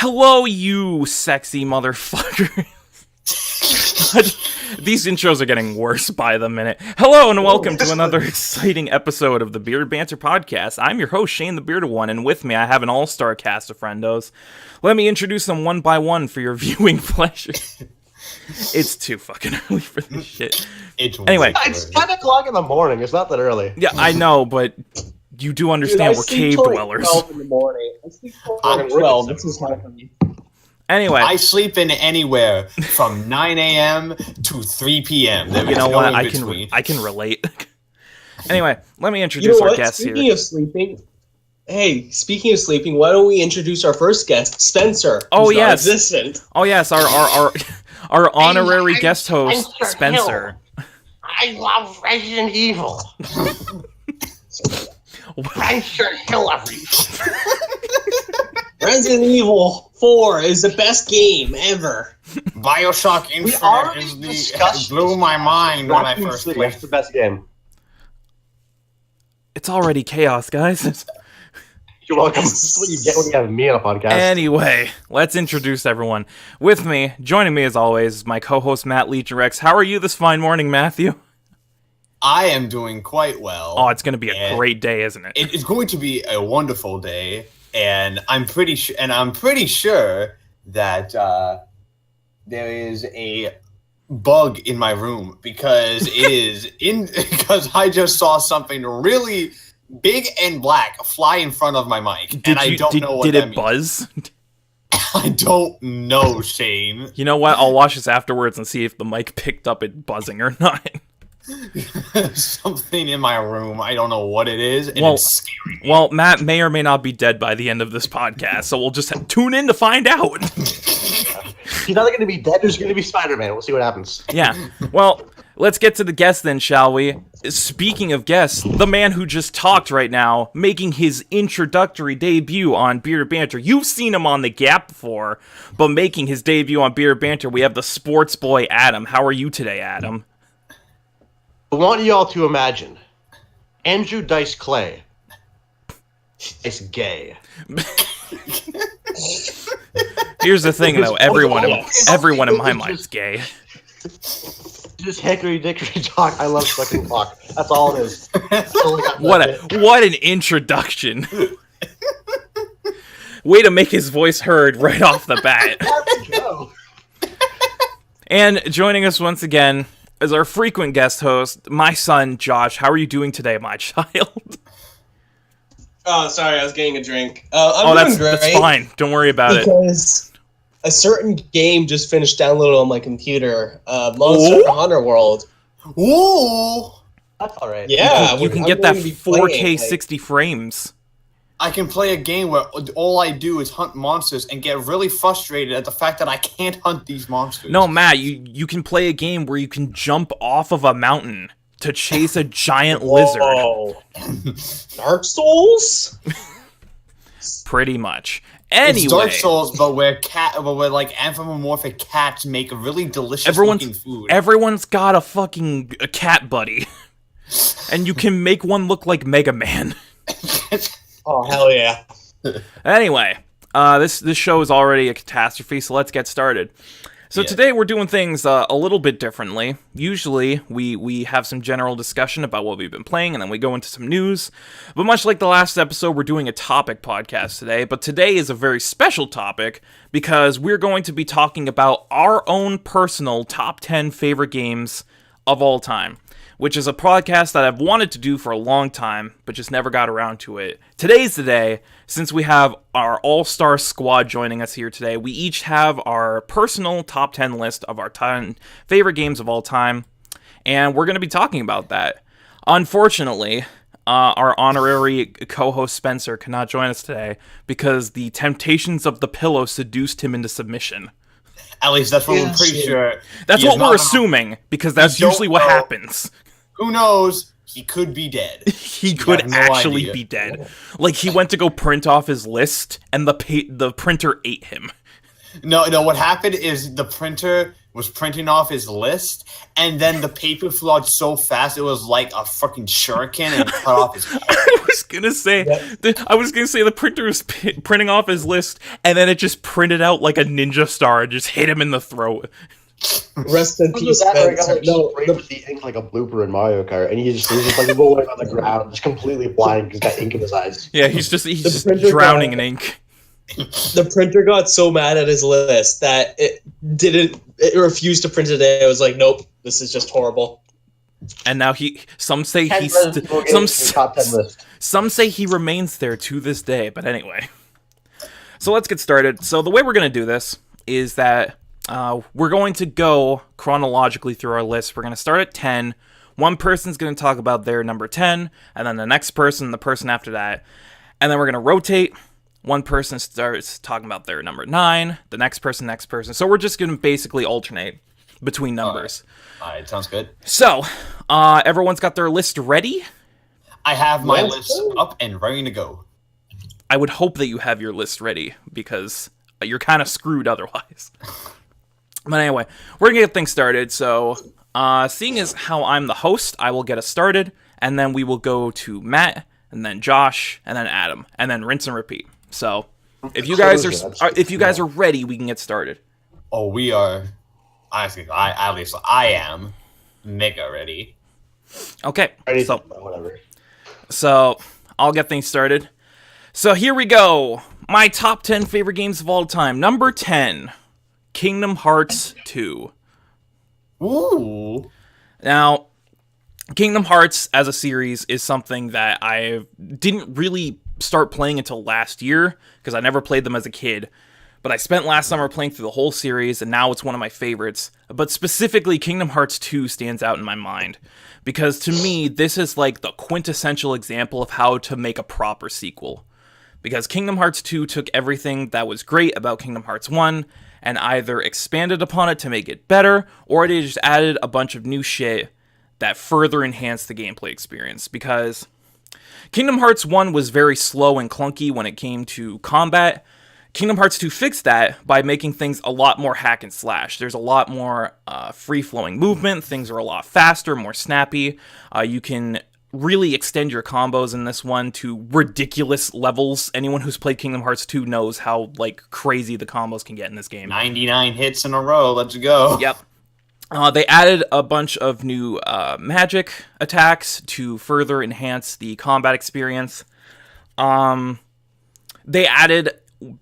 Hello, you sexy motherfucker. These intros are getting worse by the minute. Hello and welcome to another exciting episode of the Bearded Banter podcast. I'm your host, Shane the Bearded One, and with me I have an all-star cast of friendos. Let me introduce them one by one for your viewing pleasure. It's too fucking early for this shit. Anyway. It's 10 o'clock in the morning. It's not that early. Yeah, I know, but you do understand we're cave dwellers. 12 in the morning. I sleep I'm 12. This is hard for me. Anyway. I sleep in anywhere from 9 a.m. to 3 p.m. There You know no what? I can relate. Anyway, let me introduce our guest here. Speaking of sleeping, why don't we introduce our first guest, Spencer? Oh, who's yes. non-existent. Oh, yes, our honorary guest host, Spencer. I love Resident Evil. Spencer Hill, Resident Evil 4 is the best game ever. Bioshock Infinite blew my mind when I first played. It's the best game. It's already chaos, guys. You're welcome. This is what you get when you have me on a podcast. Anyway, let's introduce everyone. With me, joining me as always, is my co-host Matt Leach-Rex. How are you this fine morning, Matthew? I am doing quite well. Oh, it's going to be a great day, isn't it? It's going to be a wonderful day, and I'm pretty sure that there is a bug in my room because because I just saw something really big and black fly in front of my mic, and I don't know what that means. Did it buzz? I don't know, Shane. You know what? I'll watch this afterwards and see if the mic picked up it buzzing or not. Something in my room. I don't know what it is, and it's scary. Well, Matt may or may not be dead by the end of this podcast, so we'll just tune in to find out. He's either going to be dead or he's going to be Spider-Man. We'll see what happens. Yeah. Well, let's get to the guest then, shall we? Speaking of guests, the man who just talked right now, making his introductory debut on Bearded Banter. You've seen him on The Gap before, but making his debut on Bearded Banter, we have the sports boy, Adam. How are you today, Adam? I want y'all to imagine Andrew Dice Clay is gay. Here's the thing, though. Everyone in my mind is gay. Just hickory dickory talk. I love fucking talk. That's all it is. What an introduction. Way to make his voice heard right off the bat. And joining us once again is our frequent guest host, my son, Josh. How are you doing today, my child? Oh, sorry, I was getting a drink. That's fine. Don't worry about it. Because a certain game just finished downloading on my computer, Monster Hunter World. Ooh! That's alright. Yeah, you can get that 4K 60 frames. I can play a game where all I do is hunt monsters and get really frustrated at the fact that I can't hunt these monsters. No, Matt, you can play a game where you can jump off of a mountain to chase a giant lizard. Dark Souls? Pretty much. Anyway, it's Dark Souls, but where like anthropomorphic cats make really delicious looking food. Everyone's got a fucking cat buddy, and you can make one look like Mega Man. Oh, hell yeah. Anyway, this show is already a catastrophe, so let's get started. So today we're doing things a little bit differently. Usually we have some general discussion about what we've been playing, and then we go into some news. But much like the last episode, we're doing a topic podcast today. But today is a very special topic because we're going to be talking about our own personal top 10 favorite games of all time, which is a podcast that I've wanted to do for a long time, but just never got around to it. Today's the day, since we have our all-star squad joining us here today. We each have our personal top 10 list of our 10 favorite games of all time, and we're going to be talking about that. Unfortunately, our honorary co-host Spencer cannot join us today because the temptations of the pillow seduced him into submission. At least that's what we're pretty sure. That's what we're assuming, because that's usually what happens. Who knows? He could be dead. He could actually be dead. Like, he went to go print off his list, and the printer ate him. No, what happened is the printer was printing off his list, and then the paper flew out so fast it was like a fucking shuriken and cut off his head. I was gonna say the printer was printing off his list, and then it just printed out like a ninja star and just hit him in the throat. Rest in peace, That where I got, Spencer. like, No, sprayed with the ink like a blooper in Mario Kart, and he's just like rolling on the ground, just completely blind because he's got ink in his eyes. Yeah, he's just printer drowning guy- in ink. the printer got so mad at his list that it refused to print it. It was like, nope, this is just horrible. And now some say 10 Resident Evil games in the top 10 list. some say he remains there to this day. But anyway, so let's get started. So the way we're gonna do this is that we're going to go chronologically through our list. We're gonna start at 10. One person's gonna talk about their number 10, and then the next person, the person after that, and then we're gonna rotate. One person starts talking about their number 9, the next person. So we're just gonna basically alternate between numbers. All right, sounds good. So, everyone's got their list ready? I have my Yes, list sir. up and ready to go. I would hope that you have your list ready, because you're kind of screwed otherwise. But anyway, we're going to get things started. So, seeing as how I'm the host, I will get us started, and then we will go to Matt, and then Josh, and then Adam, and then rinse and repeat. So, if you guys are ready, we can get started. Oh, we are. Honestly, I am mega ready. Okay, Ready? so Whatever. So, I'll get things started. So, here we go. My top 10 favorite games of all time. Number 10, Kingdom Hearts 2. Ooh. Now, Kingdom Hearts as a series is something that I didn't really start playing until last year, because I never played them as a kid. But I spent last summer playing through the whole series, and now it's one of my favorites. But specifically, Kingdom Hearts 2 stands out in my mind, because to me, this is like the quintessential example of how to make a proper sequel. Because Kingdom Hearts 2 took everything that was great about Kingdom Hearts 1, and either expanded upon it to make it better, or they just added a bunch of new shit that further enhanced the gameplay experience. Because Kingdom Hearts 1 was very slow and clunky when it came to combat. Kingdom Hearts 2 fixed that by making things a lot more hack and slash. There's a lot more free-flowing movement. Things are a lot faster, more snappy. You can really extend your combos in this one to ridiculous levels. Anyone who's played Kingdom Hearts 2 knows how crazy the combos can get in this game. 99 hits in a row. Let's go. Yep. They added a bunch of new magic attacks to further enhance the combat experience. They added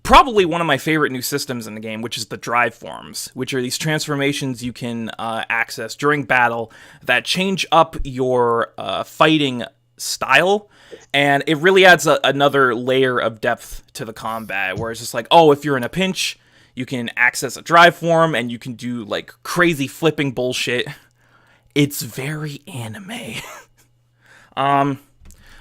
probably one of my favorite new systems in the game, which is the drive forms, which are these transformations you can access during battle that change up your fighting style, and it really adds another layer of depth to the combat, where it's just like, oh, if you're in a pinch, you can access a drive form, and you can do crazy flipping bullshit. It's very anime.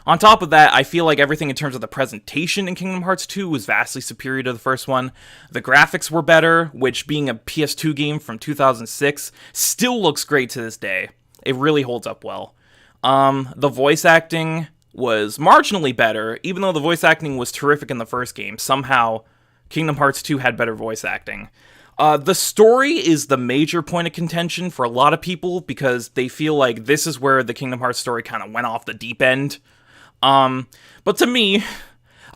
On top of that, I feel like everything in terms of the presentation in Kingdom Hearts 2 was vastly superior to the first one. The graphics were better, which, being a PS2 game from 2006, still looks great to this day. It really holds up well. The voice acting was marginally better, even though the voice acting was terrific in the first game. Somehow, Kingdom Hearts 2 had better voice acting. The story is the major point of contention for a lot of people, because they feel like this is where the Kingdom Hearts story kind of went off the deep end. But to me,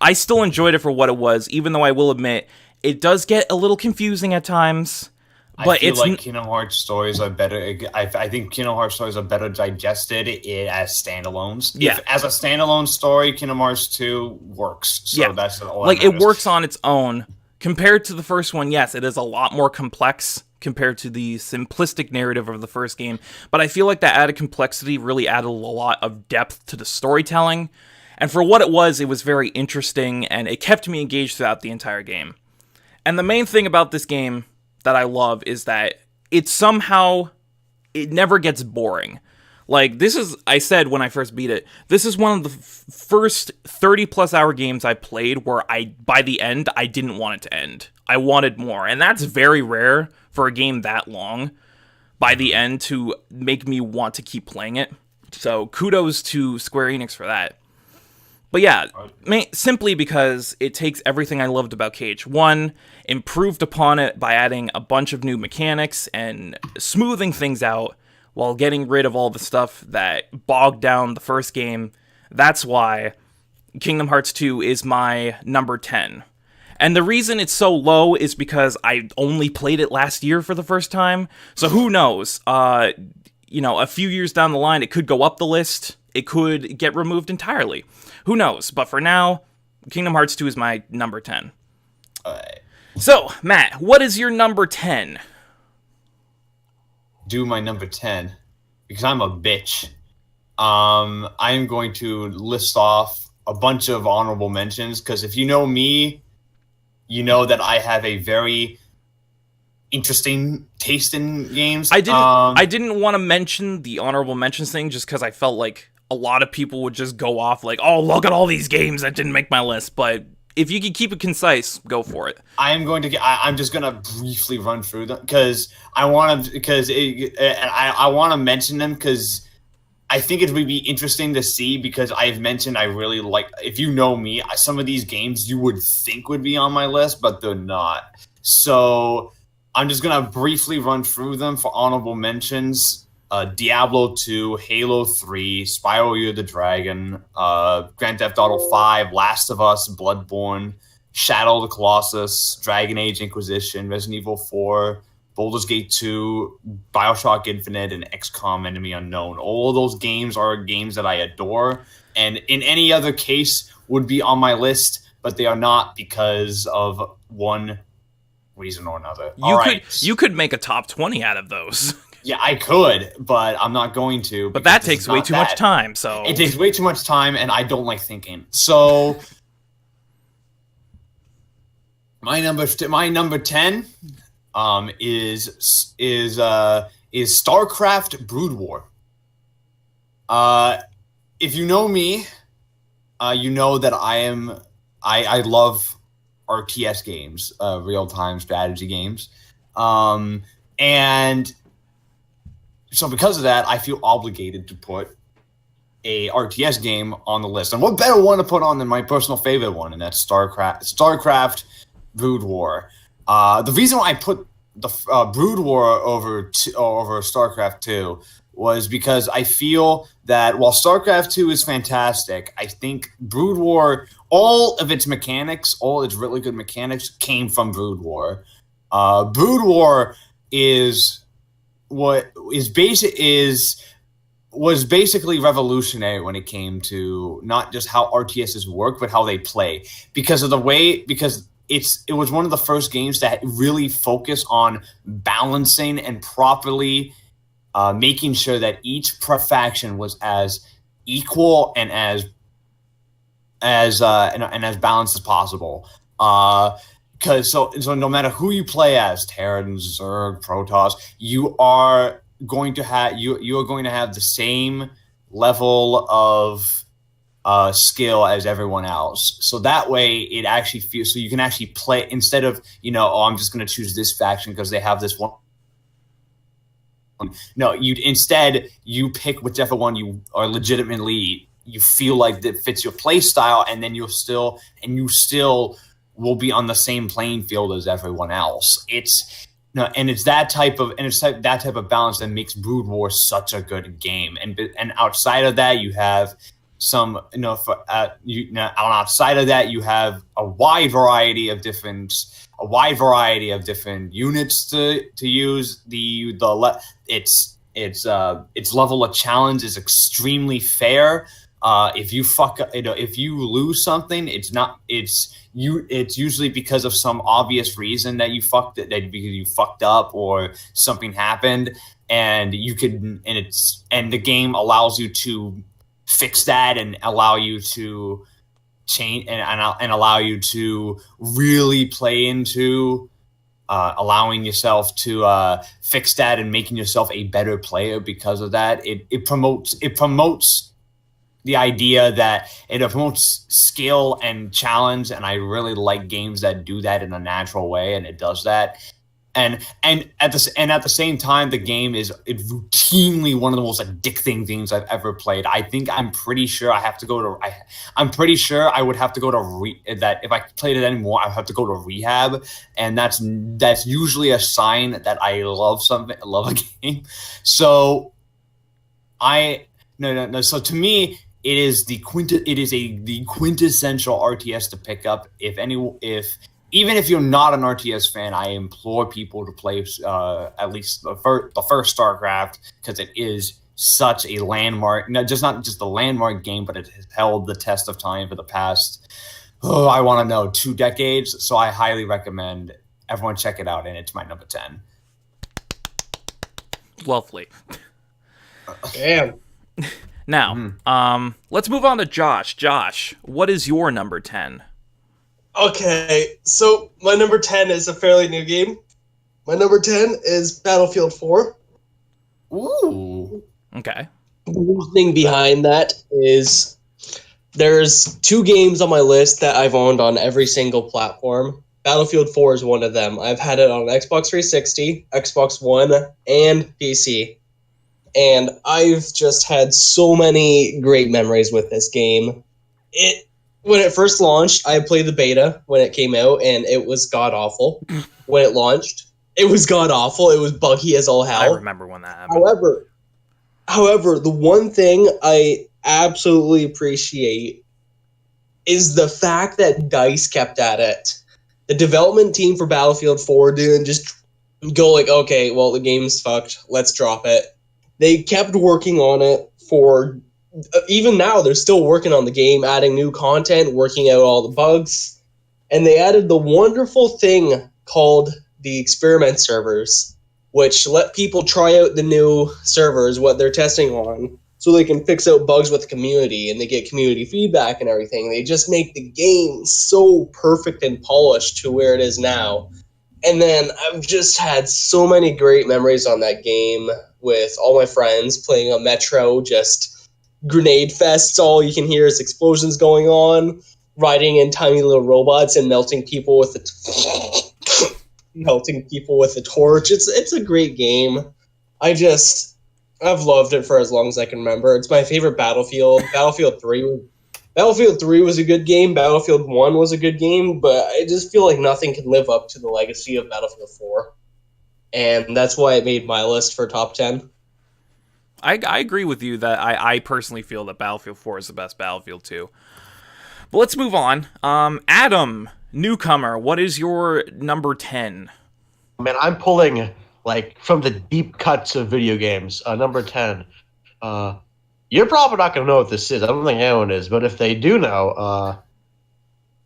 I still enjoyed it for what it was, even though I will admit, it does get a little confusing at times. But I feel like Kingdom Hearts stories are better. I think Kingdom Hearts stories are better digested as standalones. Yeah. As a standalone story, Kingdom Hearts 2 works. So Yeah. that's all that it matters. works on its own. Compared to the first one, yes, it is a lot more complex compared to the simplistic narrative of the first game, but I feel like that added complexity really added a lot of depth to the storytelling, and for what it was very interesting, and it kept me engaged throughout the entire game. And the main thing about this game that I love is that it never gets boring. I said when I first beat it, this is one of the first 30-plus hour games I played where by the end, I didn't want it to end. I wanted more, and that's very rare for a game that long by the end to make me want to keep playing it. So kudos to Square Enix for that. But yeah, simply because it takes everything I loved about KH1, improved upon it by adding a bunch of new mechanics and smoothing things out while getting rid of all the stuff that bogged down the first game. That's why Kingdom Hearts 2 is my number 10. And the reason it's so low is because I only played it last year for the first time. So who knows? A few years down the line, it could go up the list. It could get removed entirely. Who knows? But for now, Kingdom Hearts 2 is my number 10. So, Matt, what is your number 10? Do my number 10 because I'm a bitch. I am going to list off a bunch of honorable mentions because if you know me, you know that I have a very interesting taste in games. I didn't want to mention the honorable mentions thing just because I felt like a lot of people would just go off like, oh, look at all these games that didn't make my list. But if you can keep it concise, go for it. I'm just gonna briefly run through them because I want to mention them because I think it would be interesting to see because I've mentioned I really like. If you know me, some of these games you would think would be on my list, but they're not. So I'm just gonna briefly run through them for honorable mentions. Diablo 2, Halo 3, Spyro Year the Dragon, Grand Theft Auto 5, Last of Us, Bloodborne, Shadow of the Colossus, Dragon Age Inquisition, Resident Evil 4, Baldur's Gate 2, Bioshock Infinite, and XCOM Enemy Unknown. All of those games are games that I adore, and in any other case would be on my list, but they are not because of one reason or another. You could make a top 20 out of those. Yeah, I could, but I'm not going to. But that takes way too much time, so... It takes way too much time, and I don't like thinking. So, my number 10 is StarCraft Brood War. If you know me, you know that I love RTS games, real-time strategy games. And so because of that, I feel obligated to put a RTS game on the list. And what better one to put on than my personal favorite one, and that's StarCraft Brood War. The reason why I put the Brood War over StarCraft 2 was because I feel that while StarCraft 2 is fantastic, I think Brood War, all of its mechanics, all its really good mechanics came from Brood War. Brood War was basically revolutionary when it came to not just how RTSs work, but how they play. Because it was one of the first games that really focused on balancing and properly making sure that each faction was as equal and as balanced as possible. Because so no matter who you play as, Terran, Zerg, Protoss, you are going to have the same level of skill as everyone else. So that way, it actually feels so you can actually play instead of I'm just going to choose this faction because they have this one. No, you pick whichever one you are legitimately you feel like that fits your play style, and then you still will be on the same playing field as everyone else. It's that type of balance that makes Brood War such a good game. And outside of that, you have some outside of that, you have a wide variety of different units to use. Its level of challenge is extremely fair. If you lose something, it's usually because of some obvious reason that you fucked up or something happened, and the game allows you to fix that and allow you to change and allow you to really play into allowing yourself to fix that and making yourself a better player because of that. It promotes the idea that it promotes skill and challenge, and I really like games that do that in a natural way, and it does that. at the same time, the game is routinely one of the most addicting things I've ever played. I'm pretty sure I have to go to. I'm pretty sure I would have to go to that if I played it anymore, I would have to go to rehab, and that's usually a sign that I love a game. So no. So to me, it is the quintessential RTS to pick up. Even if you're not an RTS fan, I implore people to play at least the first StarCraft, because it is such a landmark. Not just a landmark game, but it has held the test of time for the past, I want to know, 2 decades. So I highly recommend everyone check it out, and it's my number 10. Lovely. Damn. Now, let's move on to Josh. Josh, what is your number 10? Okay, so my number 10 is a fairly new game. My number 10 is Battlefield 4. Ooh. Okay. The reasoning behind that is there's 2 games on my list that I've owned on every single platform. Battlefield 4 is one of them. I've had it on Xbox 360, Xbox One, and PC. And I've just had so many great memories with this game. When it first launched, I played the beta when it came out, and it was god-awful. When it launched, it was god-awful. It was buggy as all hell. I remember when that happened. However, the one thing I absolutely appreciate is the fact that DICE kept at it. The development team for Battlefield 4 didn't just go like, okay, well, the game's fucked, let's drop it. They kept working on it for... Even now, they're still working on the game, adding new content, working out all the bugs. And they added the wonderful thing called the experiment servers, which let people try out the new servers, what they're testing on, so they can fix out bugs with the community, and they get community feedback and everything. They just make the game so perfect and polished to where it is now. And then I've just had so many great memories on that game with all my friends playing on Metro, just... grenade fests, all you can hear is explosions going on, riding in tiny little robots and melting people with a torch. It's a great game. I've loved it for as long as I can remember. It's my favorite Battlefield. Battlefield 3 was a good game. Battlefield 1 was a good game, but I just feel like nothing can live up to the legacy of Battlefield 4. And that's why it made my list for top 10. I agree with you that I personally feel that Battlefield 4 is the best Battlefield 2. But let's move on. Adam, newcomer, what is your number 10? Man, I'm pulling, like, from the deep cuts of video games. Number 10. You're probably not going to know what this is. I don't think anyone is. But if they do know,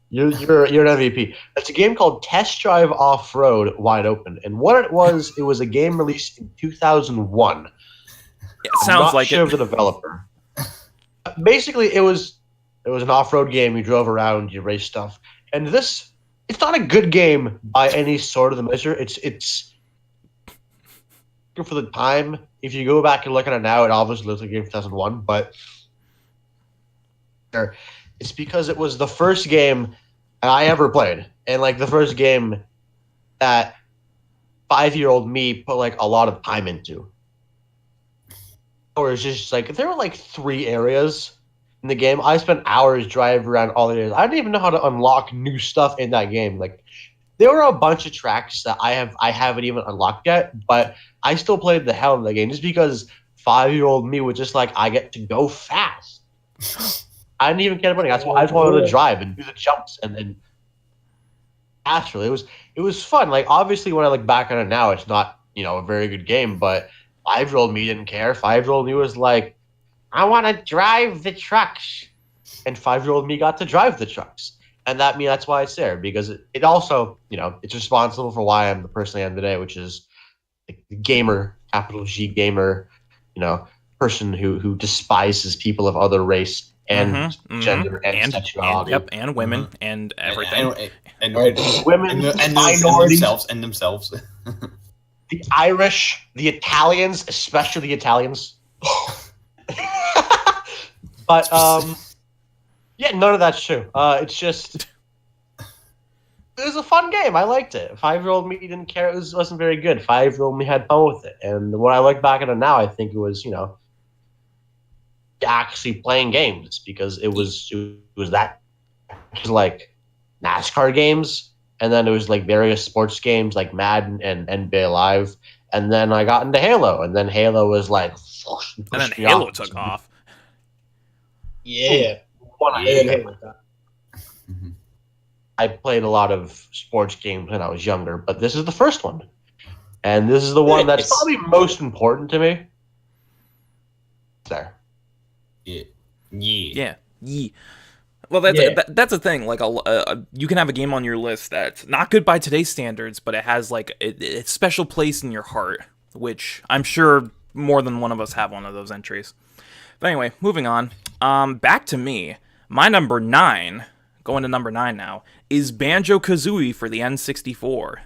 you're an MVP. It's a game called Test Drive Off-Road Wide Open. And what it was a game released in 2001. Yeah, sounds like it. Of the developer. Basically, it was an off-road game. You drove around, you raced stuff, and it's not a good game by any sort of the measure. It's for the time. If you go back and look at it now, it obviously looks like a game 2001, but it's because it was the first game I ever played, and like the first game that 5-year-old me put like a lot of time into. Or it's just like there were like 3 areas in the game. I spent hours driving around all the areas. I didn't even know how to unlock new stuff in that game. Like there were a bunch of tracks that I haven't even unlocked yet, but I still played the hell in the game just because 5-year-old me was just like, I get to go fast. I didn't even care about it. That's why I just wanted to drive and do the jumps and actually it was fun. Like obviously when I look back on it now, it's not, a very good game, but 5-year-old me didn't care. 5-year-old me was like, I want to drive the trucks. And 5-year-old me got to drive the trucks. And that's why it's there. Because it also, it's responsible for why I'm the person I am today, which is the gamer, capital G gamer, person who despises people of other race and gender and sexuality. And women and everything. And women and minorities. themselves. The Irish, the Italians, especially the Italians. But, yeah, none of that's true. It's just... was a fun game. I liked it. 5-year-old me didn't care. Wasn't very good. 5-year-old me had fun with it. And when I look back at it now, I think it was, actually playing games because it was that like NASCAR games, and then it was like various sports games like Madden and NBA Live, and then I got into Halo, and then Halo was like, and then Halo took off. Yeah. I played a lot of sports games when I was younger, but this is the first one, and this is the one that's probably most important to me. There. Yeah. Well, that's a thing. Like, you can have a game on your list that's not good by today's standards, but it has like a special place in your heart, which I'm sure more than one of us have one of those entries. But anyway, moving on. Back to me. My number 9, going to number 9 now, is Banjo-Kazooie for the N64.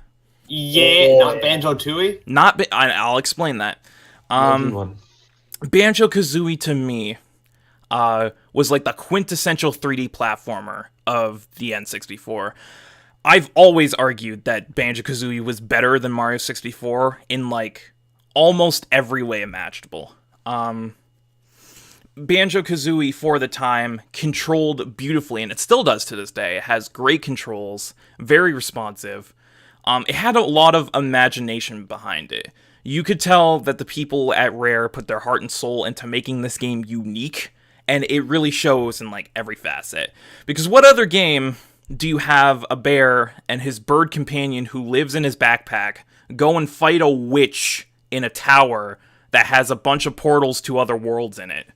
Yeah, not Banjo-Tooie? I'll explain that. Banjo-Kazooie to me was like the quintessential 3D platformer of the N64. I've always argued that Banjo-Kazooie was better than Mario 64 in like almost every way imaginable. Banjo-Kazooie for the time controlled beautifully, and it still does to this day. It has great controls, very responsive. It had a lot of imagination behind it. You could tell that the people at Rare put their heart and soul into making this game unique, and it really shows in like every facet. Because what other game do you have a bear and his bird companion who lives in his backpack go and fight a witch in a tower that has a bunch of portals to other worlds in it?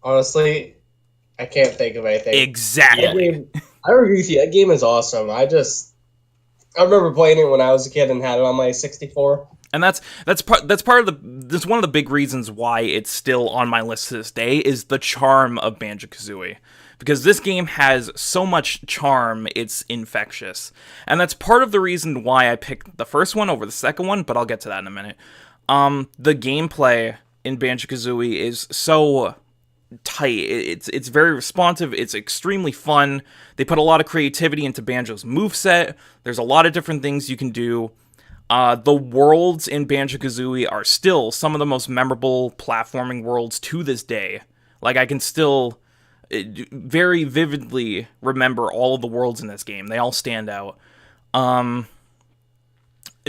Honestly, I can't think of anything. Exactly. I agree with you. That game is awesome. I remember playing it when I was a kid and had it on my 64. And that's one of the big reasons why it's still on my list to this day is the charm of Banjo-Kazooie. Because this game has so much charm, it's infectious. And that's part of the reason why I picked the first one over the second one, but I'll get to that in a minute. The gameplay in Banjo-Kazooie is so tight. It's very responsive. It's extremely fun. They put a lot of creativity into Banjo's moveset. There's a lot of different things you can do. The worlds in Banjo-Kazooie are still some of the most memorable platforming worlds to this day. Like, I can still very vividly remember all of the worlds in this game. They all stand out.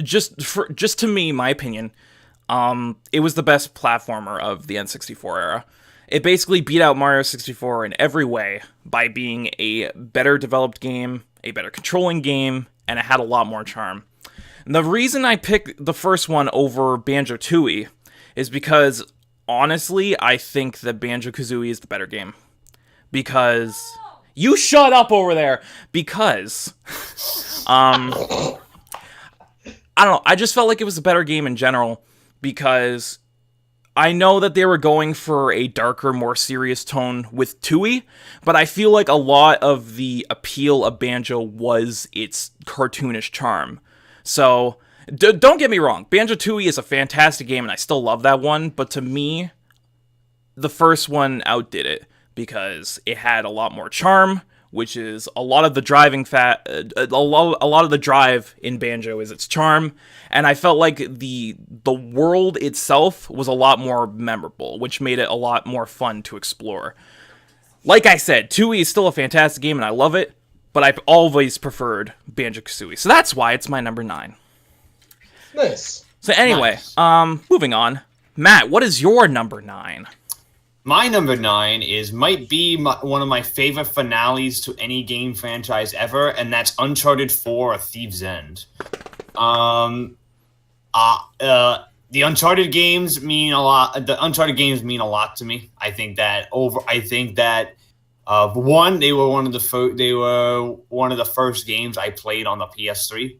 Just to me, my opinion, it was the best platformer of the N64 era. It basically beat out Mario 64 in every way by being a better developed game, a better controlling game, and it had a lot more charm. And the reason I picked the first one over Banjo-Tooie is because, honestly, I think that Banjo-Kazooie is the better game. Because... You shut up over there! Because... I don't know, I just felt like it was a better game in general, because I know that they were going for a darker, more serious tone with Tooie, but I feel like a lot of the appeal of Banjo was its cartoonish charm. So, don't get me wrong, Banjo-Tooie is a fantastic game, and I still love that one, but to me, the first one outdid it, because it had a lot more charm, which is a lot of the driving a lot of the drive in Banjo is its charm, and I felt like the world itself was a lot more memorable, which made it a lot more fun to explore. Like I said, Tooie is still a fantastic game and I love it, but I've always preferred Banjo-Kazooie, so that's why it's my number 9. Nice. So anyway, moving on. Matt, what is your number 9? My number 9 might be one of my favorite finales to any game franchise ever, and that's Uncharted 4: A Thief's End. The Uncharted games mean a lot. The Uncharted games mean a lot to me. I think that one, they were one of the first games I played on the PS3.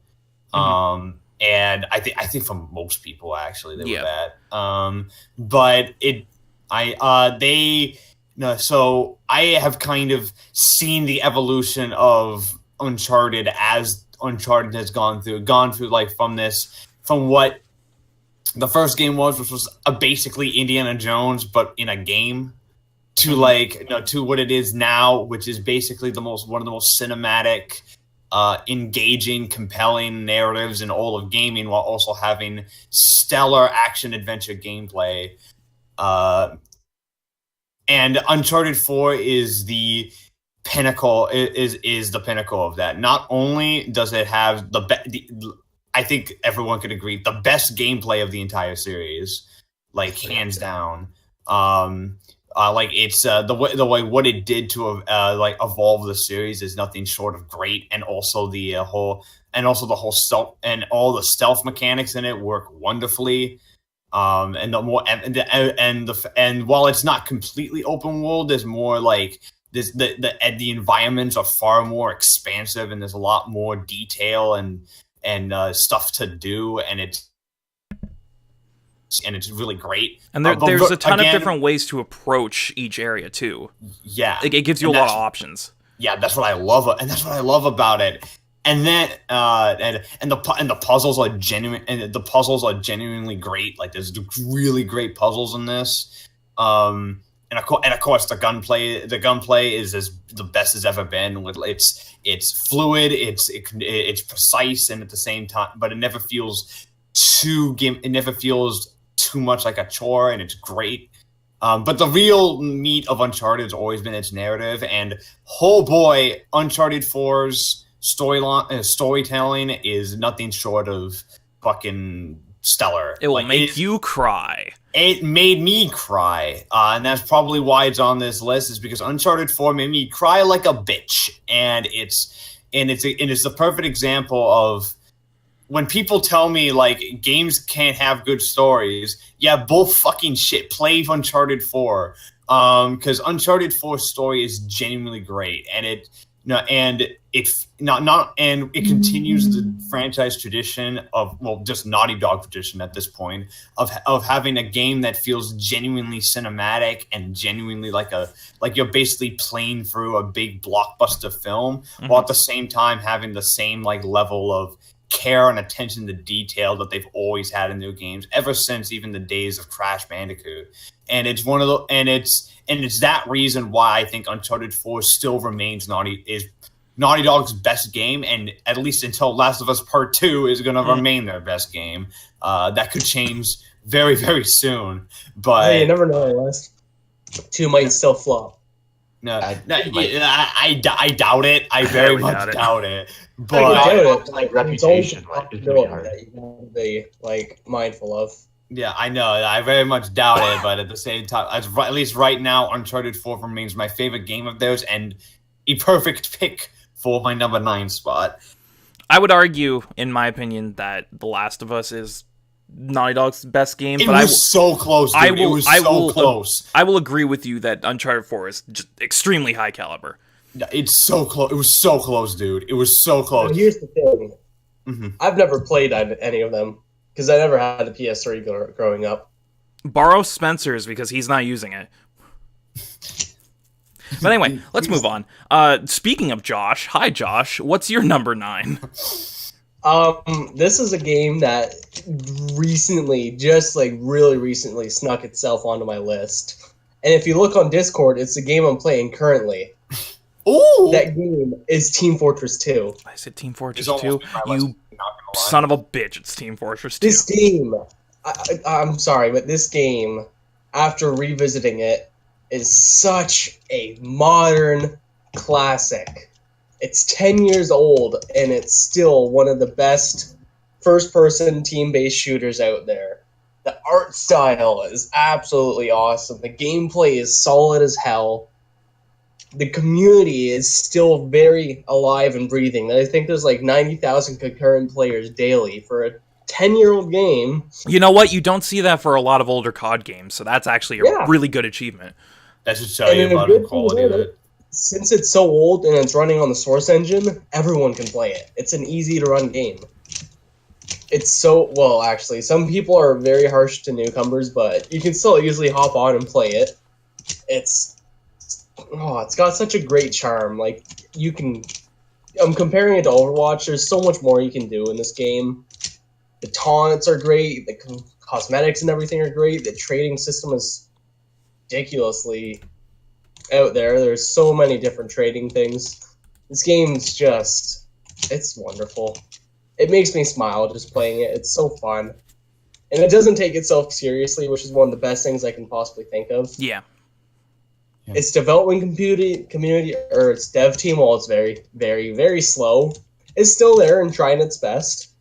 Mm-hmm. And I think for most people actually they were that. But so I have kind of seen the evolution of Uncharted as Uncharted has gone through like from what the first game was, which was basically Indiana Jones but in a game, to to what it is now, which is basically one of the most cinematic engaging, compelling narratives in all of gaming, while also having stellar action adventure gameplay. And Uncharted 4 is the pinnacle. Is the pinnacle of that. Not only does it have I think everyone could agree, the best gameplay of the entire series, like hands down. Like it's the way what it did to like evolve the series is nothing short of great, and also the whole stealth and all the stealth mechanics in it work wonderfully. And the more and while it's not completely open world, there's more like this the environments are far more expansive, and there's a lot more detail and stuff to do, and it's really great. And there's a ton of different ways to approach each area too. Yeah, it gives you a lot of options. Yeah, that's what I love, and that's what I love about it. And then and the puzzles are genuine, and the puzzles are genuinely great. Like there's really great puzzles in this. And of course, the gunplay is the best it's ever been. It's fluid, it's precise, and at the same time, but it never feels too much like a chore, and it's great. But the real meat of Uncharted has always been its narrative, and oh boy, Uncharted 4's storytelling is nothing short of fucking stellar. It will make you cry. It made me cry, and that's probably why it's on this list. Is because Uncharted 4 made me cry like a bitch, and it's the perfect example of when people tell me like games can't have good stories. Yeah, bull fucking shit. Play Uncharted 4, because Uncharted 4's story is genuinely great, and it continues the franchise tradition of, well, just Naughty Dog tradition at this point of having a game that feels genuinely cinematic and genuinely like you're basically playing through a big blockbuster film, while at the same time having the same like level of care and attention to detail that they've always had in their games ever since even the days of Crash Bandicoot. And it's it's that reason why I think Uncharted 4 still remains Naughty Dog's best game, and at least until Last of Us Part 2 is going to remain their best game. That could change very, very soon. But hey, you never know, Wes. 2 might still flop. No, I doubt it. I very much doubt it. But I doubt it. Like reputation, it's really hard. That you have to be like mindful of. Yeah, I know. I very much doubt it, but at the same time, at least right now, Uncharted 4 remains my favorite game of theirs, and a perfect pick for my number 9 spot. I would argue, in my opinion, that The Last of Us is Naughty Dog's best game. It was so close, dude. It was so close. I will agree with you that Uncharted 4 is just extremely high caliber. Yeah, it's so close. It was so close, dude. It was so close. But here's the thing. I've never played any of them, because I never had a PS3 growing up. Borrow Spencer's because he's not using it. But anyway, let's move on. Speaking of Josh, hi Josh, what's your number 9? This is a game that recently, just like really recently, snuck itself onto my list. And if you look on Discord, it's the game I'm playing currently. Ooh! That game is Team Fortress 2. I said Team Fortress 2. You son of a bitch, it's Team Fortress 2. This game, I'm sorry, but this game, after revisiting it, is such a modern classic. It's 10 years old, and it's still one of the best first-person team-based shooters out there. The art style is absolutely awesome. The gameplay is solid as hell. The community is still very alive and breathing. I think there's like 90,000 concurrent players daily for a 10-year-old game. You know what? You don't see that for a lot of older COD games, so that's actually a really good achievement. That should tell you about the quality of it. Since it's so old and it's running on the Source engine, everyone can play it. It's an easy-to-run game. It's so... Well, actually, some people are very harsh to newcomers, but you can still easily hop on and play it. It's got such a great charm. Like, you can... I'm comparing it to Overwatch. There's so much more you can do in this game. The taunts are great. The cosmetics and everything are great. The trading system is ridiculously out there. There's so many different trading things. This game's just It's wonderful. It makes me smile just playing it. It's so fun. And it doesn't take itself seriously, which is one of the best things I can possibly think of. Yeah. Its development community, or its dev team, while it's very, very, very slow, is still there and trying its best.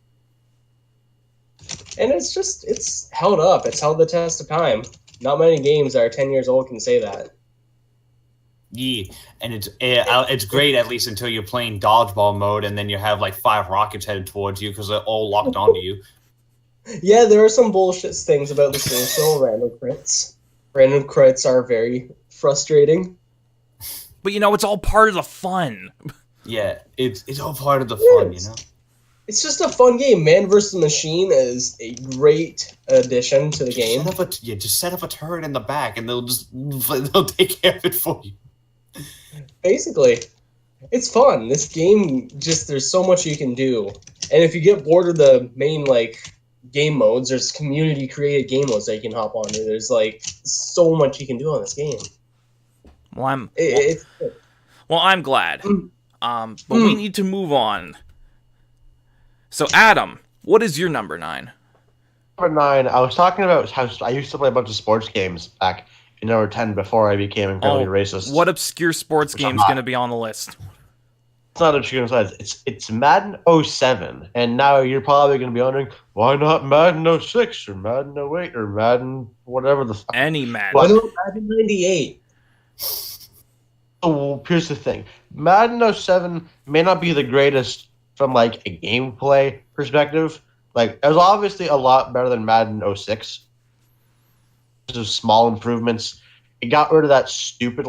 And it's held up. It's held the test of time. Not many games that are 10 years old can say that. Yeah, and it's great at least until you're playing dodgeball mode, and then you have like 5 rockets headed towards you because they're all locked onto you. Yeah, there are some bullshit things about this game. So random crits. Random crits are very frustrating. But it's all part of the fun. Yeah, it's all part of the fun, you know? It's just a fun game. Man vs. Machine is a great addition to the game. Just set up a turret in the back, and they'll take care of it for you. Basically, it's fun. This game, there's so much you can do. And if you get bored of the main, game modes, there's community-created game modes that you can hop onto. There's, so much you can do on this game. Well, I'm glad. But we need to move on. So, Adam, what is your number 9? Number 9, I was talking about how I used to play a bunch of sports games back in number 10 before I became incredibly racist. What obscure sports game is going to be on the list? It's not obscure. It's Madden 07, and now you're probably going to be wondering, why not Madden 06 or Madden 08 or Madden whatever the fuck? Any Madden. Why not Madden 98? So here's the thing. Madden 07 may not be the greatest from a gameplay perspective. It was obviously a lot better than Madden 06. There's small improvements. It got rid of that stupid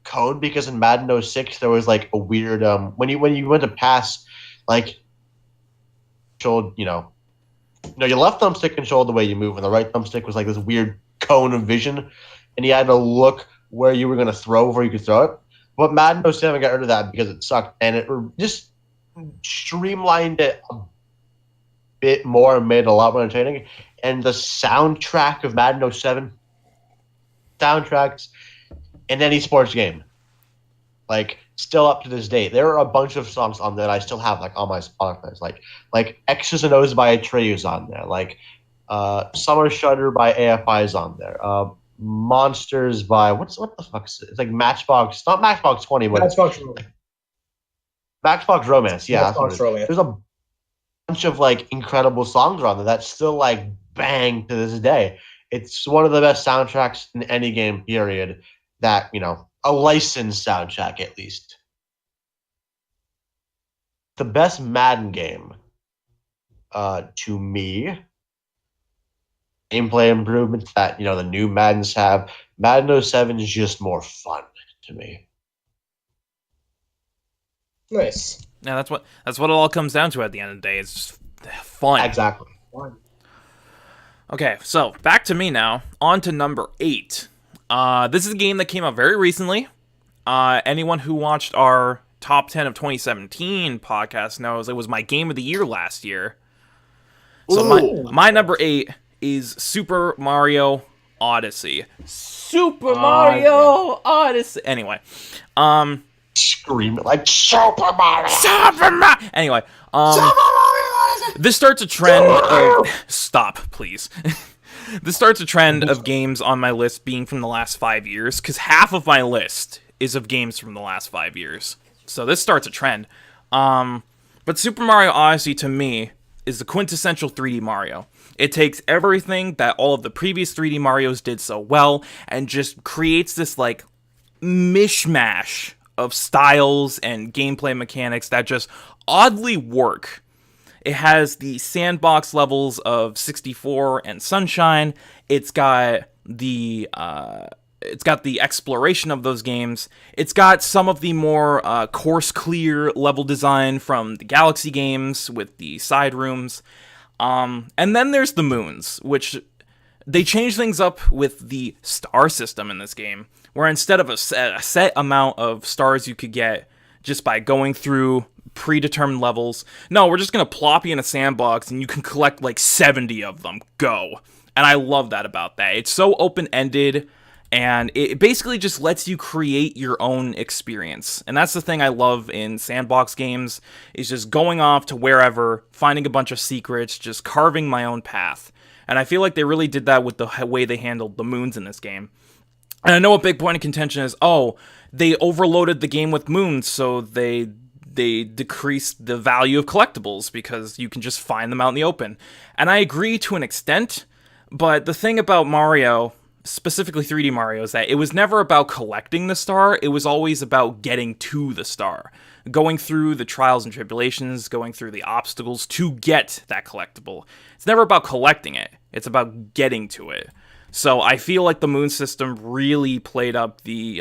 code because in Madden 06 there was a weird when you went to pass controlled your left thumbstick controlled the way you move and the right thumbstick was this weird cone of vision and you had to look where you were going to throw before you could throw it. But Madden 07 got rid of that because it sucked and it just streamlined it a bit more and made it a lot more entertaining. And the soundtrack of Madden 07 soundtracks in any sports game, still up to this day, there are a bunch of songs on there that I still have on my Spotify. Like X's and O's by Atreyu's on there. Summer Shudder by AFI is on there. Monsters by what the fuck is it? It's Matchbox, not Matchbox 20, but Matchbox Romance. Yeah, Matchbox Romance. There's a bunch of incredible songs on there that still bang to this day. It's one of the best soundtracks in any game, period. That a licensed soundtrack at least. The best Madden game, to me, gameplay improvements that the new Maddens have. Madden 07 is just more fun to me. Nice. Yeah, that's what it all comes down to at the end of the day. It's just fun. Exactly. Okay, so back to me now. On to number 8. This is a game that came out very recently. Anyone who watched our Top 10 of 2017 podcast knows it was my game of the year last year. So my number 8 is Super Mario Odyssey. Super Mario Odyssey. Anyway, scream it like Super Mario. Super Mario. Anyway, this starts a trend of stop, please. This starts a trend of games on my list being from the last 5 years, because half of my list is of games from the last 5 years. So this starts a trend. But Super Mario Odyssey, to me, is the quintessential 3D Mario. It takes everything that all of the previous 3D Marios did so well, and just creates this, mishmash of styles and gameplay mechanics that just oddly work. It has the sandbox levels of 64 and Sunshine. It's got the exploration of those games. It's got some of the more course clear level design from the Galaxy games with the side rooms. And then there's the moons, which they change things up with the star system in this game, where instead of a set amount of stars you could get just by going through predetermined levels, no, we're just going to plop you in a sandbox and you can collect 70 of them. Go. And I love that about that. It's so open-ended And it basically just lets you create your own experience. And that's the thing I love in sandbox games, is just going off to wherever, finding a bunch of secrets, just carving my own path. And I feel like they really did that with the way they handled the moons in this game. And I know a big point of contention is, they overloaded the game with moons, so they decreased the value of collectibles because you can just find them out in the open. And I agree to an extent, but the thing about Mario, specifically 3D Mario, is that it was never about collecting the star, it was always about getting to the star. Going through the trials and tribulations, going through the obstacles to get that collectible. It's never about collecting it, it's about getting to it. So I feel like the moon system really played up the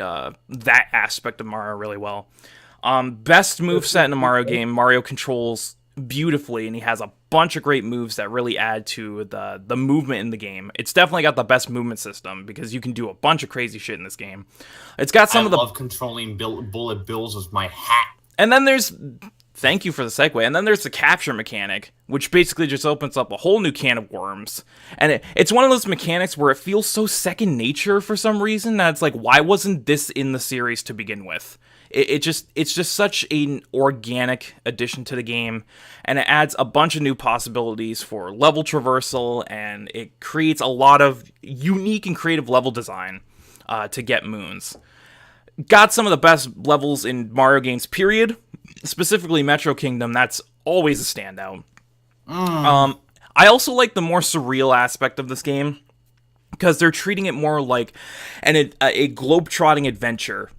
that aspect of Mario really well. Best moveset in a Mario game, Mario controls beautifully, and he has a bunch of great moves that really add to the movement in the game. It's definitely got the best movement system because you can do a bunch of crazy shit in this game. It's got some of the... I love controlling bullet bills with my hat. And then there's... Thank you for the segue. And then there's the capture mechanic, which basically just opens up a whole new can of worms. And it's one of those mechanics where it feels so second nature for some reason that it's like, why wasn't this in the series to begin with? It's just such an organic addition to the game, and it adds a bunch of new possibilities for level traversal, and it creates a lot of unique and creative level design to get moons. Got some of the best levels in Mario games, period. Specifically Metro Kingdom, that's always a standout. I also like the more surreal aspect of this game, because they're treating it more like a globe-trotting adventure,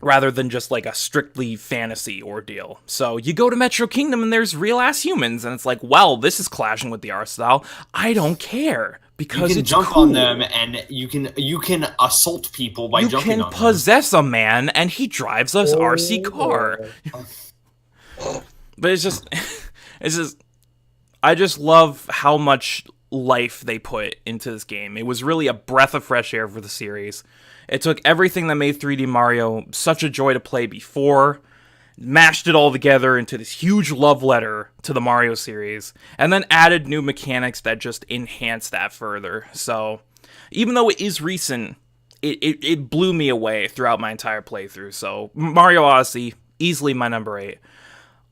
rather than just like a strictly fantasy ordeal. So you go to Metro Kingdom and there's real-ass humans, and it's like, well, this is clashing with the art style. I don't care, because it's jump cool. on them, and you can assault people by jumping on them. You can possess a man, and he drives a RC car. But it's just, I just love how much life they put into this game. It was really a breath of fresh air for the series. It took everything that made 3D Mario such a joy to play before, mashed it all together into this huge love letter to the Mario series, and then added new mechanics that just enhance that further. So, even though it is recent, it blew me away throughout my entire playthrough. So, Mario Odyssey, easily my number 8.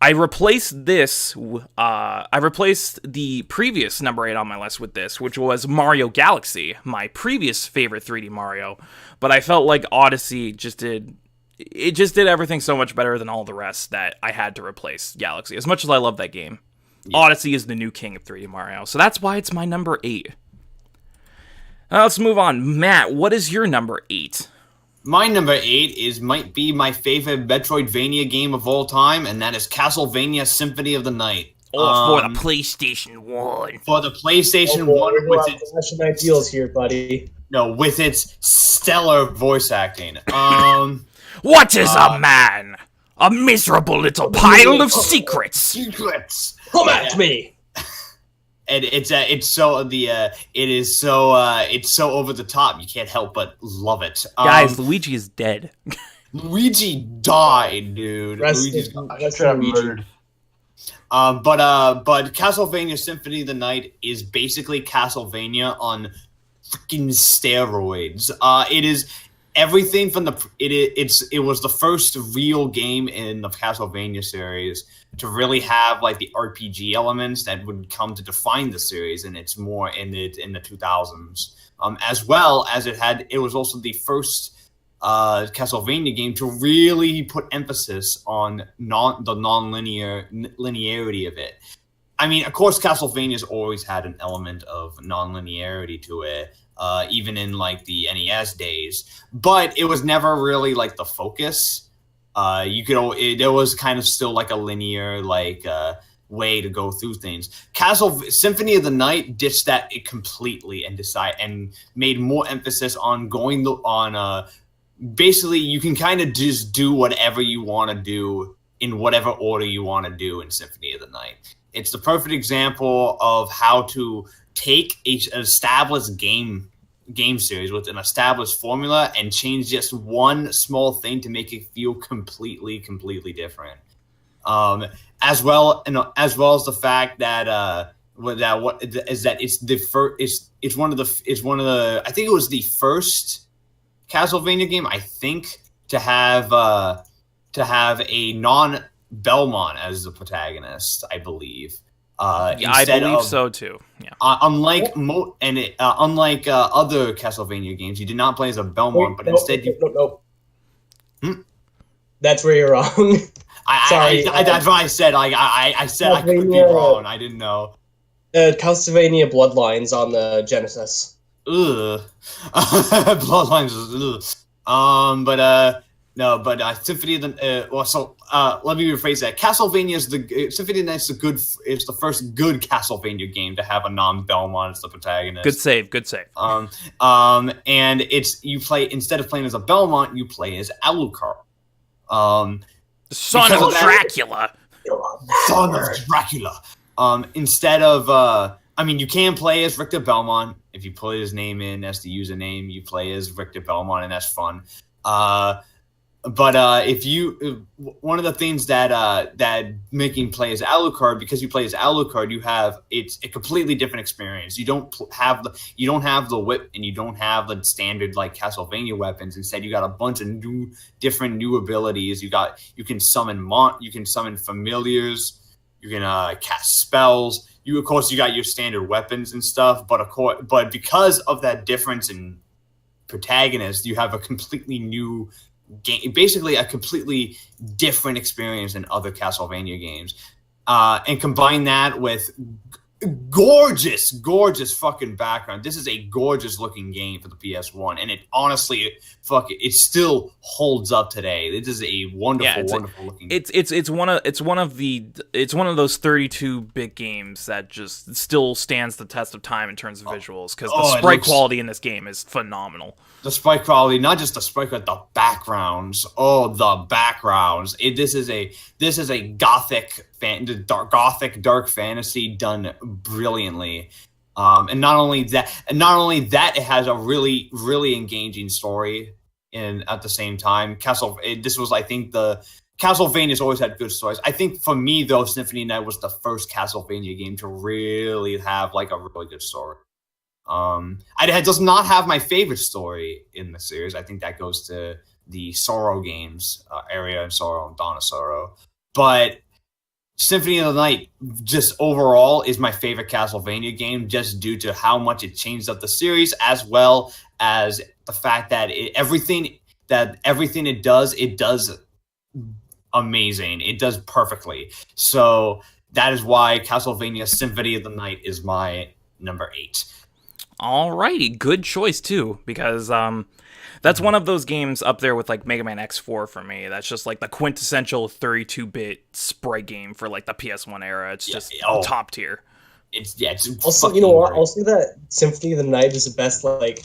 I replaced the previous number 8 on my list with this, which was Mario Galaxy, my previous favorite 3D Mario. But I felt like Odyssey just did everything so much better than all the rest that I had to replace Galaxy. As much as I love that game, yeah. Odyssey is the new king of 3D Mario, so that's why it's my number 8. Now let's move on. Matt, what is your number 8? My number 8 might be my favorite Metroidvania game of all time, and that is Castlevania Symphony of the Night. For the PlayStation 1. For the PlayStation 1 with its flashing ideals here, buddy. No, with its stellar voice acting. What is a man? A miserable little pile of secrets. Secrets. Come at me. And it's so over the top. You can't help but love it. Guys, Luigi is dead. Luigi died, dude. Rest Luigi's murdered. But Castlevania Symphony of the Night is basically Castlevania on freaking steroids. It is everything from it was the first real game in the Castlevania series to really have like the RPG elements that would come to define the series, and it's more in the 2000s. As well as it was also the first Castlevania game to really put emphasis on the linearity of it. I mean, of course, Castlevania's always had an element of non-linearity to it, even in like the NES days, but it was never really like the focus. There was kind of still like a linear way to go through things. Symphony of the Night ditched that completely and made more emphasis on basically you can kind of just do whatever you want to do in whatever order you want to do in Symphony of the Night. It's the perfect example of how to take an established game series with an established formula and change just one small thing to make it feel completely different. As well as the fact that it's one of the I think it was the first Castlevania game, I think, to have a non-Belmont as the protagonist, I believe. Yeah, I believe so too. Yeah. Unlike other Castlevania games, you did not play as a Belmont, but instead you. Nope. Hmm? That's where you're wrong. Sorry, that's what I said. I said I could be wrong. I didn't know. Castlevania Bloodlines on the Genesis. Ugh. Bloodlines is ugh. Symphony of the let me rephrase that. Castlevania is Symphony of the Night's is the first good Castlevania game to have a non-Belmont as the protagonist. Good save. And you play, instead of playing as a Belmont, you play as Alucard. Son of Dracula. Son of Dracula. Instead of you can play as Richter Belmont. If you put his name in as the username, you play as Richter Belmont, and that's fun. But if you, one of the things that making play as Alucard, because you play as Alucard, it's a completely different experience. You don't have the whip, and you don't have the standard like Castlevania weapons. Instead, you got a bunch of different new abilities. You can summon familiars. You can cast spells. You got your standard weapons and stuff. But because of that difference in protagonist, you have a completely new game, basically a completely different experience than other Castlevania games, and combine that with gorgeous fucking background. This is a gorgeous looking game for the PS1, and it honestly, it still holds up today. It is a wonderful looking. It's one of those 32-bit games that just still stands the test of time in terms of visuals, because the sprite quality in this game is phenomenal. The sprite quality, not just the sprite, but the backgrounds. Oh, the backgrounds! This is a gothic dark fantasy done brilliantly. And not only that, it has a really, really engaging story. And at the same time, Castlevania's always had good stories. I think for me though, Symphony of the Night was the first Castlevania game to really have like a really good story. It does not have my favorite story in the series. I think that goes to the Sorrow games, Area and Sorrow and Dawn of Sorrow. But Symphony of the Night, just overall, is my favorite Castlevania game, just due to how much it changed up the series, as well as the fact that everything it does amazing. It does perfectly. So that is why Castlevania Symphony of the Night is my number 8. Alrighty, good choice too, because that's one of those games up there with like Mega Man X4 for me. That's just like the quintessential 32-bit sprite game for like the PS1 era. It's just top tier. It's also, you know what? I'll say that Symphony of the Night is the best like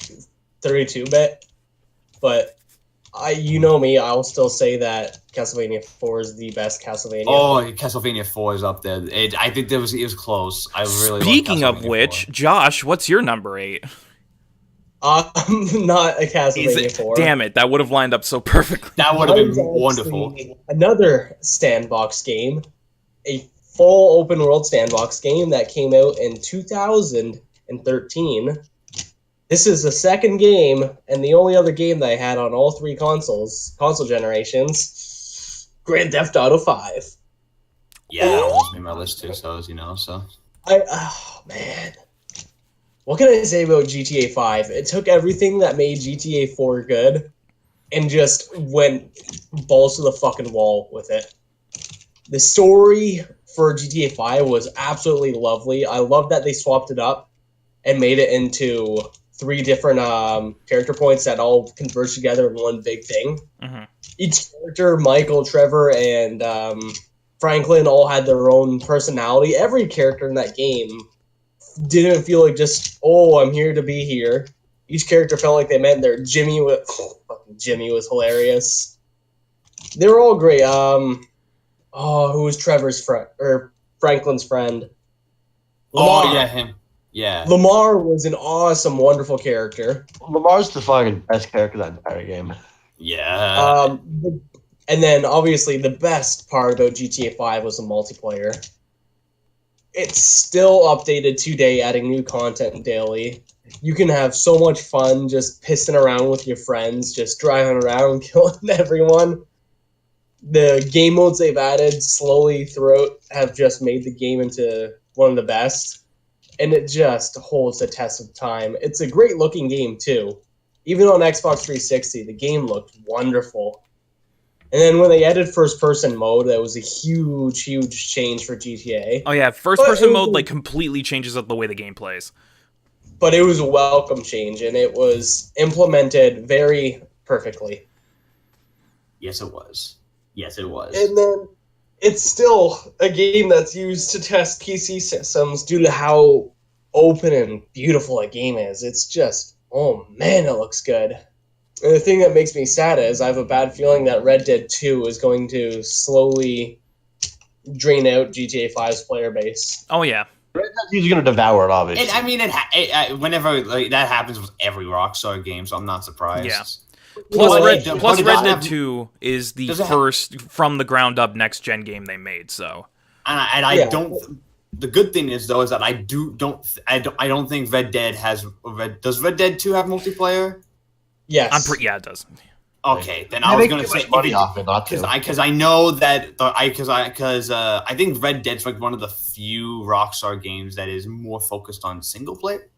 32-bit, but you know me, I'll still say that Castlevania 4 is the best Castlevania. Oh, Castlevania 4 is up there. I think it was close. I really. Speaking of which, 4. Josh, what's your number 8? Not a Castlevania 4. Damn it, that would have lined up so perfectly. That would have been wonderful. Another sandbox game, a full open world sandbox game that came out in 2013. This is the second game, and the only other game that I had on all 3 console generations, Grand Theft Auto 5. Yeah, that almost made my list too, so. Oh, man. What can I say about GTA 5? It took everything that made GTA 4 good, and just went balls to the fucking wall with it. The story for GTA 5 was absolutely lovely. I love that they swapped it up and made it into 3 different character points that all converge together in one big thing. Mm-hmm. Each character, Michael, Trevor, and Franklin, all had their own personality. Every character in that game didn't feel like just, I'm here to be here. Each character felt like they meant their Jimmy was hilarious. They were all great. Who was Trevor's friend or Franklin's friend? Lamar. Oh yeah, him. Yeah. Lamar was an awesome, wonderful character. Lamar's the fucking best character of that entire game. Yeah. And then obviously the best part about GTA 5 was the multiplayer. it's still updated today, adding new content daily. You can have so much fun just pissing around with your friends, just driving around, killing everyone. The game modes they've added slowly throughout have just made the game into one of the best, and it just holds the test of time. It's a great looking game too. Even on Xbox 360, the game looked wonderful. And then when they added first person mode, that was a huge change for GTA. Oh yeah, first person mode like completely changes up the way the game plays. But it was a welcome change, and it was implemented very perfectly. Yes, it was. Yes, it was. And then it's still a game that's used to test PC systems due to how open and beautiful a game is. It's just, oh man, it looks good. And the thing that makes me sad is I have a bad feeling that Red Dead 2 is going to slowly drain out GTA 5's player base. Oh yeah. He's going to devour it, obviously. And I mean, whenever like, that happens with every Rockstar game, so I'm not surprised. Yeah. Plus, Red Dead have, 2 is the first from the ground up next gen game they made. So, I don't. The good thing is though is that I don't think Red Dead has. Does Red Dead 2 have multiplayer? Yes. Yeah, it does. Okay, then I was gonna say money off it, not because I know that I think Red Dead's like one of the few Rockstar games that is more focused on single player.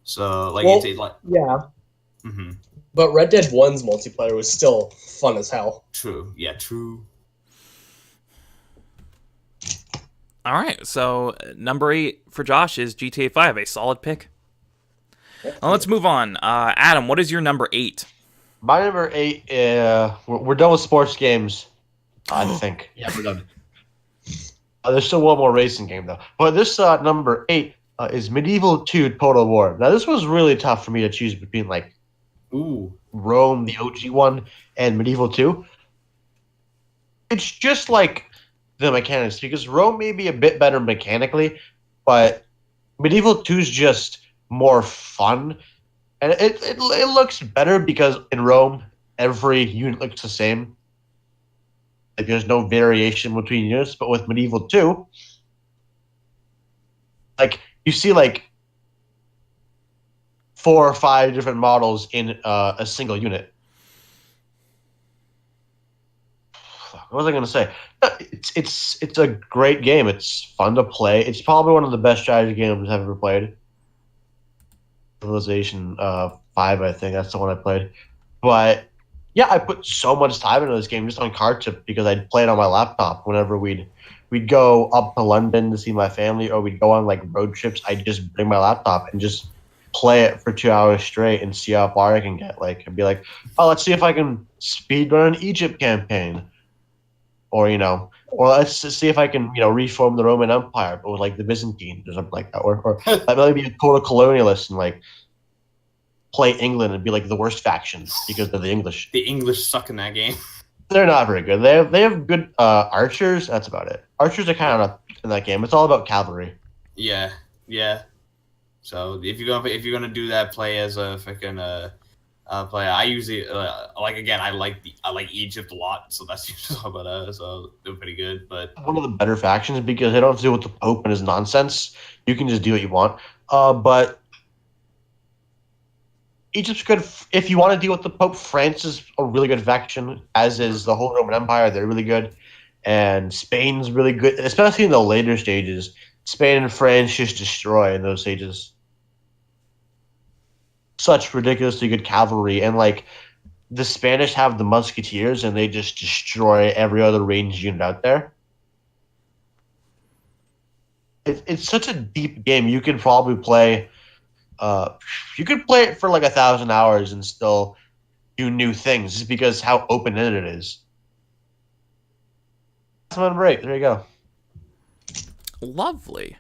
So like it's like yeah. Mm-hmm. But Red Dead 1's multiplayer was still fun as hell. True. Yeah, true. All right, so number 8 for Josh is GTA 5, a solid pick. Now let's move on. Adam, what is your number 8? My number 8, we're done with sports games, I think. Yeah, we're done. There's still one more racing game, though. But this number 8 is Medieval 2 Total War. Now, this was really tough for me to choose between, like, Rome, the OG one, and Medieval 2. It's just like the mechanics, because Rome may be a bit better mechanically, but Medieval 2 is just more fun. And it looks better because in Rome, every unit looks the same. Like, there's no variation between units, but with Medieval 2, like, you see, like, 4 or 5 different models in a single unit. What was I going to say? It's a great game. It's fun to play. It's probably one of the best strategy games I've ever played. Civilization 5, I think. That's the one I played. But, yeah, I put so much time into this game just on card chip because I'd play it on my laptop whenever we'd go up to London to see my family, or we'd go on, like, road trips. I'd just bring my laptop and just play it for 2 hours straight and see how far I can get. Like, I'd be like, oh, let's see if I can speedrun an Egypt campaign. Or, or let's see if I can, reform the Roman Empire, but with, like, the Byzantines or something like that. Or I'd be a total colonialist and, like, play England and be, like, the worst faction because they're the English. The English suck in that game. They're not very good. They have good archers. That's about it. Archers are kind of in that game. It's all about cavalry. Yeah. So if you're gonna do that, play as a freaking player. I usually I like Egypt a lot, so that's usually about so they're pretty good. But one of the better factions because they don't have to deal with the Pope and his nonsense. You can just do what you want. But Egypt's good if you want to deal with the Pope. France is a really good faction, as is the whole Roman Empire. They're really good, and Spain's really good, especially in the later stages. Spain and France just destroy in those stages. Such ridiculously good cavalry, and like the Spanish have the musketeers, and they just destroy every other ranged unit out there. It's such a deep game. You could probably play. You could play it for like 1,000 hours and still do new things, just because how open-ended it is. That's my number 8. There you go. Lovely.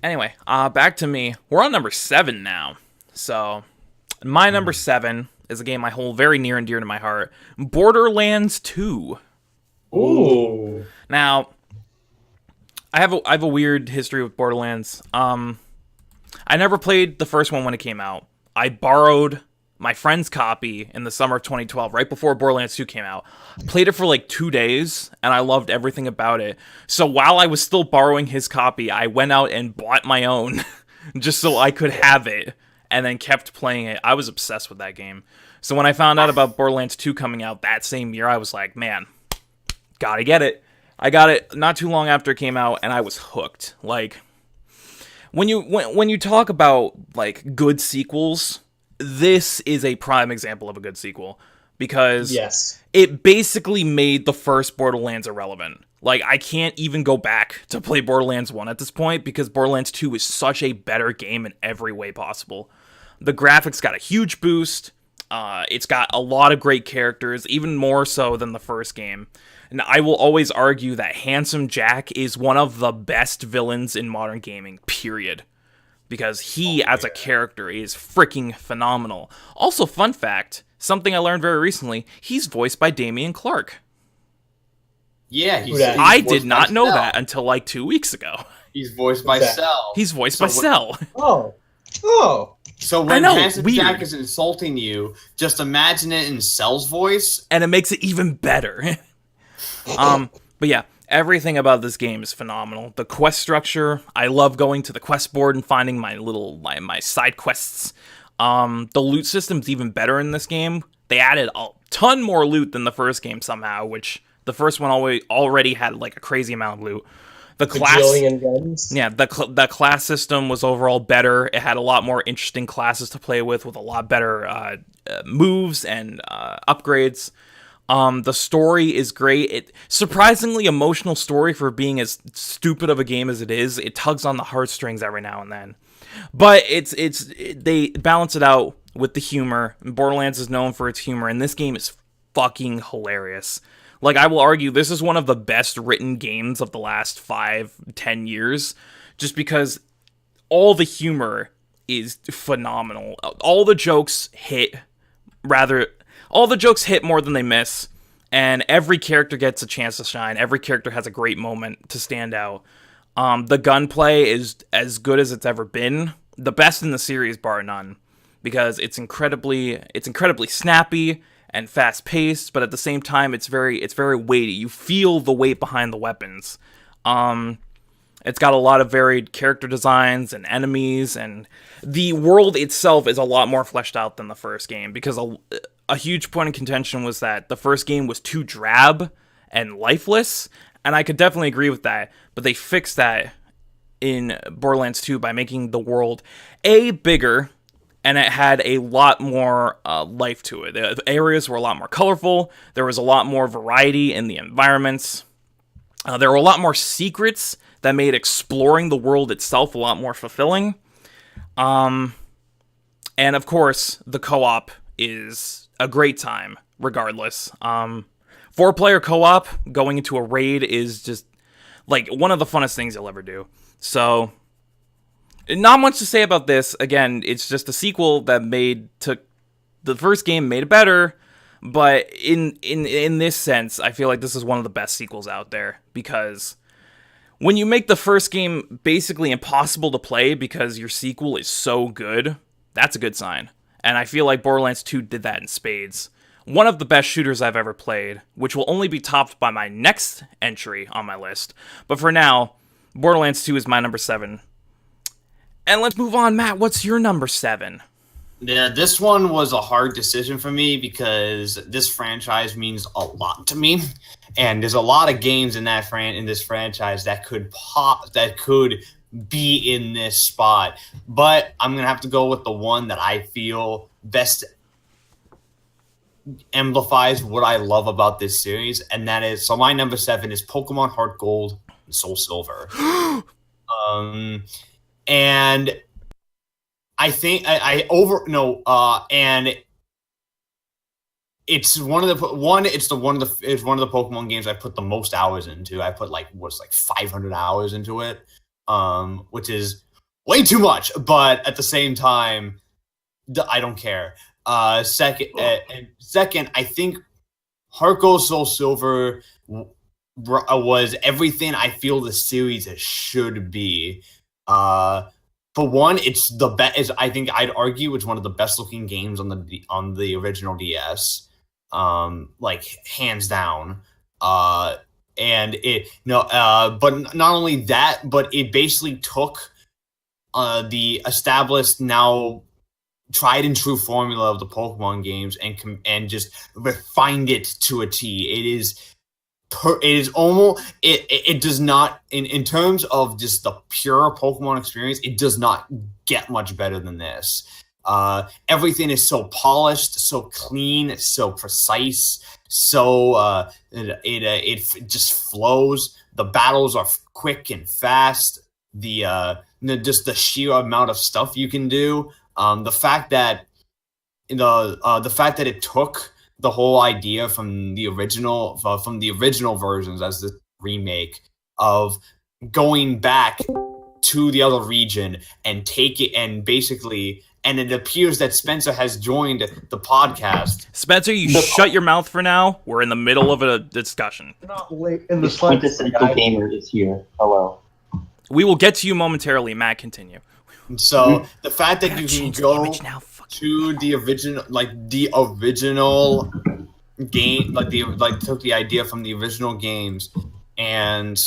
Anyway, back to me. We're on number 7 now. So, my number 7 is a game I hold very near and dear to my heart. Borderlands 2. Ooh. Now, I have a weird history with Borderlands. I never played the first one when it came out. I borrowed my friend's copy in the summer of 2012, right before Borderlands 2 came out. Played it for like 2 days, and I loved everything about it. So while I was still borrowing his copy, I went out and bought my own just so I could have it, and then kept playing it. I was obsessed with that game. So when I found out about Borderlands 2 coming out that same year, I was like, man, gotta get it. I got it not too long after it came out, and I was hooked. Like, when you talk about like good sequels, this is a prime example of a good sequel, because Yes. it basically made the first Borderlands irrelevant. Like, I can't even go back to play Borderlands 1 at this point, because Borderlands 2 is such a better game in every way possible. The graphics got a huge boost. It's got a lot of great characters, even more so than the first game. And I will always argue that Handsome Jack is one of the best villains in modern gaming, period. Because he, as a character, is freaking phenomenal. Also, fun fact, something I learned very recently, he's voiced by Damian Clark. Yeah, he's I voiced did not by know Cell. that until like 2 weeks ago. He's voiced by Exactly. Cell. He's voiced So by what- Cell. Oh. So I when know, Handsome weird. Jack is insulting you, just imagine it in Cell's voice. And it makes it even better. But yeah, everything about this game is phenomenal. The quest structure, I love going to the quest board and finding my side quests. The loot system's even better in this game. They added a ton more loot than the first game somehow, which the first one already had like a crazy amount of loot. The class, Bajillion guns. yeah, the class system was overall better. It had a lot more interesting classes to play with a lot better moves and upgrades. The story is great. Surprisingly emotional story for being as stupid of a game as it is. It tugs on the heartstrings every now and then, but they balance it out with the humor. Borderlands is known for its humor, and this game is fucking hilarious. Like, I will argue this is one of the best written games of the last 5-10 years, just because all the humor is phenomenal. All the jokes hit more than they miss, and every character gets a chance to shine. Every character has a great moment to stand out. The gunplay is as good as it's ever been, the best in the series bar none, because it's incredibly snappy and fast-paced, but at the same time, it's very weighty. You feel the weight behind the weapons. It's got a lot of varied character designs and enemies, and the world itself is a lot more fleshed out than the first game, because a huge point of contention was that the first game was too drab and lifeless, and I could definitely agree with that, but they fixed that in Borderlands 2 by making the world bigger, and it had a lot more life to it. The areas were a lot more colorful. There was a lot more variety in the environments. There were a lot more secrets that made exploring the world itself a lot more fulfilling. And of course, the co-op is a great time, regardless. 4-player co-op going into a raid is just like one of the funnest things you'll ever do. So, not much to say about this. Again, it's just a sequel that took the first game, made it better. But in this sense, I feel like this is one of the best sequels out there, because when you make the first game basically impossible to play because your sequel is so good, that's a good sign. And I feel like Borderlands 2 did that in spades. One of the best shooters I've ever played, which will only be topped by my next entry on my list. But for now, Borderlands 2 is my number 7. And let's move on, Matt. What's your number 7? Yeah, this one was a hard decision for me because this franchise means a lot to me, and there's a lot of games in this franchise that could be in this spot. But I'm gonna have to go with the one that I feel best amplifies what I love about this series, and that is my number 7 is Pokemon Heart Gold and Soul Silver. And I think and it's one of the Pokemon games I put the most hours into. I put like 500 hours into it, which is way too much. But at the same time, I don't care. Second, I think Heart Gold Soul Silver was everything I feel the series should be. for one, it's the best. I think I'd argue it's one of the best looking games on the original DS, like hands down. And it but not only that, but it basically took the established, now tried and true formula of the Pokemon games and just refined it to a T. It does not, in terms of just the pure Pokemon experience, it does not get much better than this. Everything is so polished, so clean, so precise, so it just flows. The battles are quick and fast. Just the sheer amount of stuff you can do. The fact that it took the whole idea from the original versions as the remake of going back to the other region and take it and basically. And it appears that Spencer has joined the podcast. Spencer, you shut your mouth for now. We're in the middle of a discussion. Not late in the Quintessential Gamer is here. Hello. We will get to you momentarily. Matt, continue. So the fact that you can go to the original game, took the idea from the original games, and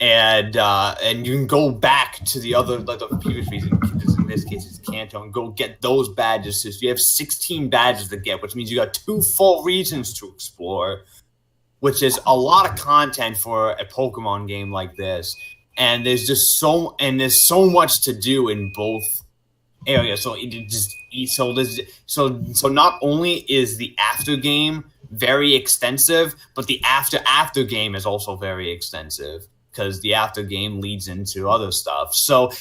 you can go back to the other, like the previous region, in this case it's Kanto, and go get those badges. So you have 16 badges to get, which means you got 2 full regions to explore, which is a lot of content for a Pokemon game like this. And there's so much to do in both areas. So so not only is the after game very extensive, but the after game is also very extensive, because the after game leads into other stuff. So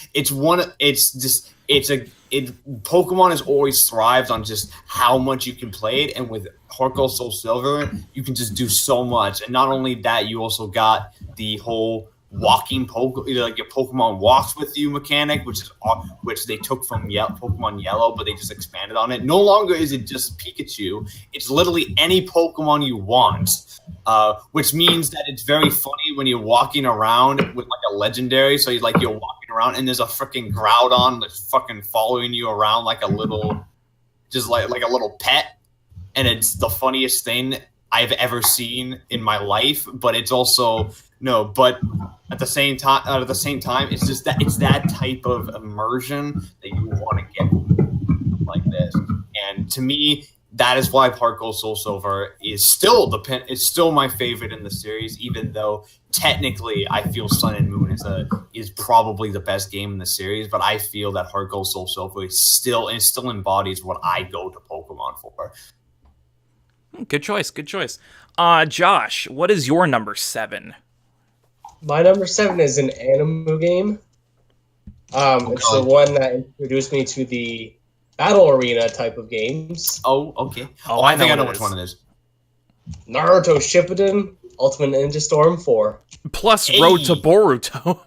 Pokemon has always thrived on just how much you can play it, and with Heart Gold Soul Silver, you can just do so much. And not only that, you also got the whole walking like your Pokemon walks with you mechanic, which they took from Pokemon Yellow, but they just expanded on it. No longer is it just Pikachu; it's literally any Pokemon you want, which means that it's very funny when you're walking around with like a legendary. So you're walking around and there's a freaking Groudon that's fucking following you around like a little, just like a little pet, and it's the funniest thing I've ever seen in my life. But it's also but at the same time, it's just that it's that type of immersion that you want to get like this. And to me, that is why Heart Gold Soul Silver is still my favorite in the series, even though technically I feel Sun and Moon is probably the best game in the series. But I feel that Heart Gold Soul Silver still embodies what I go to Pokemon for. Good choice. Josh, what is your number 7? My number 7 is an anime game. It's the one that introduced me to the battle arena type of games. Oh, okay. I think I know which one it is. Naruto Shippuden Ultimate Ninja Storm 4. Plus Road to Boruto.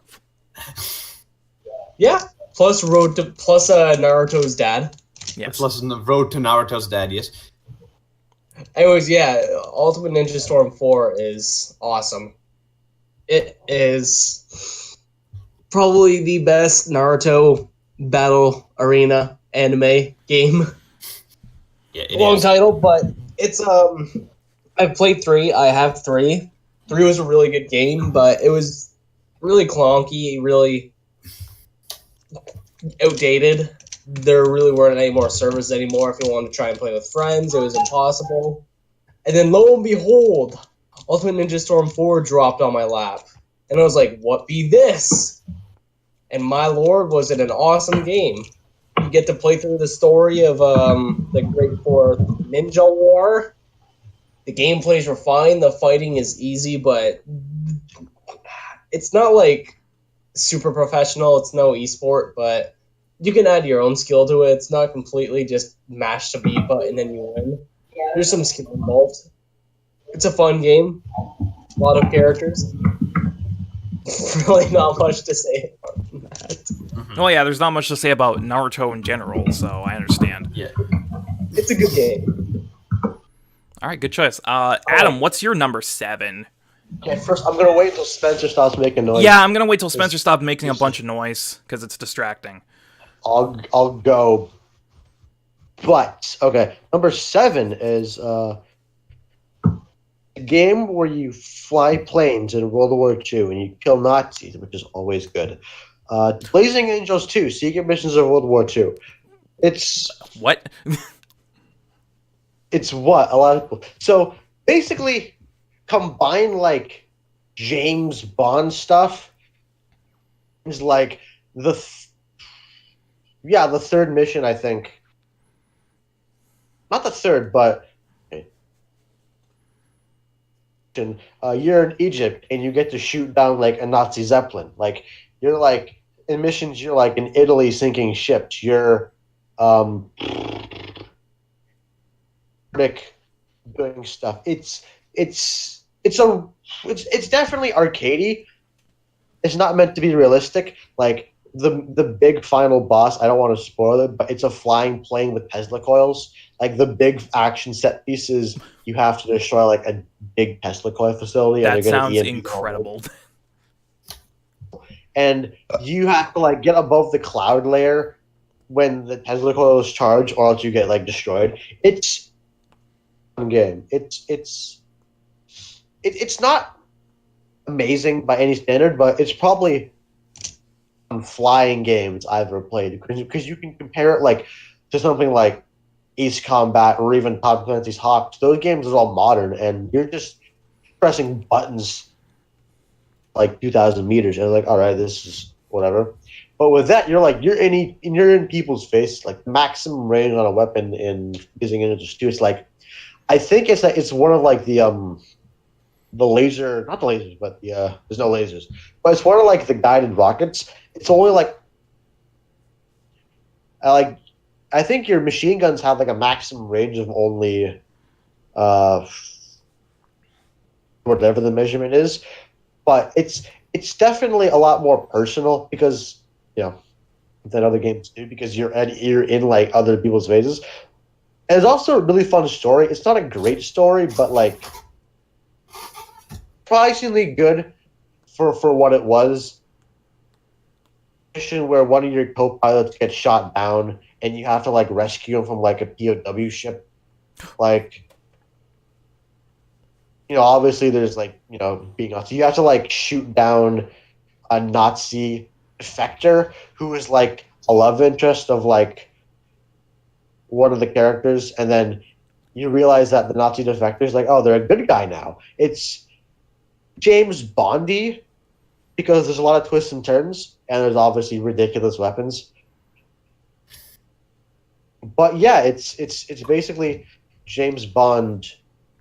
Yeah, plus Naruto's dad. Yes. Plus Road to Naruto's dad, yes. Anyways, yeah, Ultimate Ninja Storm 4 is awesome. It is probably the best Naruto battle arena anime game. Yeah, Long title, but it's I've played 3. I have 3. 3 was a really good game, but it was really clunky, really outdated. There really weren't any more servers anymore. If you wanted to try and play with friends, it was impossible. And then lo and behold, Ultimate Ninja Storm 4 dropped on my lap. And I was like, what be this? And my lord, was it an awesome game. You get to play through the story of the Great Fourth Ninja War. The gameplays were fine. The fighting is easy, but it's not like super professional. It's no esport, but you can add your own skill to it. It's not completely just mash the B button and you win. There's some skill involved. It's a fun game. A lot of characters. Really not much to say about that. Mm-hmm. Well, yeah, there's not much to say about Naruto in general, so I understand. Yeah. It's a good game. All right, good choice. Adam, what's your number 7? Okay, first I'm gonna wait until Spencer stops making noise. Yeah, I'm gonna wait till Spencer stops making a bunch of noise because it's distracting. I'll go. But okay, number 7 is a game where you fly planes in World War II and you kill Nazis, which is always good. Blazing Angels 2: Secret Missions of World War II. It's What? it's what a lot of people. So basically, combine like James Bond stuff. Is like the the third mission, I think. Not the third, but you're in Egypt and you get to shoot down like a Nazi Zeppelin. Like you're like in missions, you're like in Italy sinking ships. You're doing stuff. It's definitely arcadey. It's not meant to be realistic. Like the big final boss, I don't want to spoil it, but it's a flying plane with Tesla coils. Like the big action set pieces, you have to destroy like a big Tesla coil facility. That and they're sounds EMP incredible. and you have to like get above the cloud layer when the Tesla coils charge, or else you get like destroyed. It's a fun game. It's not amazing by any standard, but it's probably flying games I've ever played because you can compare it like to something like Ace Combat or even Tom Clancy's Hawks. Those games are all modern, and you're just pressing buttons like 2,000 meters, and like, all right, this is whatever. But with that, you're in people's face. Like maximum range on a weapon in using it just it's like, I think it's one of like the laser, not the lasers, but there's no lasers, but it's one of like the guided rockets. It's only like I think your machine guns have like a maximum range of only whatever the measurement is, but it's definitely a lot more personal because than other games do, because you're in like other people's faces. And it's also a really fun story. It's not a great story, but like surprisingly good for what it was. Mission where one of your co-pilots gets shot down and you have to like rescue him from like a POW ship. Like, obviously there's like, being Nazi. You have to like shoot down a Nazi defector who is like a love interest of like one of the characters, and then you realize that the Nazi defector is like, oh, they're a good guy now. It's James Bondy because there's a lot of twists and turns, and there's obviously ridiculous weapons. But yeah, it's basically James Bond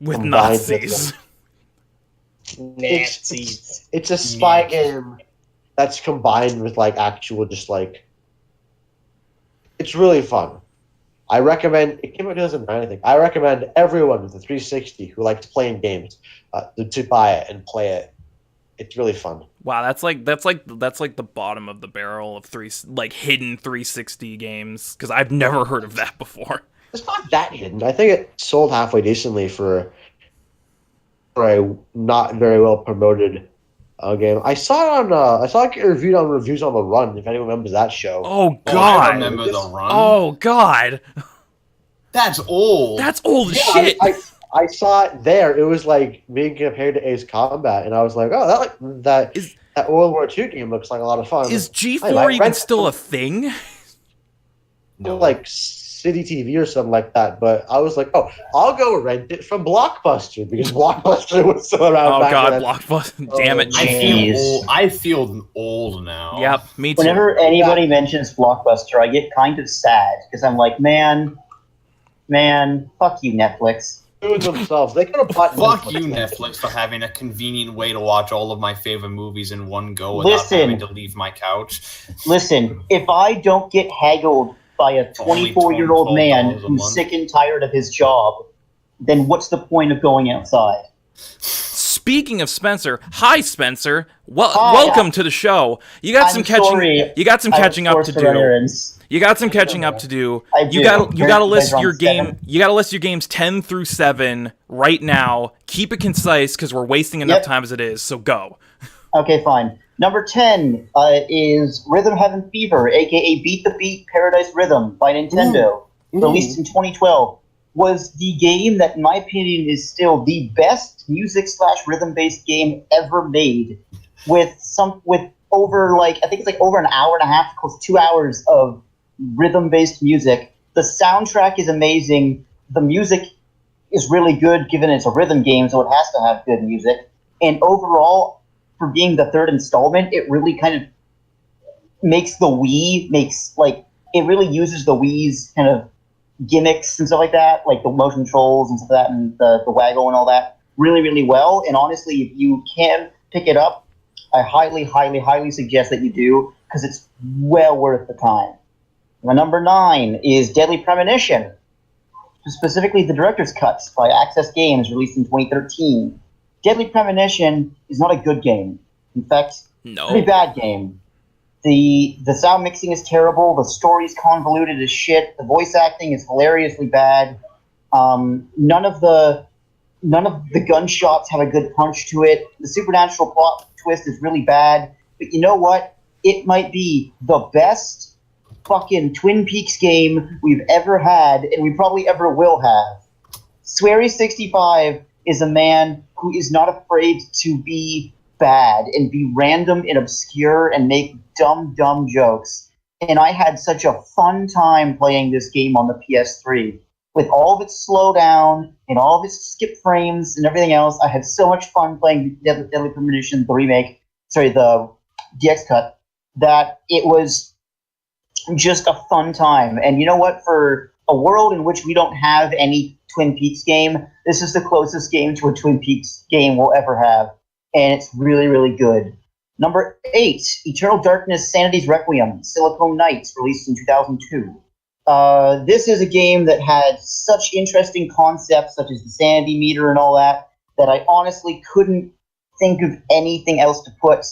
With combined Nazis. It's a spy game that's combined with like actual just like it's really fun. I recommend it came out in 2009, I think. I recommend everyone with a 360 who likes playing games to buy it and play it. It's really fun. Wow, that's like the bottom of the barrel of hidden 360 games, because I've never heard of that before. It's not that hidden. I think it sold halfway decently for a not very well promoted game. I saw it get reviewed on Reviews on the Run. If anyone remembers that show. Oh I God! remember the run. Oh God! That's old. That's old as Yeah, shit. I saw it there. It was like being compared to Ace Combat, and I was like, oh, that World War II game looks like a lot of fun. Is Hey, G4 my even friend- still a thing? No. like City TV or something like that? But I was like, oh, I'll go rent it from Blockbuster because Blockbuster was still around. Oh back God, then. Blockbuster! Damn it! I feel old now. Yep, me too. Whenever anybody mentions Blockbuster, I get kind of sad because I'm like, man, fuck you, Netflix. Doing themselves. They could have bought. Fuck you, Netflix, for having a convenient way to watch all of my favorite movies in one go without having to leave my couch. Listen, if I don't get haggled by a Only 24-year-old man $12 a who's month. sick and tired of his job, then what's the point of going outside? Speaking of Spencer, hi Spencer. Hi. Welcome to the show. You got some sorry. You got some I have catching up to forced do. errands. You got some catching up to do. I You do. got to You guys list are on your game. 7? You got to list your games 10 through 7 right now. Keep it concise because we're wasting enough time as it is. So go. Okay, fine. Number 10 is Rhythm Heaven Fever, aka Beat the Beat Paradise Rhythm by Nintendo, released in 2012. Was the game that, in my opinion, is still the best music/rhythm-based game ever made, with over I think it's like over an hour and a half, close to 2 hours of rhythm-based music. The soundtrack is amazing. The music is really good, given it's a rhythm game, so it has to have good music. And overall, for being the third installment, it really kind of makes the Wii it really uses the Wii's kind of gimmicks and stuff like that, like the motion controls and stuff like that, and the waggle and all that, really, really well. And honestly, if you can pick it up, I highly, highly, highly suggest that you do, because it's well worth the time. My number 9 is Deadly Premonition, specifically the director's cut by Access Games, released in 2013. Deadly Premonition is not a good game. In fact, pretty bad game. The sound mixing is terrible. The story's convoluted as shit. The voice acting is hilariously bad. None of the gunshots have a good punch to it. The supernatural plot twist is really bad. But you know what? It might be the best fucking Twin Peaks game we've ever had, and we probably ever will have. Swery65 is a man who is not afraid to be bad and be random and obscure and make dumb jokes. And I had such a fun time playing this game on the PS3. With all of its slowdown and all of its skip frames and everything else, I had so much fun playing Deadly Premonition, the DX cut, that it was just a fun time. And you know what? For a world in which we don't have any Twin Peaks game, this is the closest game to a Twin Peaks game we'll ever have. And it's really, really good. Number 8, Eternal Darkness Sanity's Requiem, Silicon Knights, released in 2002. This is a game that had such interesting concepts, such as the sanity meter and all that, that I honestly couldn't think of anything else to put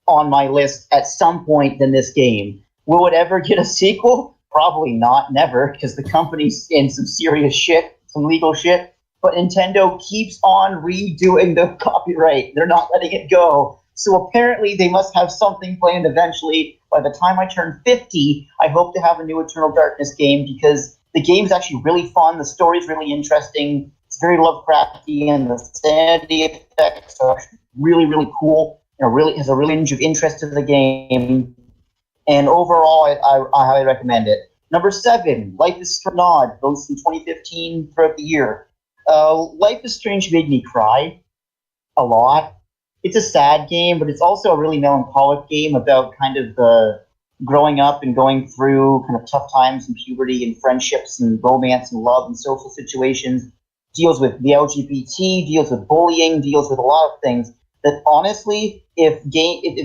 on my list at some point than this game. Will it ever get a sequel? Probably not, never, because the company's in some serious shit, some legal shit. But Nintendo keeps on redoing the copyright. They're not letting it go. So apparently they must have something planned eventually. By the time I turn 50, I hope to have a new Eternal Darkness game, because the game's actually really fun. The story's really interesting. It's very Lovecrafty, and the sanity effects are really, really cool. And really has a real range of interest to the game. And overall, I highly recommend it. Number 7, Life is Strange, released in 2015 throughout the year. Life is Strange made me cry a lot. It's a sad game, but it's also a really melancholic game about kind of the growing up and going through kind of tough times and puberty and friendships and romance and love and social situations. Deals with the LGBT, deals with bullying, deals with a lot of things that honestly, if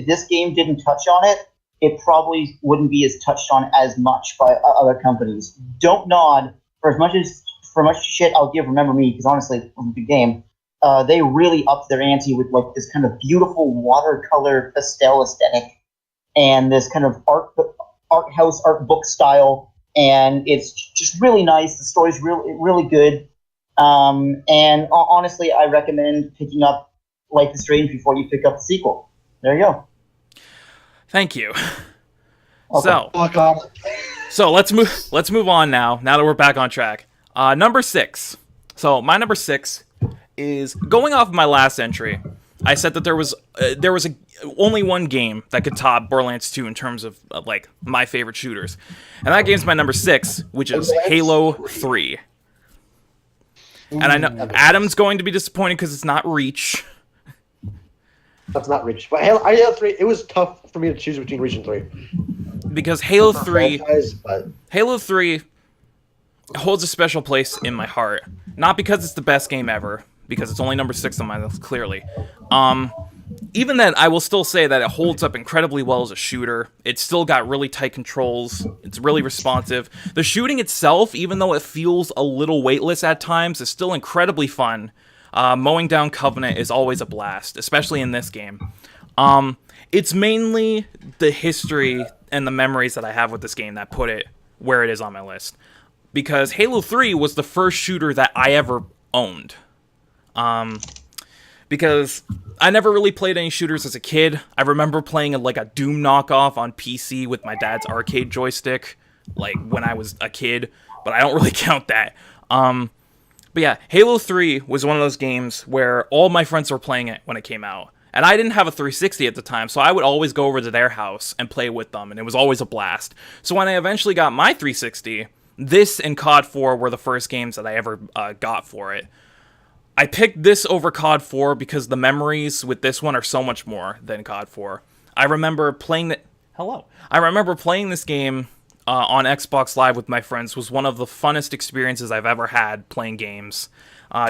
this game didn't touch on it, it probably wouldn't be as touched on as much by other companies. Don't Nod, for much shit I'll give Remember Me, because honestly, it was a good game. They really upped their ante with like this kind of beautiful watercolor pastel aesthetic and this kind of art book style, and it's just really nice. The story's really good, and honestly, I recommend picking up Life is Strange before you pick up the sequel. There you go. Thank you. Okay. So let's move on now. Now that we're back on track, number 6. So my number 6 is going off of my last entry. I said that there was only one game that could top Borderlands 2 in terms of like my favorite shooters, and that game's my number 6, which is Halo 3. And I know Adam's going to be disappointed because it's not Reach. That's not Reach. But Halo 3, it was tough for me to choose between Reach and 3. Because Halo 3 but Halo 3 holds a special place in my heart. Not because it's the best game ever, because it's only number 6 on my list, clearly. Even then, I will still say that it holds up incredibly well as a shooter. It's still got really tight controls. It's really responsive. The shooting itself, even though it feels a little weightless at times, is still incredibly fun. Mowing down Covenant is always a blast, especially in this game. It's mainly the history and the memories that I have with this game that put it where it is on my list. Because Halo 3 was the first shooter that I ever owned. Because I never really played any shooters as a kid. I remember playing like a Doom knockoff on PC with my dad's arcade joystick, like when I was a kid, but I don't really count that. But yeah, Halo 3 was one of those games where all my friends were playing it when it came out. And I didn't have a 360 at the time, so I would always go over to their house and play with them, and it was always a blast. So when I eventually got my 360, this and COD 4 were the first games that I ever got for it. I picked this over COD 4 because the memories with this one are so much more than COD 4. I remember playing this game on Xbox Live with my friends. Was one of the funnest experiences I've ever had playing games.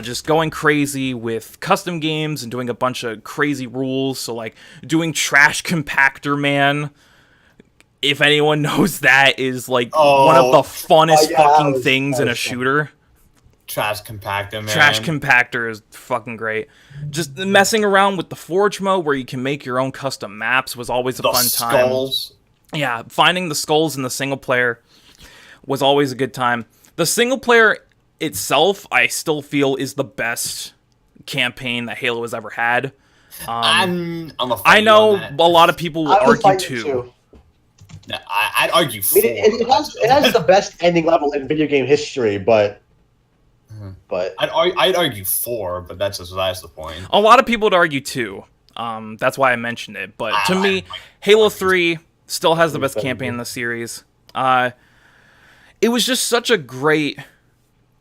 Just going crazy with custom games and doing a bunch of crazy rules. So, like, doing Trash Compactor Man, if anyone knows that, is, like, one of the funnest fucking things in a shooter. Trash Compactor, man. Trash Compactor is fucking great. Just messing around with the Forge mode where you can make your own custom maps was always a fun time. Skulls. Yeah, finding the skulls in the single player was always a good time. The single player itself, I still feel, is the best campaign that Halo has ever had. I'm a I know a lot of people will argue too. I'd argue four. I mean, it has the best ending level in video game history, but I'd argue 4, but that's the point. A lot of people would argue 2. That's why I mentioned it. But to me, Halo 3 still has the best campaign in the series. It was just such a great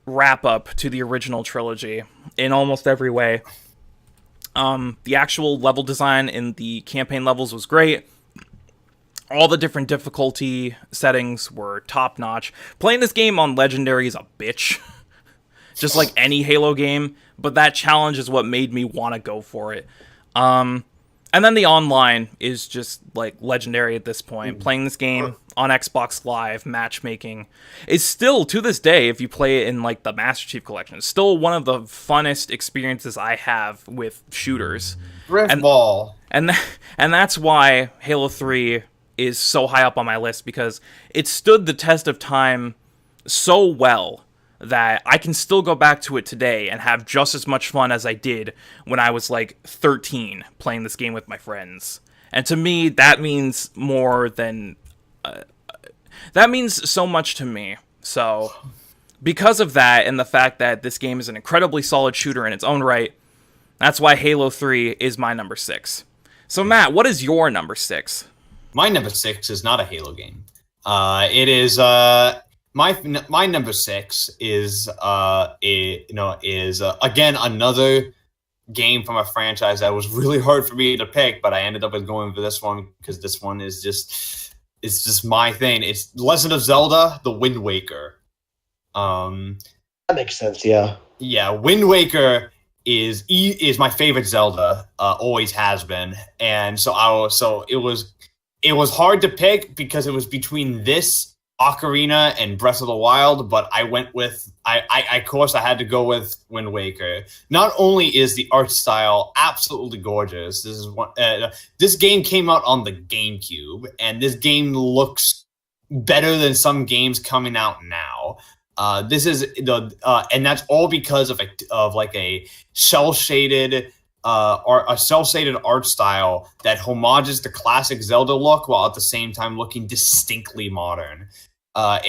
wrap-up to the original trilogy in almost every way. The actual level design in the campaign levels was great. All the different difficulty settings were top-notch. Playing this game on Legendary is a bitch. Just like any Halo game, but that challenge is what made me want to go for it. And then the online is just like legendary at this point. Playing this game on Xbox Live, matchmaking, is still, to this day, if you play it in like the Master Chief Collection, it's still one of the funnest experiences I have with shooters. Ball. And that's why Halo 3 is so high up on my list, because it stood the test of time so well that I can still go back to it today and have just as much fun as I did when I was like 13 playing this game with my friends. And to me, that means more than... that means so much to me. So, because of that and the fact that this game is an incredibly solid shooter in its own right, that's why Halo 3 is my number 6. So Matt, what is your number 6? My number 6 is not a Halo game. It is... My number 6 is again another game from a franchise that was really hard for me to pick, but I ended up going for this one because this one is just my thing. It's Legend of Zelda: The Wind Waker. That makes sense. Yeah. Yeah, Wind Waker is my favorite Zelda. Always has been, and so it was hard to pick because it was between this, Ocarina, and Breath of the Wild, but I went with I had to go with Wind Waker. Not only is the art style absolutely gorgeous, this game came out on the GameCube, and this game looks better than some games coming out now. This is and that's all because of a cell shaded art style that homages the classic Zelda look while at the same time looking distinctly modern. So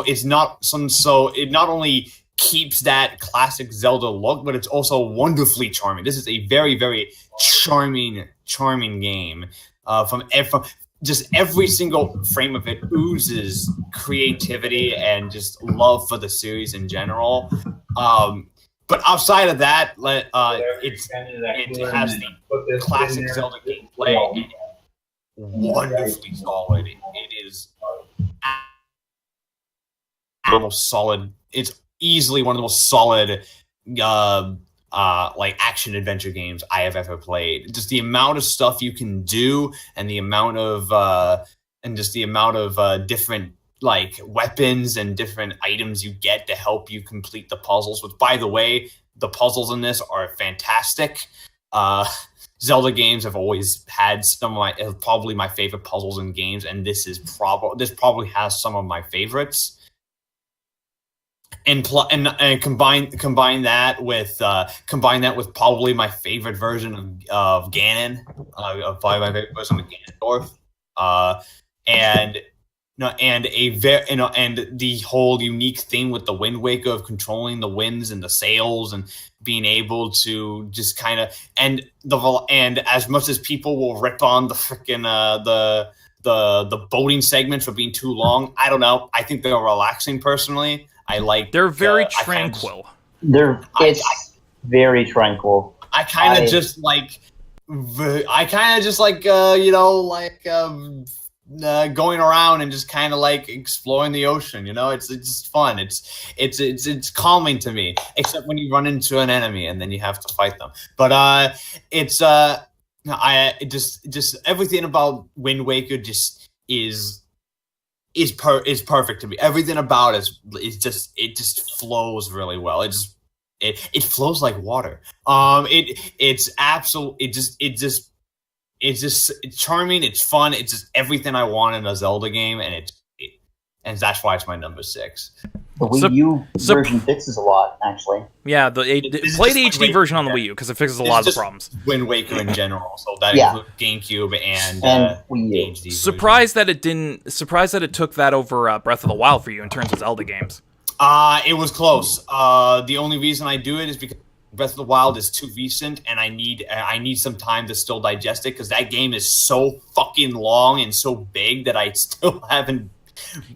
it not only keeps that classic Zelda look, but it's also wonderfully charming. This is a very, very charming game. From just every single frame of it oozes creativity and just love for the series in general. But outside of that, it has the classic Zelda gameplay. Wonderfully solid. It is almost solid. It's easily one of the most solid action adventure games I have ever played. Just the amount of stuff you can do and the amount of different like weapons and different items you get to help you complete the puzzles, which, by the way, the puzzles in this are fantastic. Zelda games have always had probably my favorite puzzles in games, and this probably has some of my favorites. And combine that with probably my favorite version of Ganon, probably my favorite version of Ganondorf, and and the whole unique thing with the Wind Waker of controlling the winds and the sails and being able to just kind of and as much as people will rip on the freaking the boating segments for being too long, I don't know. I think they're relaxing personally. They're very tranquil. It's very tranquil. I kind of just like going around and just kind of like exploring the ocean. It's just fun. It's calming to me, except when you run into an enemy and then you have to fight them. But it's everything about Wind Waker just is perfect to me. Everything about it it just flows really well. It flows like water. It's charming. It's fun. It's just everything I want in a Zelda game, and that's why it's my number 6. The Wii U version fixes a lot, actually. Yeah, play the HD version on the Wii U because it fixes a lot of the problems. Wind Waker in general, so that includes GameCube and Wii U. HD Surprised that it took that over Breath of the Wild for you in terms of Zelda games. It was close. The only reason I do it is because Breath of the Wild is too recent, and I need some time to still digest it because that game is so fucking long and so big that I still haven't.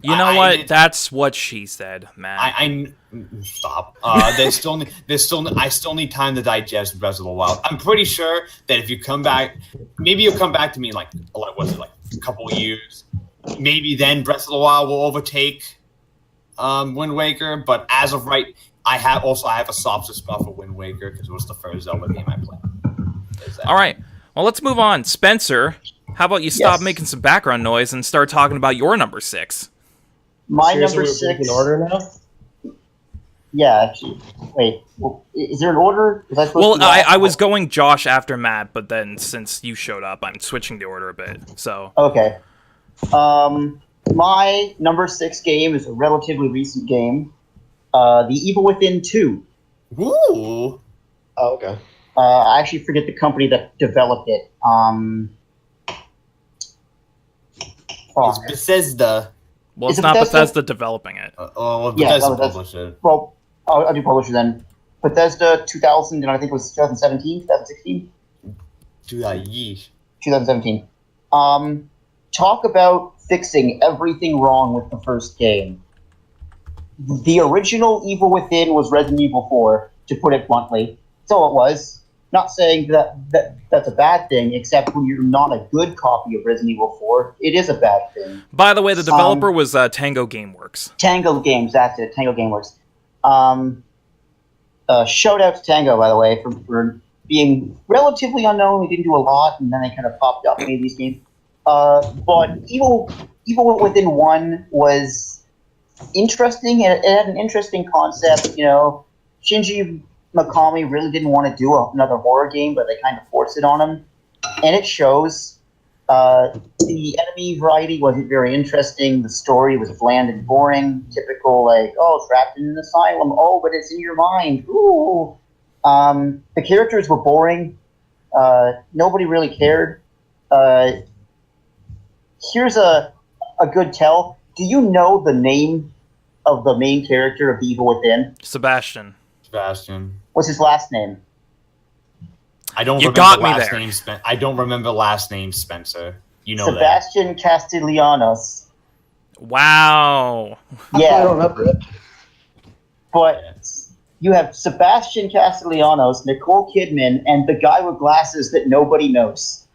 You know what? That's what she said, man. I stop. I still need time to digest Breath of the Wild. I'm pretty sure that if you come back, maybe you'll come back to me in like a couple of years. Maybe then Breath of the Wild will overtake Wind Waker. But as of right, I have a soft spot for Wind Waker because it was the first Zelda game I played. All right. Well, let's move on. Spencer, how about you stop making some background noise and start talking about your number 6? My Seriously, number we're 6. in order now? Yeah, actually. Wait, is there an order? I was going Josh after Matt, but then since you showed up, I'm switching the order a bit. So okay. My number 6 game is a relatively recent game. The Evil Within 2. Ooh. Oh, okay. I actually forget the company that developed it. It's Bethesda. Well, it's not Bethesda developing it. Bethesda published it. Well, I'll do publisher then. Bethesda 2000, and I think it was 2017, 2016? 2017. Talk about fixing everything wrong with the first game. The original Evil Within was Resident Evil 4, to put it bluntly. So it was. Not saying that's a bad thing, except when you're not a good copy of Resident Evil 4, it is a bad thing. By the way, the developer was Tango Gameworks. Tango Games, that's it. Tango Gameworks. Shout out to Tango, by the way, for being relatively unknown. We didn't do a lot, and then they kind of popped up in many of these games. But Evil Within 1 was interesting. It had an interesting concept. Shinji Mikami really didn't want to do another horror game, but they kind of forced it on him. And it shows. The enemy variety wasn't very interesting. The story was bland and boring. Typical, trapped in an asylum. Oh, but it's in your mind. Ooh. The characters were boring. Nobody really cared. Here's a good tell. Do you know the name of the main character of The Evil Within? Sebastian. What's his last name? I don't remember last name Spencer. You know Sebastian Castellanos. Wow. Yeah. I don't remember it. But you have Sebastian Castellanos, Nicole Kidman, and the guy with glasses that nobody knows.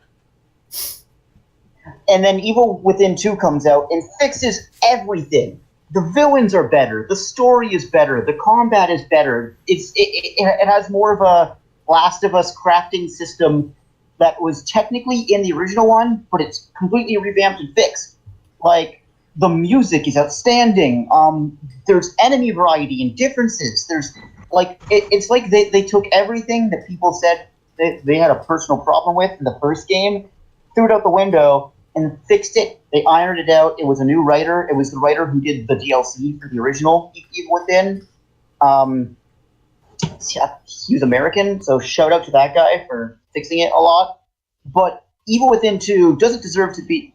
And then Evil Within 2 comes out and fixes everything. The villains are better. The story is better. The combat is better. It has more of a Last of Us crafting system that was technically in the original one, but it's completely revamped and fixed. The music is outstanding. There's enemy variety and differences. There's like it's like they took everything that people said they had a personal problem with in the first game, threw it out the window, and fixed it. They ironed it out. It was a new writer. It was the writer who did the DLC for the original Evil Within. He was American, so shout out to that guy for fixing it a lot. But Evil Within 2 doesn't deserve to be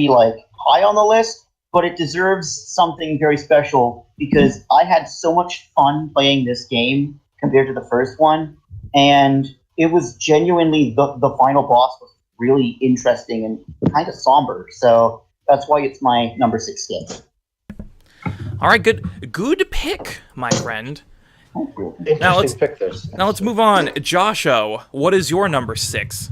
like high on the list, but it deserves something very special because I had so much fun playing this game compared to the first one, and it was genuinely the final boss was really interesting and kind of somber. So that's why it's my number 6 game. All right, good pick, my friend. Now let's move on. Josho, what is your number 6?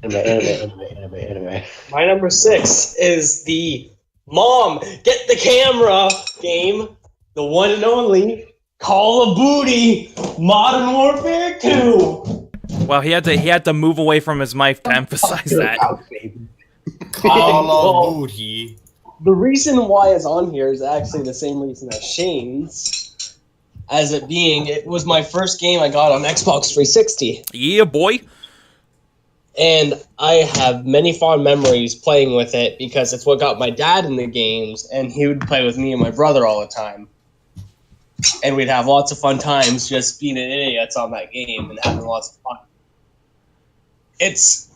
Anime. My number 6 is the Mom, Get the Camera game, the one and only Call of Duty Modern Warfare 2. Well, he had to move away from his mic to emphasize that. Call of Duty. The reason why it's on here is actually the same reason as Shane's, as it was my first game I got on Xbox 360. Yeah, boy. And I have many fond memories playing with it because it's what got my dad in the games, and he would play with me and my brother all the time. And we'd have lots of fun times just being idiots on that game and having lots of fun. It's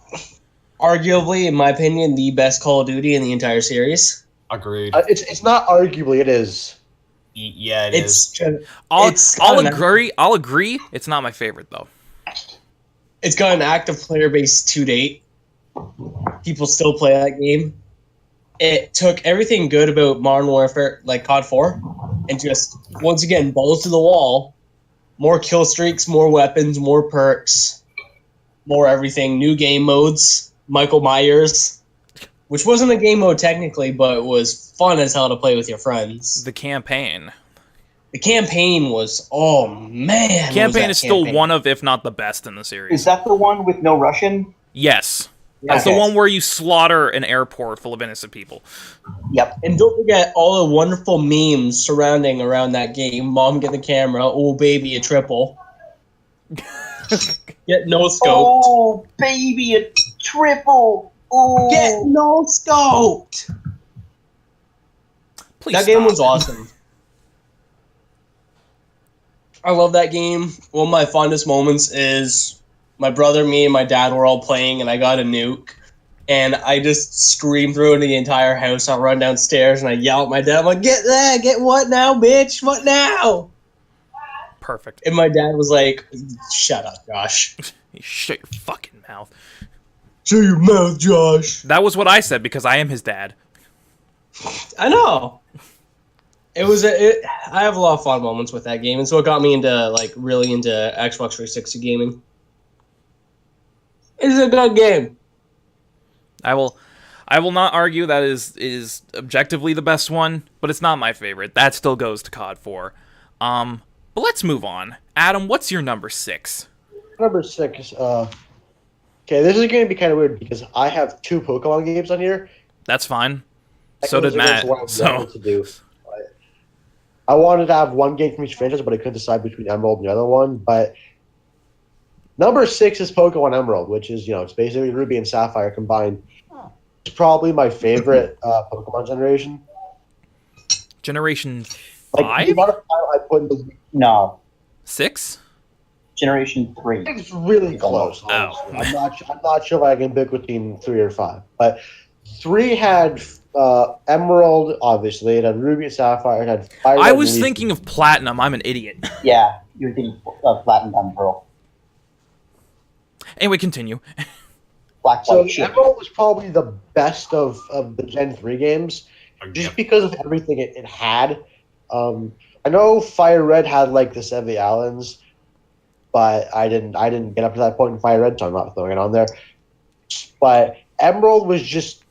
arguably, in my opinion, the best Call of Duty in the entire series. Agreed. It's not arguably, it is. Yeah, it is. I'll agree. It's not my favorite though. It's got an active player base to date. People still play that game. It took everything good about Modern Warfare, like COD 4, and just, once again, balls to the wall. More kill streaks, more weapons, more perks, more everything. New game modes, Michael Myers, which wasn't a game mode technically, but it was fun as hell to play with your friends. The campaign. The campaign was, oh man. Campaign is still one of, if not the best in the series. Is that the one with no Russian? Yes. That's Okay. the one where you slaughter an airport full of innocent people. Yep. And don't forget all the wonderful memes surrounding around that game. Mom, get the camera. Oh, baby, a triple. Get no scoped. Oh, baby, a triple. Oh. Get no scoped. Please That stop. game was awesome. I love that game. One of my fondest moments is my brother, me, and my dad were all playing, and I got a nuke. And I just scream through the entire house. I run downstairs, and I yell at my dad, I'm like, get that! Get what now, bitch? What now? Perfect. And my dad was like, shut up, Josh. You shut your fucking mouth. Shut your mouth, Josh. That was what I said because I am his dad. I know. I have a lot of fun moments with that game, and so it got me into, really into Xbox 360 gaming. It's a good game. I will not argue that is objectively the best one, but it's not my favorite. That still goes to COD 4. But let's move on. Adam, what's your number 6? Number 6, okay, this is going to be kind of weird because I have 2 Pokemon games on here. That's fine. So did Matt. So to do. I wanted to have one game from each franchise, but I couldn't decide between Emerald and the other one. But number 6 is Pokemon Emerald, which is, it's basically Ruby and Sapphire combined. It's probably my favorite Pokemon generation. Generation Like, 5? I put in the, No. 6? Generation 3. it's really close. Oh, honestly. I'm not sure if I can pick between 3 or 5, but 3 had Emerald, obviously. It had Ruby and Sapphire. It had Fire. I was thinking of Platinum. I'm an idiot. Yeah, you were thinking of Platinum and Pearl. Anyway, continue. Black, So White, Shit. Emerald was probably the best of the Gen 3 games, just because of everything it had. I know Fire Red had the Sevi Allens, but I didn't get up to that point in Fire Red, so I'm not throwing it on there. But Emerald was just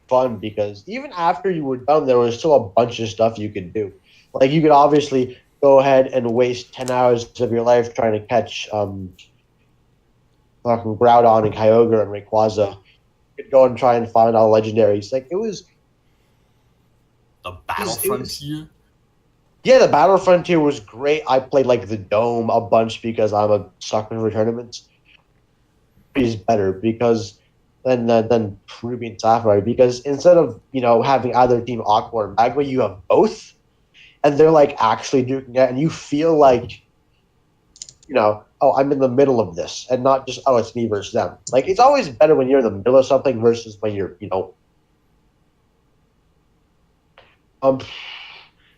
fun because even after you were done, there was still a bunch of stuff you could do. Like, you could obviously go ahead and waste 10 hours of your life trying to catch fucking Groudon and Kyogre and Rayquaza. You could go and try and find all legendaries. Like, it was The Battle Frontier? Yeah, the Battle Frontier was great. I played like the Dome a bunch because I'm a sucker for tournaments. Is better because than Ruby and Sapphire because instead of having either team Aqua or Magma, you have both, and they're like actually duking it, and you feel like oh, I'm in the middle of this, and not just it's me versus them. Like it's always better when you're in the middle of something versus when you're um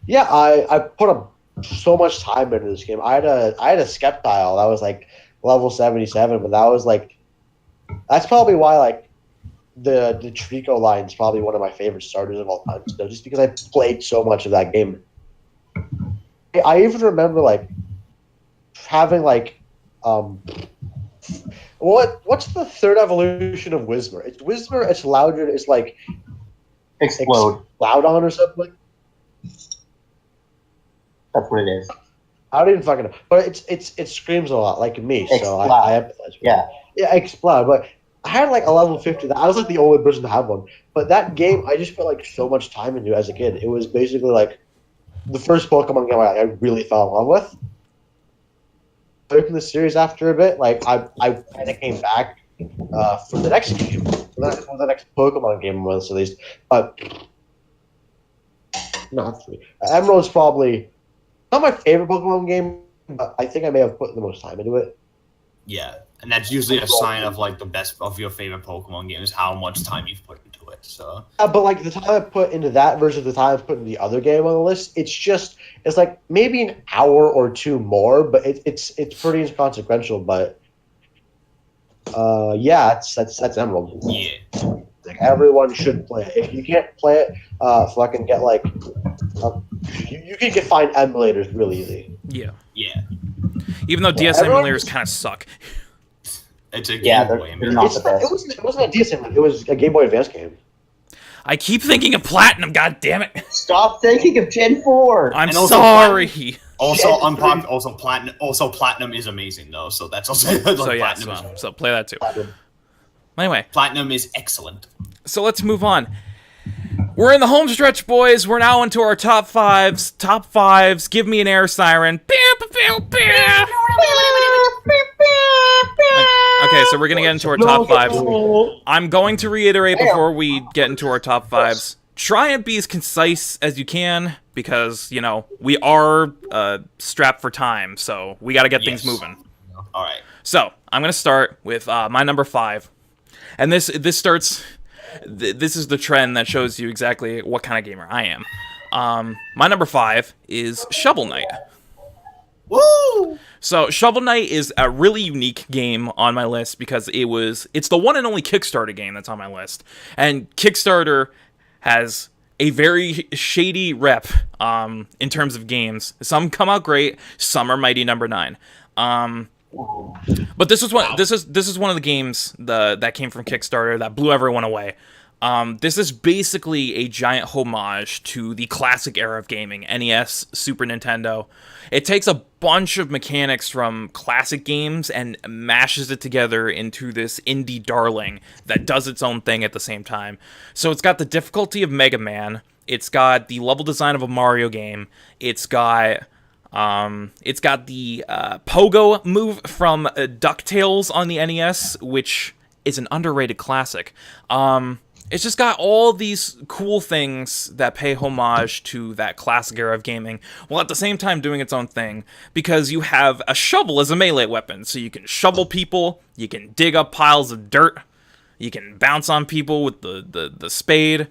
yeah, I put so much time into this game. I had a Skeptile that was like level 77, but that was like that's probably why like the Trico line is probably one of my favorite starters of all time. So just because I played so much of that game, I even remember like having like what's the third evolution of Whisper? It's Whisper. It's louder. It's like Explode. Loudon or something. That's what it is. I don't even fucking know, but it screams a lot like me, so I empathize with it. Yeah, Explode. But I had like a level 50. I was like the only person to have one. But that game, I just put like so much time into as a kid. It was basically like the first Pokemon game I really fell in love with. Took the series after a bit. Like I kind of came back for the next game, for the next Pokemon game was released. But not three. Emerald's probably not my favorite Pokemon game, but I think I may have put the most time into it. Yeah, and that's usually a sign of like the best of your favorite Pokemon game is how much time you've put into it. So, but like the time I put into that versus the time I put into the other game on the list, it's like maybe an hour or two more, but it's pretty inconsequential. But yeah, that's Emerald. yeah. Like everyone should play it. If you can't play it, fucking get like you can find emulators really easy. Yeah. Yeah. Even though DS emulators kind of suck. It's a Game Boy they're emulator. not the best. It wasn't a DS emulator. It was a Game Boy Advance game. I keep thinking of Platinum, god damn it. Stop thinking of Gen 4! I'm And also sorry. Also unpopular. Also Platinum is amazing though. So that's also like So yeah, Platinum. so play that too. Platinum. Anyway, Platinum is excellent. so let's move on. We're in the home stretch, boys. We're now into our top fives. Top fives. Give me an air siren. Okay, so we're gonna get into our top fives. I'm going to reiterate before we get into our top fives. Try and be as concise as you can because we are strapped for time, so we got to get things moving. All right. So I'm gonna start with my number 5, and this starts. This is the trend that shows you exactly what kind of gamer I am. My number 5 is Shovel Knight. Woo! So Shovel Knight is a really unique game on my list because it's the one and only Kickstarter game that's on my list. And Kickstarter has a very shady rep in terms of games. Some come out great, some are mighty number 9. But this is one of the games that came from Kickstarter that blew everyone away. This is basically a giant homage to the classic era of gaming, NES, Super Nintendo. It takes a bunch of mechanics from classic games and mashes it together into this indie darling that does its own thing at the same time. So it's got the difficulty of Mega Man. It's got the level design of a Mario game. It's got the pogo move from DuckTales on the NES, which is an underrated classic. It's just got all these cool things that pay homage to that classic era of gaming, while at the same time doing its own thing, because you have a shovel as a melee weapon, so you can shovel people, you can dig up piles of dirt, you can bounce on people with the spade,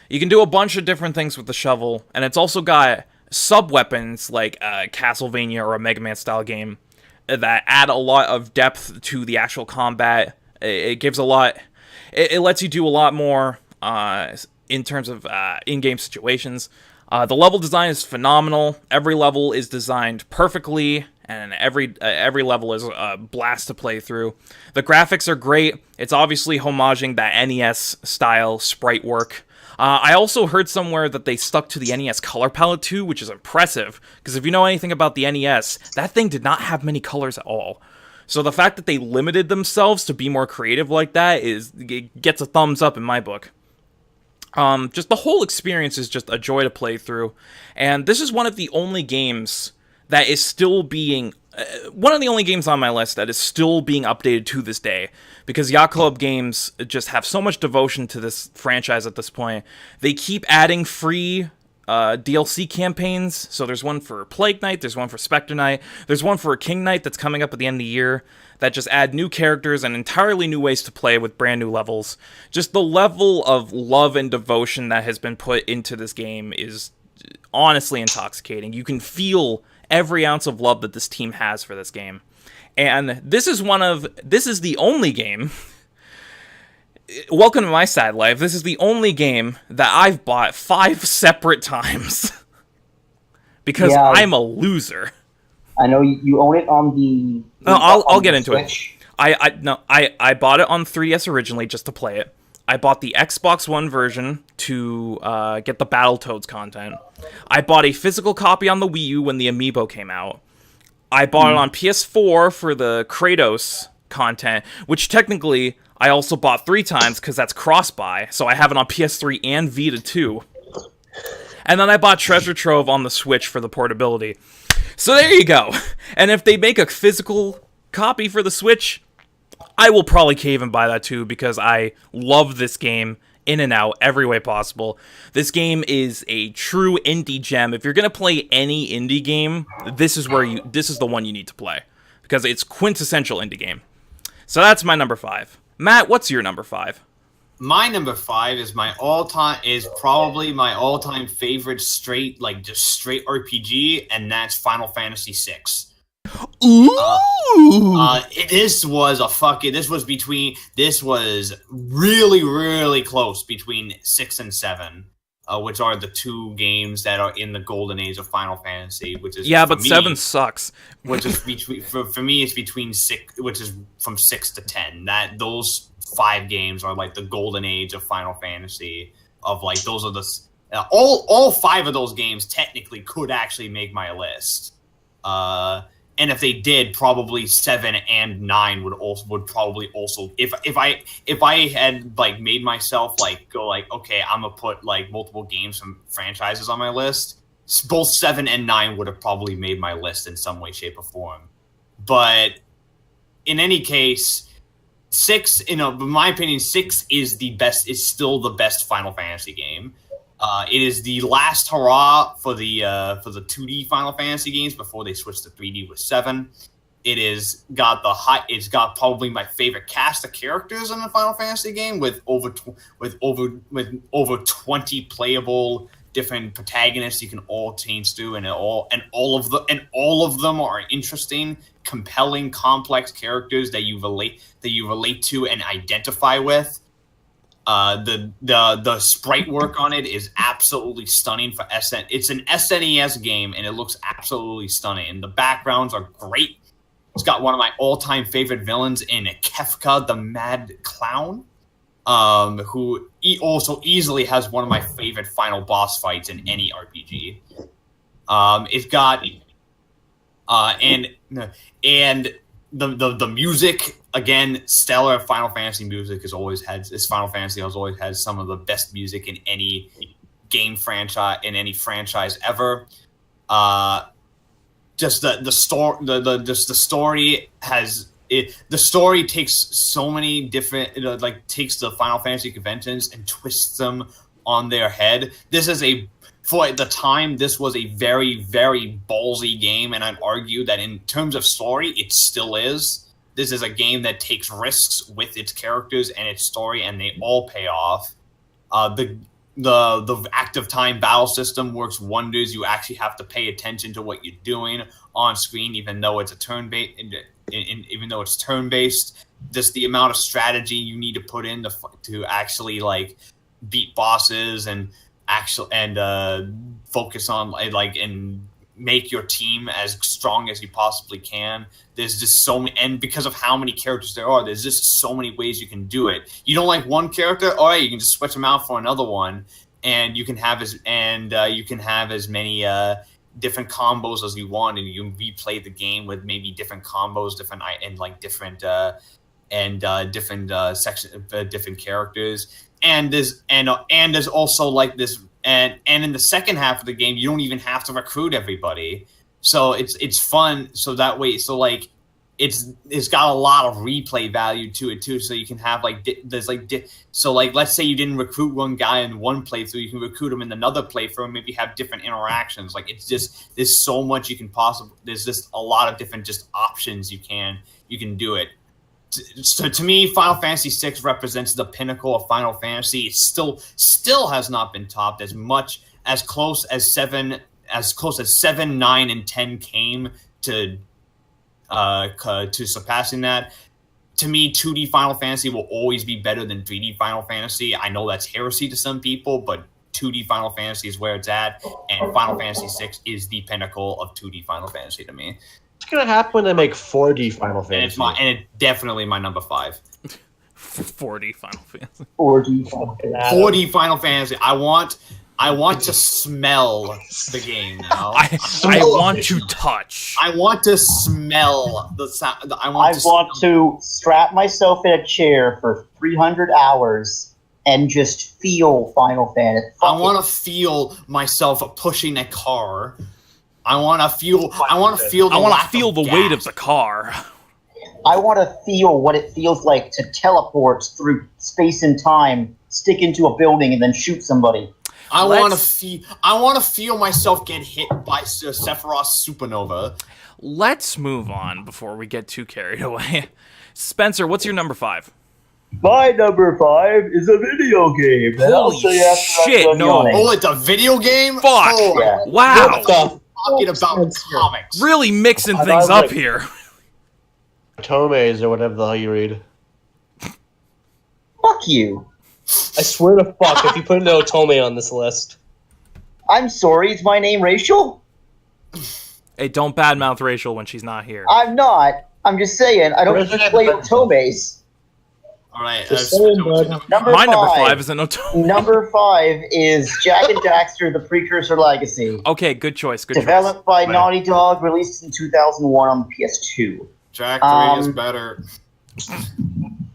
you can do a bunch of different things with the shovel, and it's also got sub-weapons like a Castlevania or a Mega Man style game that add a lot of depth to the actual combat. It gives a lot. It lets you do a lot more in terms of in-game situations. The level design is phenomenal. Every level is designed perfectly, and every level is a blast to play through. The graphics are great. It's obviously homaging that NES style sprite work. I also heard somewhere that they stuck to the NES color palette too, which is impressive, because if you know anything about the NES, that thing did not have many colors at all. So the fact that they limited themselves to be more creative like that it gets a thumbs up in my book. Just the whole experience is just a joy to play through. And this is one of the only games that is still being one of the only games on my list that is still being updated to this day, because Yacht Club games just have so much devotion to this franchise at this point. They keep adding free DLC campaigns. So there's one for Plague Knight, there's one for Spectre Knight, there's one for King Knight that's coming up at the end of the year that just add new characters and entirely new ways to play with brand new levels. Just the level of love and devotion that has been put into this game is honestly intoxicating. You can feel every ounce of love that this team has for this game. And this is the only game welcome to my sad life. This is the only game that I've bought 5 separate times because I'm a loser. I know you own it on the. No, I'll get into Switch. it. I bought it on 3DS originally just to play it. I bought the Xbox One version to get the Battletoads content. I bought a physical copy on the Wii U when the Amiibo came out. I bought it on PS4 for the Kratos content, which technically I also bought 3 times because that's cross-buy, so I have it on PS3 and Vita too. And then I bought Treasure Trove on the Switch for the portability. So there you go. And if they make a physical copy for the Switch, I will probably cave and buy that too, because I love this game in and out every way possible. This game is a true indie gem. If you're going to play any indie game, this is the one you need to play, because it's quintessential indie game. So that's my number 5. Matt, what's your number 5? My number 5 is probably my all-time favorite straight RPG, and that's Final Fantasy VI. Ooh! This was really, really close between 6 and 7, which are the 2 games that are in the golden age of Final Fantasy, which is but 7 sucks. Which is for me, it's between 6, which is from 6 to 10. Those 5 games are like the golden age of Final Fantasy. Those are the all 5 of those games technically could actually make my list. And if they did, probably 7 and 9 would probably also, if I had made myself go okay, I'm gonna put multiple games from franchises on my list, both 7 and 9 would have probably made my list in some way, shape, or form. But in any case, 6, in my opinion, 6 is the best. It's still the best Final Fantasy game. It is the last hurrah for the 2D Final Fantasy games before they switched to 3D with 7. It's got probably my favorite cast of characters in a Final Fantasy game, with over 20 playable different protagonists you can all change through, and all of them are interesting, compelling, complex characters that you relate to and identify with. The sprite work on it is absolutely stunning for SN. It's an SNES game, and it looks absolutely stunning. And the backgrounds are great. It's got one of my all-time favorite villains in Kefka, the Mad Clown, who also easily has one of my favorite final boss fights in any RPG. It's got and the music, again, stellar. Final Fantasy music Final Fantasy has always had some of the best music in any game franchise, in any franchise ever. Just the story has it. The story takes so many different, takes the Final Fantasy conventions and twists them on their head. For the time, this was a very, very ballsy game, and I'd argue that in terms of story, it still is. This is a game that takes risks with its characters and its story, and they all pay off. The active time battle system works wonders. You actually have to pay attention to what you're doing on screen, even though it's turn-based. Just the amount of strategy you need to put in to actually beat bosses and focus on and make your team as strong as you possibly can. There's just so many, and because of how many characters there are, there's just so many ways you can do it. You don't like one character, all right, you can just switch them out for another one, and you can have as many different combos as you want, and you can replay the game with maybe different combos, different different different characters, and there's also like this, and in the second half of the game you don't even have to recruit everybody, so it's fun. So that way, so like it's got a lot of replay value to it too. So you can have like so like let's say you didn't recruit one guy in one playthrough, you can recruit him in another playthrough and maybe have different interactions. Like it's just there's so much you can there's just a lot of different just options you can do it. So to me, Final Fantasy VI represents the pinnacle of Final Fantasy. It still has not been topped as close as 7, 9, and 10 came to surpassing that. To me, 2D Final Fantasy will always be better than 3D Final Fantasy. I know that's heresy to some people, but 2D Final Fantasy is where it's at, and Final Fantasy VI is the pinnacle of 2D Final Fantasy to me. What's gonna happen when they make 4D Final Fantasy? And it's definitely my number 5. 4D Final Fantasy. 4D Final Fantasy. I want to smell the game now. I want to touch. I want to smell the sound. I want to strap myself in a chair for 300 hours and just feel Final Fantasy. I want to feel myself pushing a car. I want to feel the weight of the car. I want to feel what it feels like to teleport through space and time, stick into a building, and then shoot somebody. I want to feel myself get hit by Sephiroth's supernova. Let's move on before we get too carried away. Spencer, what's your number 5? My number 5 is a video game. Holy shit! No. Oh, it's a video game. Fuck! Oh, yeah. Wow! Talking about comics. Really mixing things up here. Tomes or whatever the hell you read. Fuck you. I swear to fuck if you put no Otome on this list. I'm sorry, is my name Rachel? Hey, don't badmouth Rachel when she's not here. I'm not. I'm just saying, I don't play Otomes. Alright, number my number 5 is an Otome. Number 5 is Jak and Daxter, The Precursor Legacy. Okay, good choice. Developed by Naughty Dog, released in 2001 on the PS2. Jak 3 is better.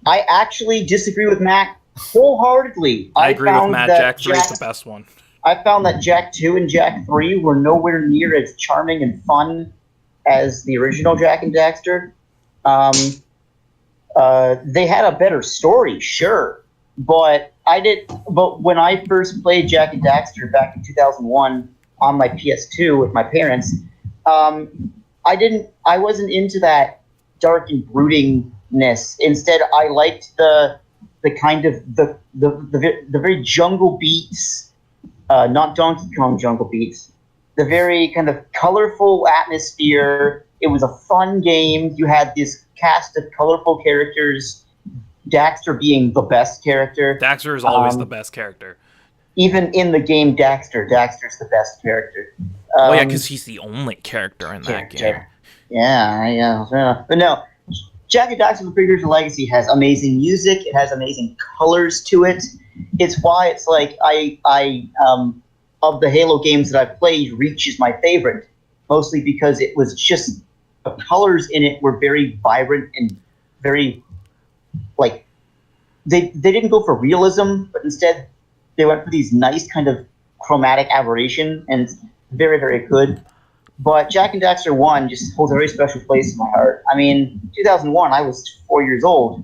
I actually disagree with Matt wholeheartedly. I agree with Matt. Jak 3 is the best one. I found that Jak 2 and Jak 3 were nowhere near as charming and fun as the original Jak and Daxter. They had a better story, sure, but when I first played Jak and Daxter back in 2001 on my PS2 with my parents, I wasn't into that dark and broodingness. Instead, I liked the kind of the very jungle beats, not Donkey Kong jungle beats. The very kind of colorful atmosphere. It was a fun game. You had this cast of colorful characters. Daxter being the best character. Daxter is always the best character. Even in the game Daxter's the best character. Oh yeah, because he's the only character in that game. Yeah. But no, Jak and Daxter: The Precursor Legacy has amazing music. It has amazing colors to it. It's why it's like I of the Halo games that I've played, Reach is my favorite, mostly because it was just the colors in it were very vibrant and very like they didn't go for realism, but instead they went for these nice kind of chromatic aberration, and it's very, very good. But Jak and Daxter 1 just holds a very special place in my heart. I mean, 2001, I was 4 years old.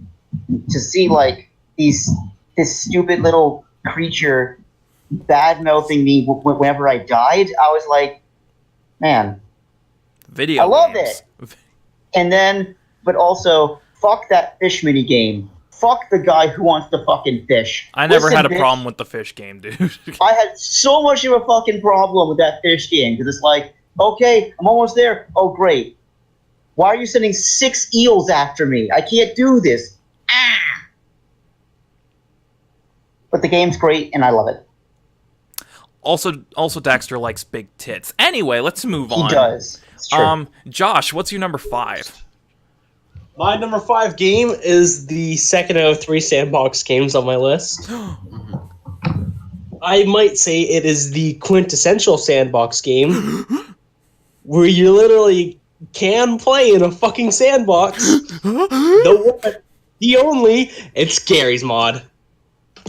To see like this stupid little creature bad-mouthing me whenever I died, I was like, man, I love it. And then, but also, fuck that fish mini game. Fuck the guy who wants to fucking fish. I never had a problem with the fish game, dude. I had so much of a fucking problem with that fish game, because it's like, okay, I'm almost there. Oh, great. Why are you sending 6 eels after me? I can't do this. Ah! But the game's great, and I love it. Also, Daxter likes big tits. Anyway, let's move on. He does. It's true. Josh, what's your number 5? My number 5 game is the second out of 3 sandbox games on my list. I might say it is the quintessential sandbox game where you literally can play in a fucking sandbox. The only, it's Gary's mod.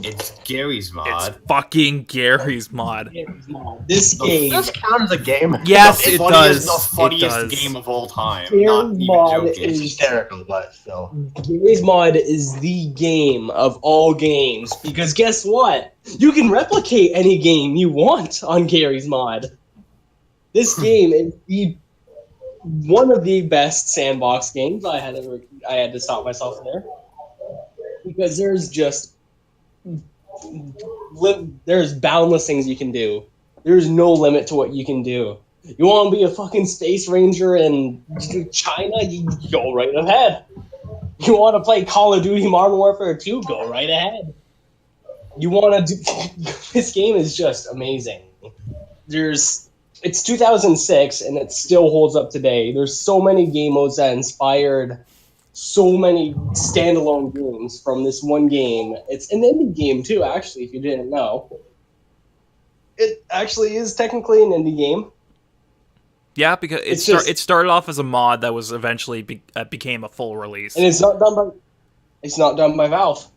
It's Gary's mod. It's fucking Gary's mod. This game. Does this count as a game? Yes, The it funniest- does. The funniest It does. game of all time. Gary's Not even mod joking. It's is- hysterical, but still. Gary's mod is the game of all games because guess what? You can replicate any game you want on Gary's mod. This game is one of the best sandbox games I had to stop myself there because there's boundless things you can do. There's no limit to what you can do. You want to be a fucking space ranger in China? You go right ahead. You want to play Call of Duty Modern Warfare 2? Go right ahead. You want to do... This game is just amazing. It's 2006, and it still holds up today. There's so many game modes that inspired so many standalone games from this one game. It's an indie game, too, actually, if you didn't know. It actually is technically an indie game. Yeah, because it started off as a mod that was eventually became a full release. And it's not done by Valve.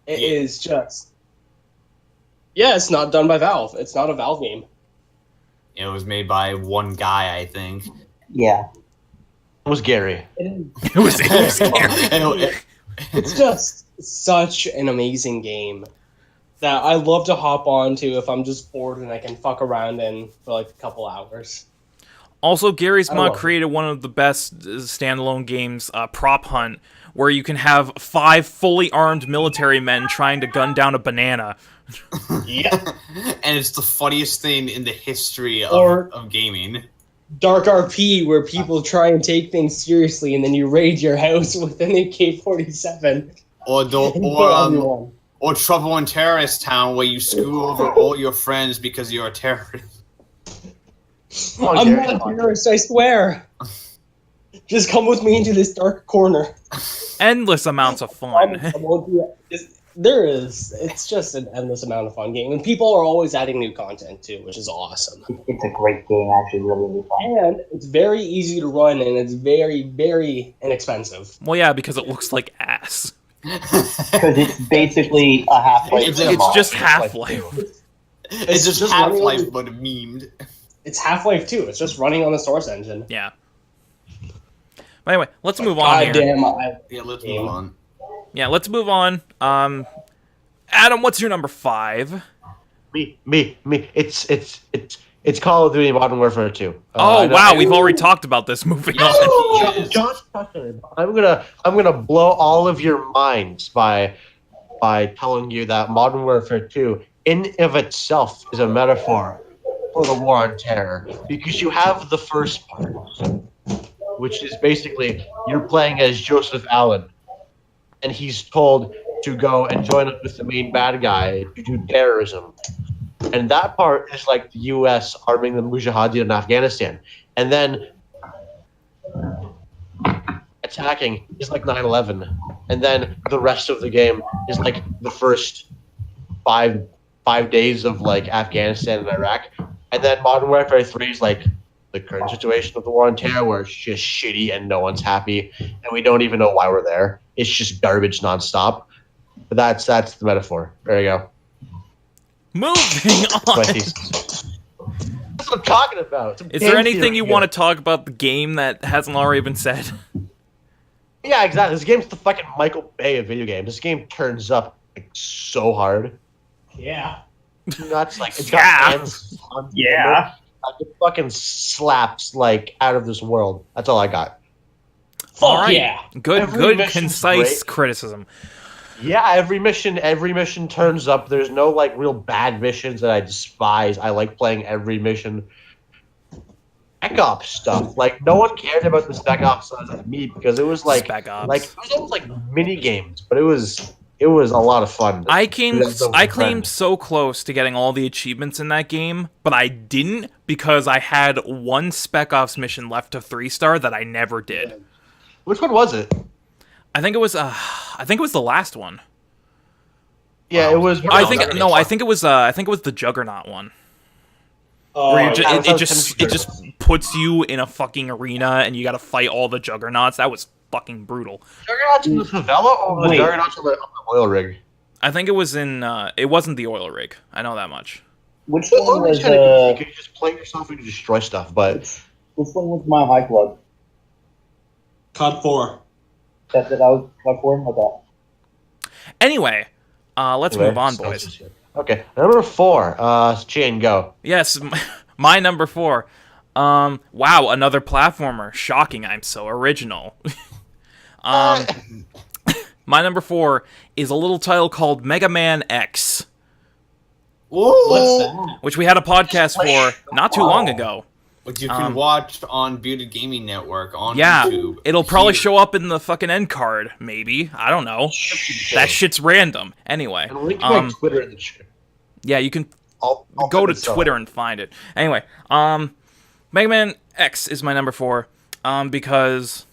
It is just... Yeah, it's not done by Valve. It's not a Valve game. It was made by one guy, I think. Yeah. It was Gary. It was scary. It's just such an amazing game that I love to hop on to if I'm just bored and I can fuck around in for like a couple hours. Also, Gary's I mod love it. created one of the best standalone games, Prop Hunt, where you can have 5 fully armed military men trying to gun down a banana. Yeah. And it's the funniest thing in the history of gaming. Dark RP, where people try and take things seriously and then you raid your house with an AK-47. Or Trouble in Terrorist Town, where you screw over all your friends because you're a terrorist. Oh, I'm Gary's not a mod. terrorist, I swear. Just come with me into this dark corner. Endless amounts of I fun. won't do that. It's just an endless amount of fun game. And people are always adding new content too, which is awesome. It's a great game, actually, really, really fun. And it's very easy to run and it's very, very inexpensive. Well, yeah, because it looks like ass. Because it's basically a Half-Life. It's just Half-Life. It's just running Half-Life, on- but memed. It's Half-Life 2. It's just running on the Source engine. Yeah. But anyway, let's move on here. Goddamn, Yeah, let's move on. Yeah, let's move on. Adam, what's your number 5? Me. It's Call of Duty Modern Warfare 2. Oh wow, we've already talked about this. Moving on. Josh Tucker, I'm gonna blow all of your minds by telling you that Modern Warfare 2 in of itself is a metaphor for the war on terror, because you have the first part, which is basically you're playing as Joseph Allen, and he's told to go and join up with the main bad guy to do terrorism. And that part is like the U.S. arming the Mujahideen in Afghanistan. And then attacking is like 9/11. And then the rest of the game is like the first five days of like Afghanistan and Iraq. And then Modern Warfare 3 is like the current situation of the war on terror, where it's just shitty and no one's happy. And we don't even know why we're there. It's just garbage nonstop. But that's the metaphor. There you go. Moving My on. thesis. That's what I'm talking about. Some Is game there anything theory you here. want to talk about the game that hasn't already been said? Yeah, exactly. This game's the fucking Michael Bay of video games. This game turns up like so hard. Yeah. Nuts. Like it's Yeah. got hands on the Yeah. camera. Like, it fucking slaps like out of this world. That's all I got. Fuck All right. yeah. Good, Every good, mission's concise great. criticism. Yeah, every mission turns up. There's no like real bad missions that I despise. I like playing every mission. Spec Ops stuff. Like no one cared about the Spec Ops like me, because it was like Spec Ops. it was almost like mini games, but it was a lot of fun. I Do that with I friends. came so close to getting all the achievements in that game, but I didn't because I had one Spec Ops mission left to 3-star that I never did. Which one was it? I think it was the last one. Yeah, it was. I think it was the Juggernaut one. Oh, Where yeah, it just puts you in a fucking arena and you got to fight all the juggernauts. That was fucking brutal. Juggernauts in the favela or the Wait. Juggernauts on the oil rig? I think it was in. It wasn't the oil rig. I know that much. Which The oil one rig's was kind of you can just play yourself and destroy stuff, but which one was my high club? COD 4. That was club 4? Okay. Anyway, let's move on, boys. Okay, number 4. Shane, go. Yes, my number 4. Wow, another platformer. Shocking. I'm so original. My number 4 is a little title called Mega Man X, What's that? which we had a podcast for not too long ago. Which you can watch on Bearded Gaming Network on Yeah, YouTube. it'll probably Here. show up in the fucking end card, maybe. I don't know. That shit's random. Anyway, And link to my Twitter in the chat. yeah, you can I'll go put to this up. Twitter and find it. Anyway, Mega Man X is my number 4, because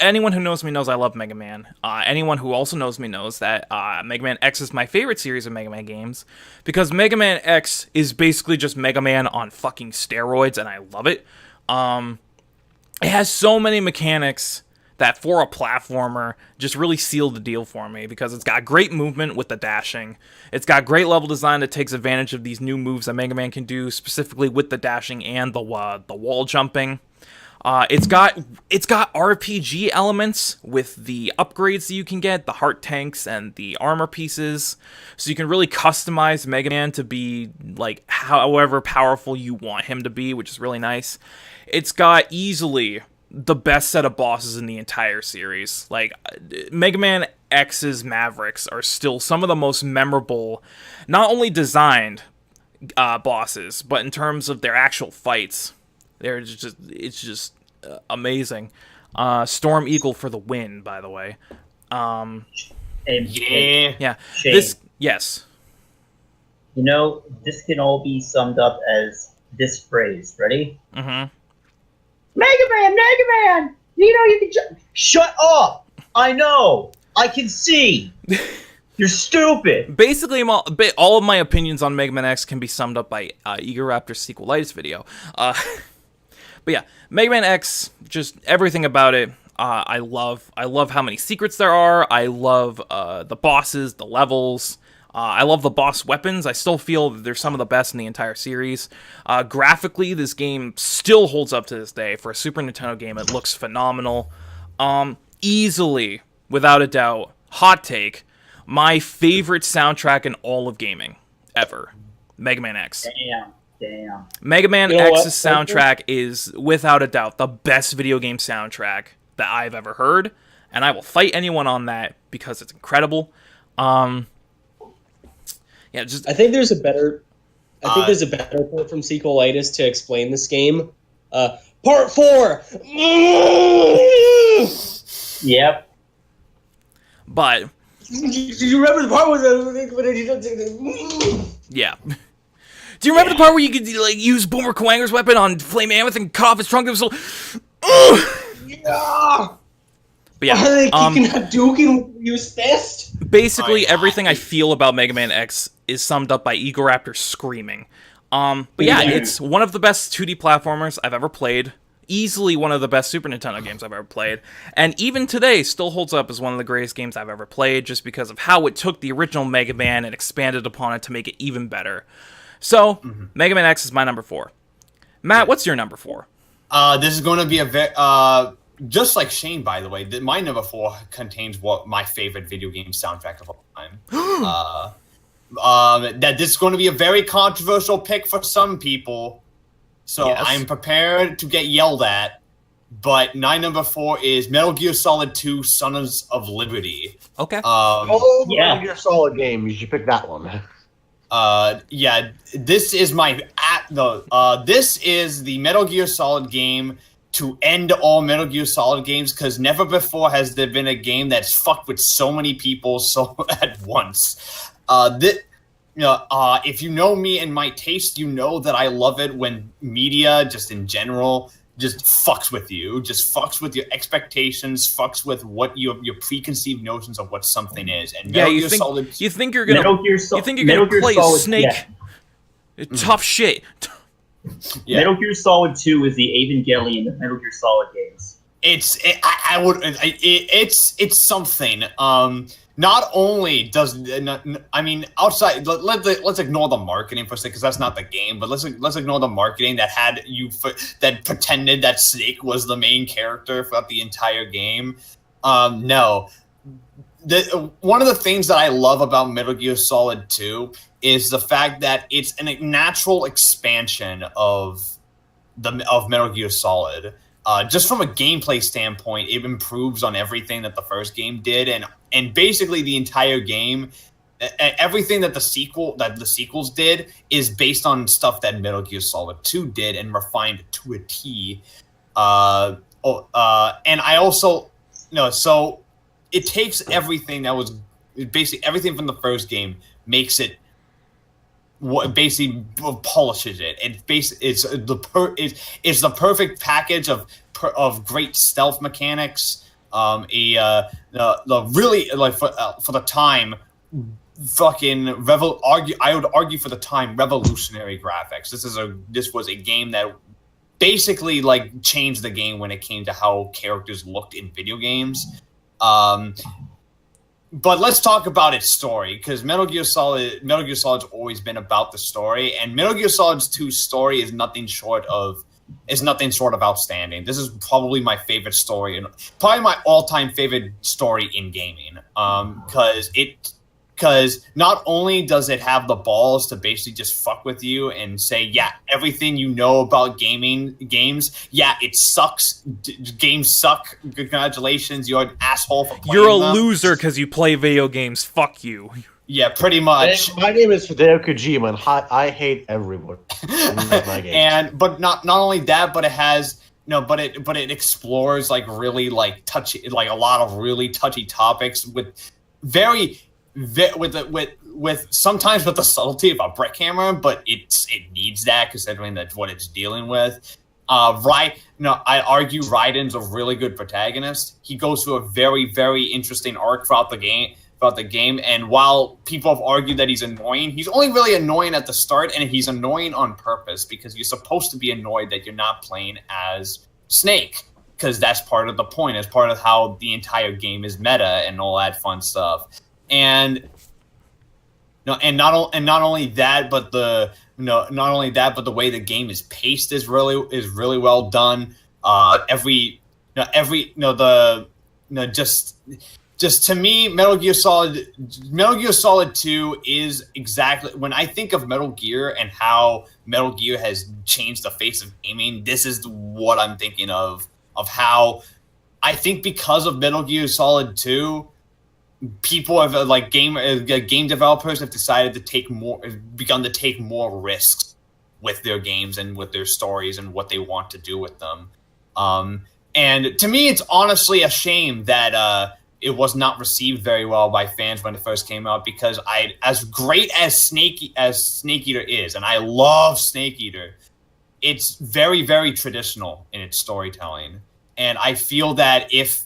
anyone who knows me knows I love Mega Man. Anyone who also knows me knows that Mega Man X is my favorite series of Mega Man games, because Mega Man X is basically just Mega Man on fucking steroids, and I love it. It has so many mechanics that for a platformer just really sealed the deal for me, because it's got great movement with the dashing. It's got great level design that takes advantage of these new moves that Mega Man can do, specifically with the dashing and the wall jumping. It's got RPG elements with the upgrades that you can get, the heart tanks and the armor pieces, so you can really customize Mega Man to be like however powerful you want him to be, which is really nice. It's got easily the best set of bosses in the entire series. Like, Mega Man X's Mavericks are still some of the most memorable, not only designed bosses, but in terms of their actual fights. It's just amazing. Storm Eagle for the win, by the way. Yeah. Yeah. Shane, Yes. you know, this can all be summed up as this phrase. Ready? Mm-hmm. Mega Man! You know you can shut up! I know! I can see! You're stupid! Basically, all of my opinions on Mega Man X can be summed up by Eager Raptor's sequelitis video. But yeah, Mega Man X, just everything about it, I love. I love how many secrets there are. I love the bosses, the levels. I love the boss weapons. I still feel that they're some of the best in the entire series. Graphically, this game still holds up to this day. For a Super Nintendo game, it looks phenomenal. Easily, without a doubt, hot take, my favorite soundtrack in all of gaming, ever. Mega Man X. Damn. Mega Man You know what? X's soundtrack is, without a doubt, the best video game soundtrack that I've ever heard, and I will fight anyone on that because it's incredible. Yeah, just I think there's a better quote from sequelitis to explain this game. Part 4. Yep. but Do you remember the part where yeah. Do you remember the part where you could like use Boomer Kuwanger's weapon on Flame Mammoth and cut off his trunk? It was so. Yeah. But yeah, Like you can Hadouken with his fist. basically everything I feel about Mega Man X is summed up by Eagle Raptor screaming. But yeah, it's one of the best 2D platformers I've ever played. Easily one of the best Super Nintendo games I've ever played. And even today still holds up as one of the greatest games I've ever played, just because of how it took the original Mega Man and expanded upon it to make it even better. So, Mega Man X is my number 4. Matt, what's your number 4? This is going to be a very just like Shane, by the way. My number 4 contains what my favorite video game soundtrack of all time. That this is going to be a very controversial pick for some people, so Yes. I'm prepared to get yelled at. But my number 4 is Metal Gear Solid 2: Sons of Liberty. Okay. Oh, Yeah. Metal Gear Solid game. You should pick that one. Yeah, this is this is the Metal Gear Solid game to end all Metal Gear Solid games, because never before has there been a game that's fucked with so many people so at once. If you know me and my taste, you know that I love it when media, just in general, just fucks with you, just fucks with your expectations, fucks with what your preconceived notions of what something is. And Yeah, Metal you Gear think Solid, you think you're gonna Metal Gear Solid. you think you're gonna play a Snake? Yeah. Tough shit. Yeah. Metal Gear Solid 2 is the Evangelion of Metal Gear Solid games. It's something. Not only does I mean outside. Let's ignore the marketing for a second because that's not the game. But let's ignore the marketing that had that pretended that Snake was the main character throughout the entire game. No. One of the things that I love about Metal Gear Solid 2 is the fact that it's a natural expansion of Metal Gear Solid. Just from a gameplay standpoint, it improves on everything that the first game did, and basically the entire game, everything that the sequels did is based on stuff that Metal Gear Solid 2 did and refined to a T. And I also so it takes everything that was basically everything from the first game, makes it what basically polishes it. It's the perfect package of great stealth mechanics. The really like for the time, fucking I would argue for the time revolutionary graphics. This was a game that basically like changed the game when it came to how characters looked in video games. But let's talk about its story, because Metal Gear Solid's always been about the story, and Metal Gear Solid 2's story is nothing short of outstanding. This is probably my favorite story, and probably my all-time favorite story in gaming. Because not only does it have the balls to basically just fuck with you and say, yeah, everything you know about games, yeah, it sucks. Games suck. Congratulations, you're an asshole for playing You're a them. loser because you play video games. Fuck you. Yeah, pretty much. My name is Hideo Kojima, and I hate everyone. My games. But not only that, but it has but it explores like really like touchy, like a lot of really touchy topics with sometimes with the subtlety of a brick hammer, but it needs that considering that's what it's dealing with. I argue Raiden's a really good protagonist. He goes through a very, very interesting arc throughout the game. And while people have argued that he's annoying, he's only really annoying at the start, and he's annoying on purpose because you're supposed to be annoyed that you're not playing as Snake, because that's part of the point. It's part of how the entire game is meta and all that fun stuff. And not only that, but the way the game is paced is really well done. Just to me, Metal Gear Solid 2 is exactly, when I think of Metal Gear and how Metal Gear has changed the face of gaming, this is what I'm thinking of how I think because of Metal Gear Solid 2, people have game developers have begun to take more risks with their games and with their stories and what they want to do with them. And to me, it's honestly a shame that it was not received very well by fans when it first came out, because as great as Snake Eater is, and I love Snake Eater, it's very, very traditional in its storytelling. And I feel that if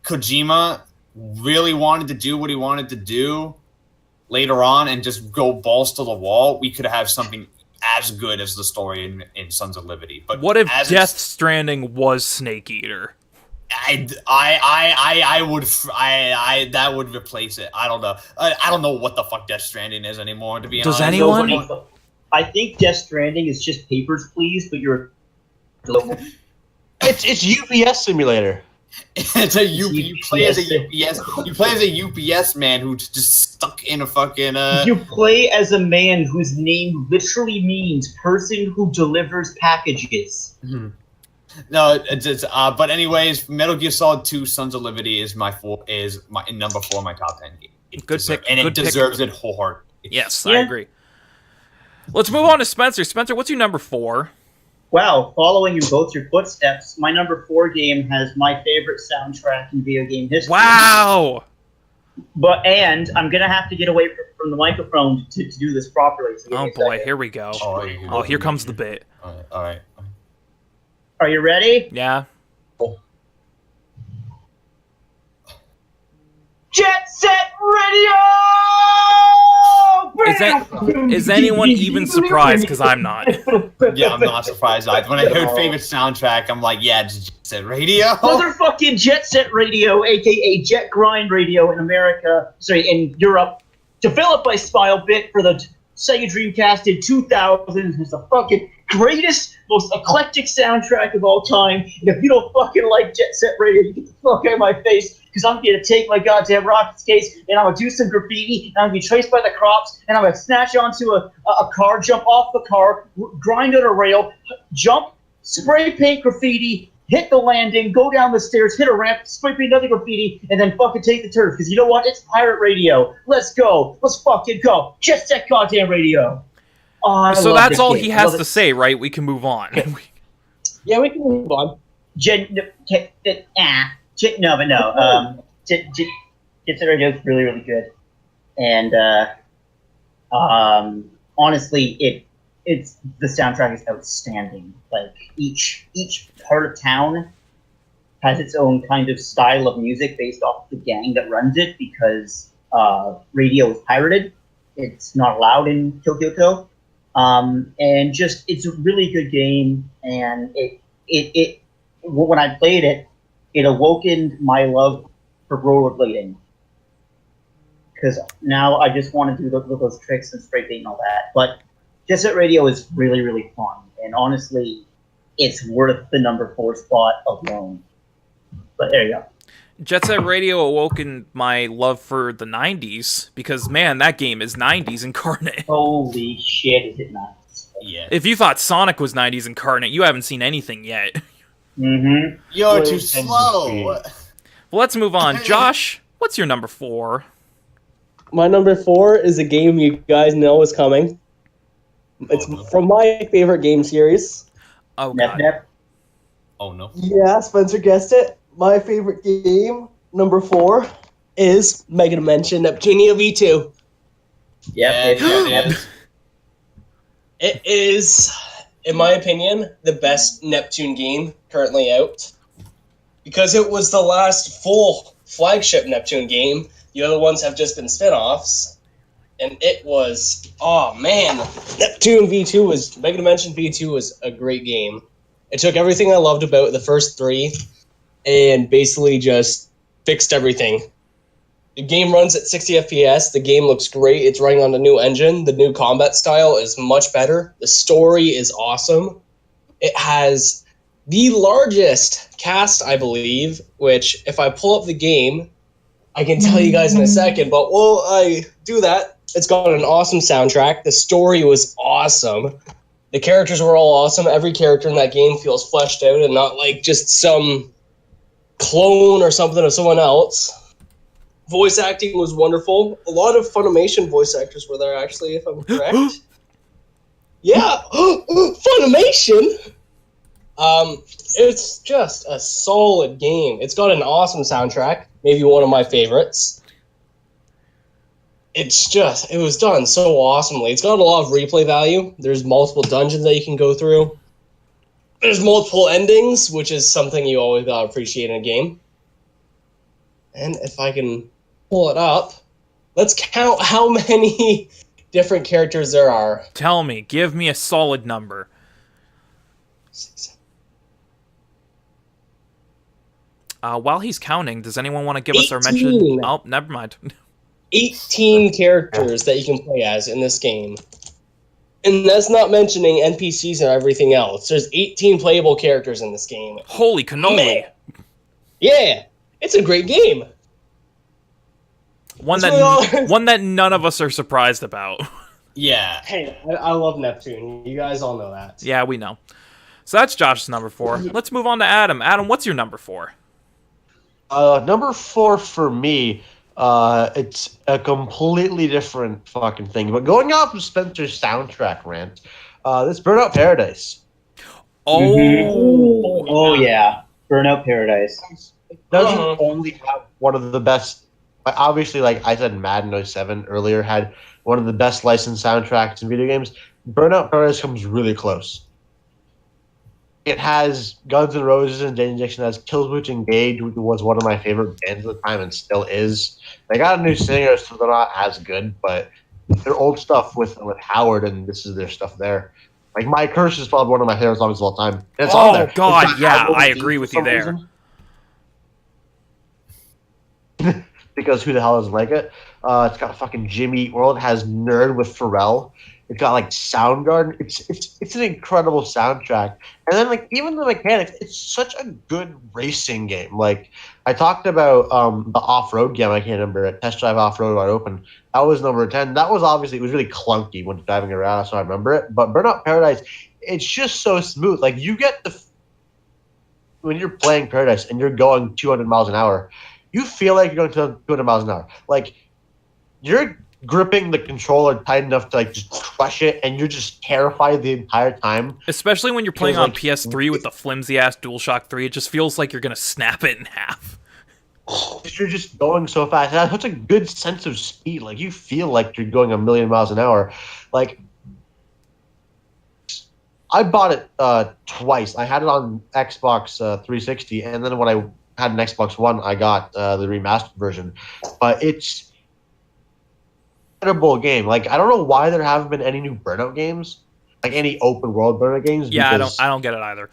Kojima really wanted to do what he wanted to do later on and just go balls to the wall, we could have something as good as the story in Sons of Liberty. But what if Death Stranding was Snake Eater? That would replace it. I don't know. I don't know what the fuck Death Stranding is anymore, to be honest. Does anyone? I think Death Stranding is just Papers, Please, but you're. It's UPS Simulator. It's you play as a UPS man who's just stuck in a fucking You play as a man whose name literally means person who delivers packages. Mm-hmm. No, but anyways, Metal Gear Solid 2: Sons of Liberty is my number 4 in my top 10 game. Good pick, and it deserves it wholeheartedly. Yes, I agree. Let's move on to Spencer. Spencer, what's your number 4? Wow, following in both your footsteps, my number 4 game has my favorite soundtrack in video game history. Wow! And I'm gonna have to get away from the microphone to do this properly. So oh boy, here we go. Oh, here comes the bit. All right. Are you ready? Yeah. Jet Set Radio! Is anyone even surprised? Because I'm not. Yeah, I'm not surprised either. When I heard favorite soundtrack, I'm like, yeah, it's Jet Set Radio. Motherfucking Jet Set Radio, aka Jet Grind Radio in America, in Europe, developed by Smilebit for the Sega Dreamcast in 2000. It's the fucking greatest, most eclectic soundtrack of all time. And if you don't fucking like Jet Set Radio, you get the fuck out of my face, because I'm gonna take my goddamn rockets case and I'm gonna do some graffiti, and I'm gonna be traced by the cops, and I'm gonna snatch onto a car, jump off the car, grind on a rail, jump, spray paint graffiti, hit the landing, go down the stairs, hit a ramp, spray paint another graffiti, and then fucking take the turf. Because you know what? It's pirate radio. Let's go. Let's fucking go. Just that goddamn radio. Oh, I So love that's this all game. he I has love to it. say, right? We can move on. Yeah, we can move on. Jet Set Radio is really, really good. And honestly, it's the soundtrack is outstanding. Like each part of town has its own kind of style of music based off of the gang that runs it, because radio is pirated. It's not allowed in Kyoto. And just it's a really good game, and it when I played it, it awoken my love for rollerblading. Because now I just want to do those tricks and spray paint and all that. But Jet Set Radio is really, really fun. And honestly, it's worth the number 4 spot alone. But there you go. Jet Set Radio awoken my love for the 90s, because, man, that game is 90s incarnate. Holy shit, is it nice. Yeah. If you thought Sonic was 90s incarnate, you haven't seen anything yet. Mm-hmm. You're too slow. Well, let's move on. Josh, what's your number 4? My number 4 is a game you guys know is coming. It's from my favorite game series. Oh, Nep, God. nep. Oh no. Yeah, Spencer guessed it. My favorite game, number 4, is Mega Dimension Neptunia V2. Yep. It is, in my opinion, the best Neptune game currently out. Because it was the last full flagship Neptune game. The other ones have just been spin-offs. And it was, oh man, Mega Dimension V2 was a great game. It took everything I loved about the first 3 and basically just fixed everything. The game runs at 60 FPS, the game looks great, it's running on the new engine, the new combat style is much better, the story is awesome. It has the largest cast, I believe, which if I pull up the game, I can tell you guys in a second, but while I do that, it's got an awesome soundtrack, the story was awesome, the characters were all awesome, every character in that game feels fleshed out and not like just some clone or something of someone else. Voice acting was wonderful. A lot of Funimation voice actors were there, actually, if I'm correct. Yeah, Funimation! It's just a solid game. It's got an awesome soundtrack, maybe one of my favorites. It was done so awesomely. It's got a lot of replay value. There's multiple dungeons that you can go through. There's multiple endings, which is something you always gotta appreciate in a game. And if I can pull it up, let's count how many different characters there are. Tell me. Give me a solid number. 6, While he's counting, does anyone want to give us our 18. mention? Oh, never mind. 18 characters that you can play as in this game. And that's not mentioning NPCs and everything else. There's 18 playable characters in this game. Holy cannoli. Man. Yeah, it's a great game. One That's really that one that none of us are surprised about. Yeah. Hey, I love Neptune. You guys all know that. Yeah, we know. So that's Josh's number 4. Let's move on to Adam. Adam, what's your number 4? Number 4 for me, it's a completely different fucking thing. But going off of Spencer's soundtrack rant, this Burnout Paradise. Oh. Oh yeah, Burnout Paradise. It doesn't only have one of the best. Obviously, like I said, Madden 07 earlier had one of the best licensed soundtracks in video games. Burnout Paradise comes really close. It has Guns N' Roses and Janet Jackson. It has Killswitch Engage, which was one of my favorite bands at the time and still is. They got a new singer, so they're not as good, but their old stuff with Howard, and this is their stuff there. Like My Curse is probably one of my favorite songs of all time. And it's on there. Oh God, It's got yeah, Howard's I theme agree for with you some there. reason. Because who the hell doesn't like it? It's got fucking Jimmy Eat World. It has Nerd with Pharrell. It's got like Soundgarden. It's an incredible soundtrack. And then like even the mechanics, it's such a good racing game. Like I talked about the off road game. I can't remember it. Test Drive Off Road Wide Open. That was number 10. That was obviously, it was really clunky when driving around, so I remember it. But Burnout Paradise, it's just so smooth. Like you get when you're playing Paradise and you're going 200 miles an hour, you feel like you're going 200 miles an hour. Like you're gripping the controller tight enough to like just crush it, and you're just terrified the entire time. Especially when you're playing Feels on like- PS3 with the flimsy ass DualShock 3, it just feels like you're gonna snap it in half. You're just going so fast. It has such a good sense of speed. Like you feel like you're going 1,000,000 miles an hour. Like I bought it twice. I had it on Xbox 360, and then when I had an Xbox One, I got the remastered version. But it's an incredible game. Like I don't know why there haven't been any new Burnout games, like any open world Burnout games. Yeah, because I don't get it either.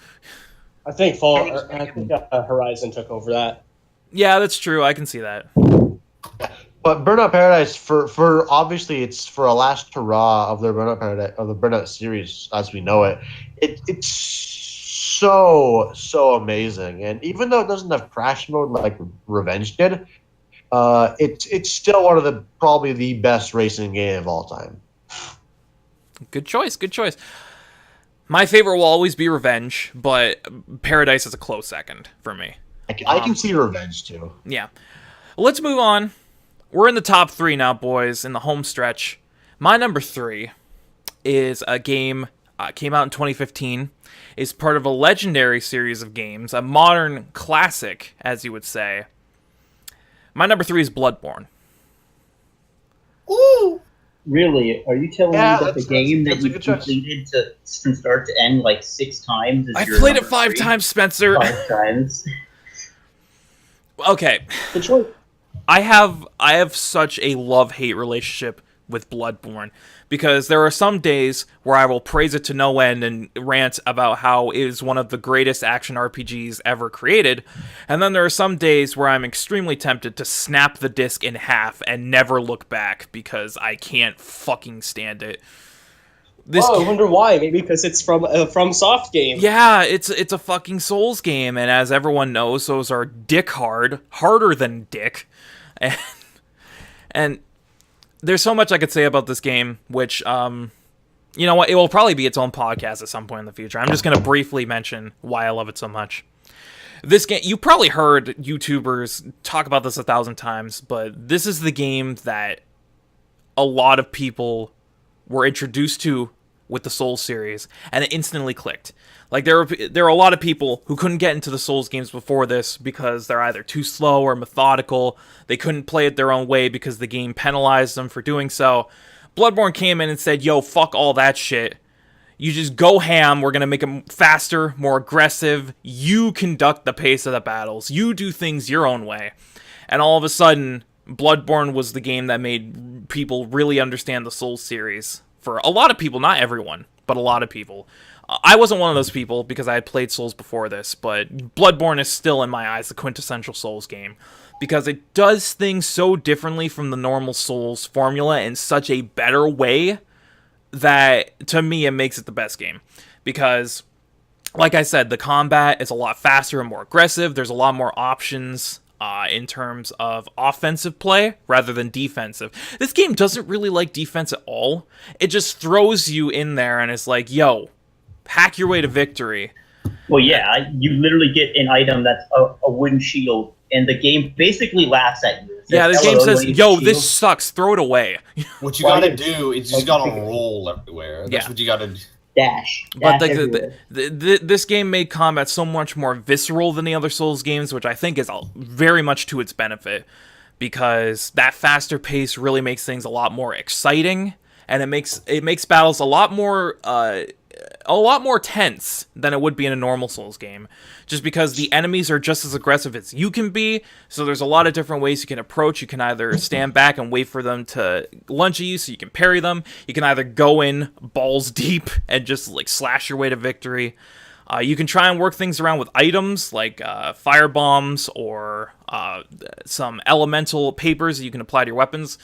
I think Horizon took over that. Yeah, that's true. I can see that. But Burnout Paradise, for obviously it's for a last hurrah of their Burnout Paradise of the Burnout series as we know it. It's so amazing, and even though it doesn't have crash mode like Revenge did, it's still one of the probably the best racing game of all time. Good choice. Good choice. My favorite will always be Revenge, but Paradise is a close second for me. I can see Revenge too. Yeah. Let's move on. We're in the top 3 now, boys, in the home stretch. My number 3 is a game came out in 2015. Is part of a legendary series of games, a modern classic, as you would say. My number 3 is Bloodborne. Ooh! Really? Are you telling Yeah, me that the game that that's a you good choice. completed from start to end like 6 times is I your played it number 5 3? times, Spencer. 5 times. Okay. Good choice. I have such a love-hate relationship with Bloodborne because there are some days where I will praise it to no end and rant about how it is one of the greatest action RPGs ever created, and then there are some days where I'm extremely tempted to snap the disc in half and never look back because I can't fucking stand it. I wonder why. Maybe because it's from Soft game. Yeah, it's a fucking Souls game, and as everyone knows, those are harder than dick. And there's so much I could say about this game, which, you know what, it will probably be its own podcast at some point in the future. I'm just going to briefly mention why I love it so much. This game, you probably heard YouTubers talk about this 1,000 times, but this is the game that a lot of people were introduced to with the Souls series, and it instantly clicked. Like, there are a lot of people who couldn't get into the Souls games before this because they're either too slow or methodical. They couldn't play it their own way because the game penalized them for doing so. Bloodborne came in and said, yo, fuck all that shit. You just go ham. We're going to make them faster, more aggressive. You conduct the pace of the battles. You do things your own way. And all of a sudden, Bloodborne was the game that made people really understand the Souls series. For a lot of people, not everyone, but a lot of people. I wasn't one of those people because I had played Souls before this, but Bloodborne is still, in my eyes, the quintessential Souls game because it does things so differently from the normal Souls formula in such a better way that, to me, it makes it the best game. Because, like I said, the combat is a lot faster and more aggressive. There's a lot more options in terms of offensive play rather than defensive. This game doesn't really like defense at all. It just throws you in there and it's like, yo, hack your way to victory. Well, yeah, you literally get an item that's a wooden shield, and the game basically laughs at you. Yeah, this game says, yo, this sucks, throw it away. What you gotta do is you just gotta roll everywhere. That's what you gotta do. Dash. But Dash this game made combat so much more visceral than the other Souls games, which I think is very much to its benefit, because that faster pace really makes things a lot more exciting, and it makes battles a lot more a lot more tense than it would be in a normal Souls game, just because the enemies are just as aggressive as you can be. So there's a lot of different ways you can approach. You can either stand back and wait for them to lunge at you so you can parry them. You can either go in balls deep and just like slash your way to victory. You can try and work things around with items like fire bombs or some elemental papers that you can apply to your weapons.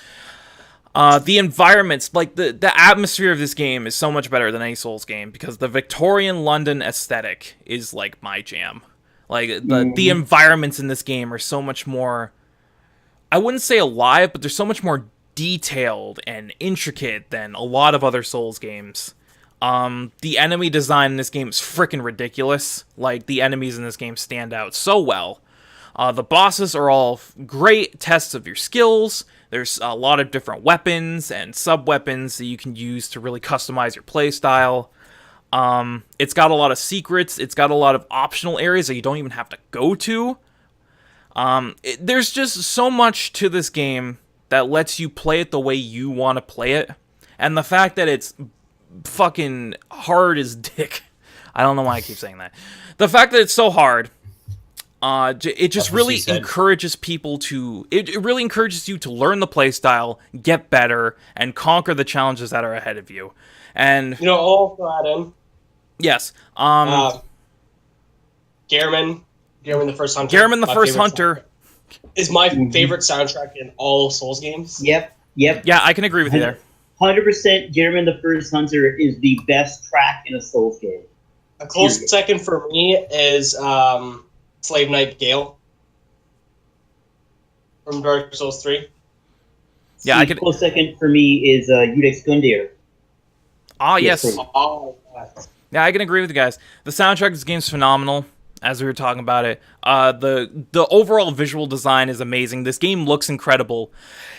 The environments, like the atmosphere of this game is so much better than any Souls game because the Victorian London aesthetic is like my jam. Like the environments in this game are so much more, I wouldn't say alive, but they're so much more detailed and intricate than a lot of other Souls games. The enemy design in this game is freaking ridiculous. Like, the enemies in this game stand out so well. The bosses are all great tests of your skills. There's a lot of different weapons and sub-weapons that you can use to really customize your playstyle. It's got a lot of secrets. It's got a lot of optional areas that you don't even have to go to. There's just so much to this game that lets you play it the way you want to play it. And the fact that it's fucking hard as dick. I don't know why I keep saying that. The fact that it's so hard, it just really encourages people to... It really encourages you to learn the playstyle, get better, and conquer the challenges that are ahead of you. And... You know, all that in. Yes. Gehrman the First Hunter. Gehrman the First Hunter is my favorite soundtrack in all Souls games. Yep. Yeah, I can agree with you there. 100% Gehrman the First Hunter is the best track in a Souls game. A close second for me is Slave Knight Gale from Dark Souls 3. Yeah, I could. Close second for me is Udex Gundyr. Ah, yes. Oh, Yeah, I can agree with you guys. The soundtrack of this game's phenomenal, as we were talking about it. The overall visual design is amazing. This game looks incredible.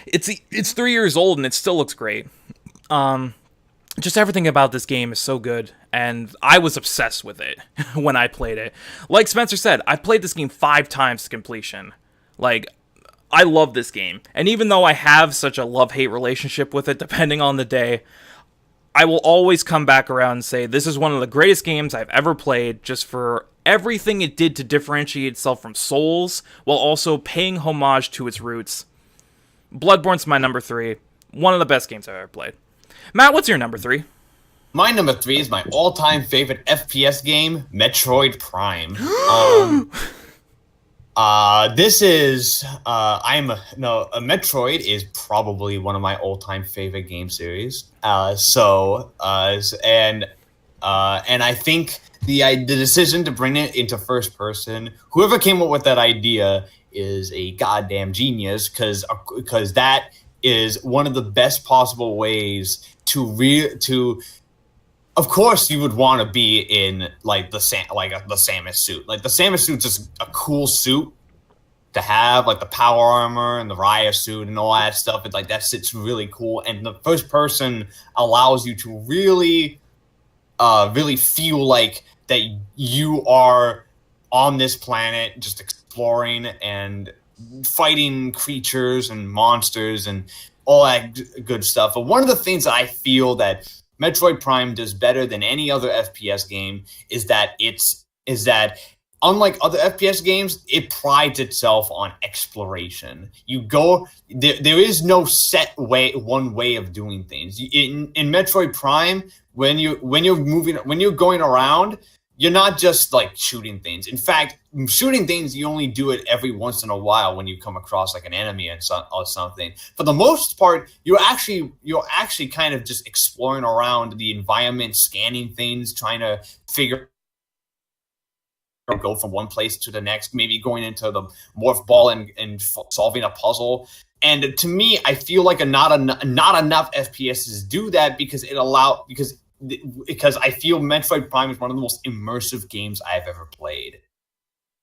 It's 3 years old and it still looks great. Just everything about this game is so good, and I was obsessed with it when I played it. Like Spencer said, I played this game 5 times to completion. Like, I love this game. And even though I have such a love-hate relationship with it, depending on the day, I will always come back around and say this is one of the greatest games I've ever played, just for everything it did to differentiate itself from Souls, while also paying homage to its roots. Bloodborne's my number 3. One of the best games I've ever played. Matt, what's your number 3? My number 3 is my all-time favorite FPS game, Metroid Prime. Metroid is probably one of my all-time favorite game series. And I think the decision to bring it into first person, whoever came up with that idea is a goddamn genius, because that is one of the best possible ways to. Of course, you would want to be in like the Samus suit. Like, the Samus suit's just a cool suit to have, like the power armor and the Raya suit and all that stuff. It's like, that sits really cool, and the first person allows you to really feel like that you are on this planet, just exploring and fighting creatures and monsters and all that good stuff. But one of the things that I feel that Metroid Prime does better than any other FPS game is that unlike other FPS games, it prides itself on exploration. You go there is no set one way of doing things. In Metroid Prime, when you're going around, you're not just like shooting things. In fact, shooting things, you only do it every once in a while when you come across like an enemy or something. For the most part, you're actually kind of just exploring around the environment, scanning things, trying to go from one place to the next, maybe going into the morph ball and solving a puzzle. And to me, I feel like not enough FPSs do that because I feel Metroid Prime is one of the most immersive games I've ever played.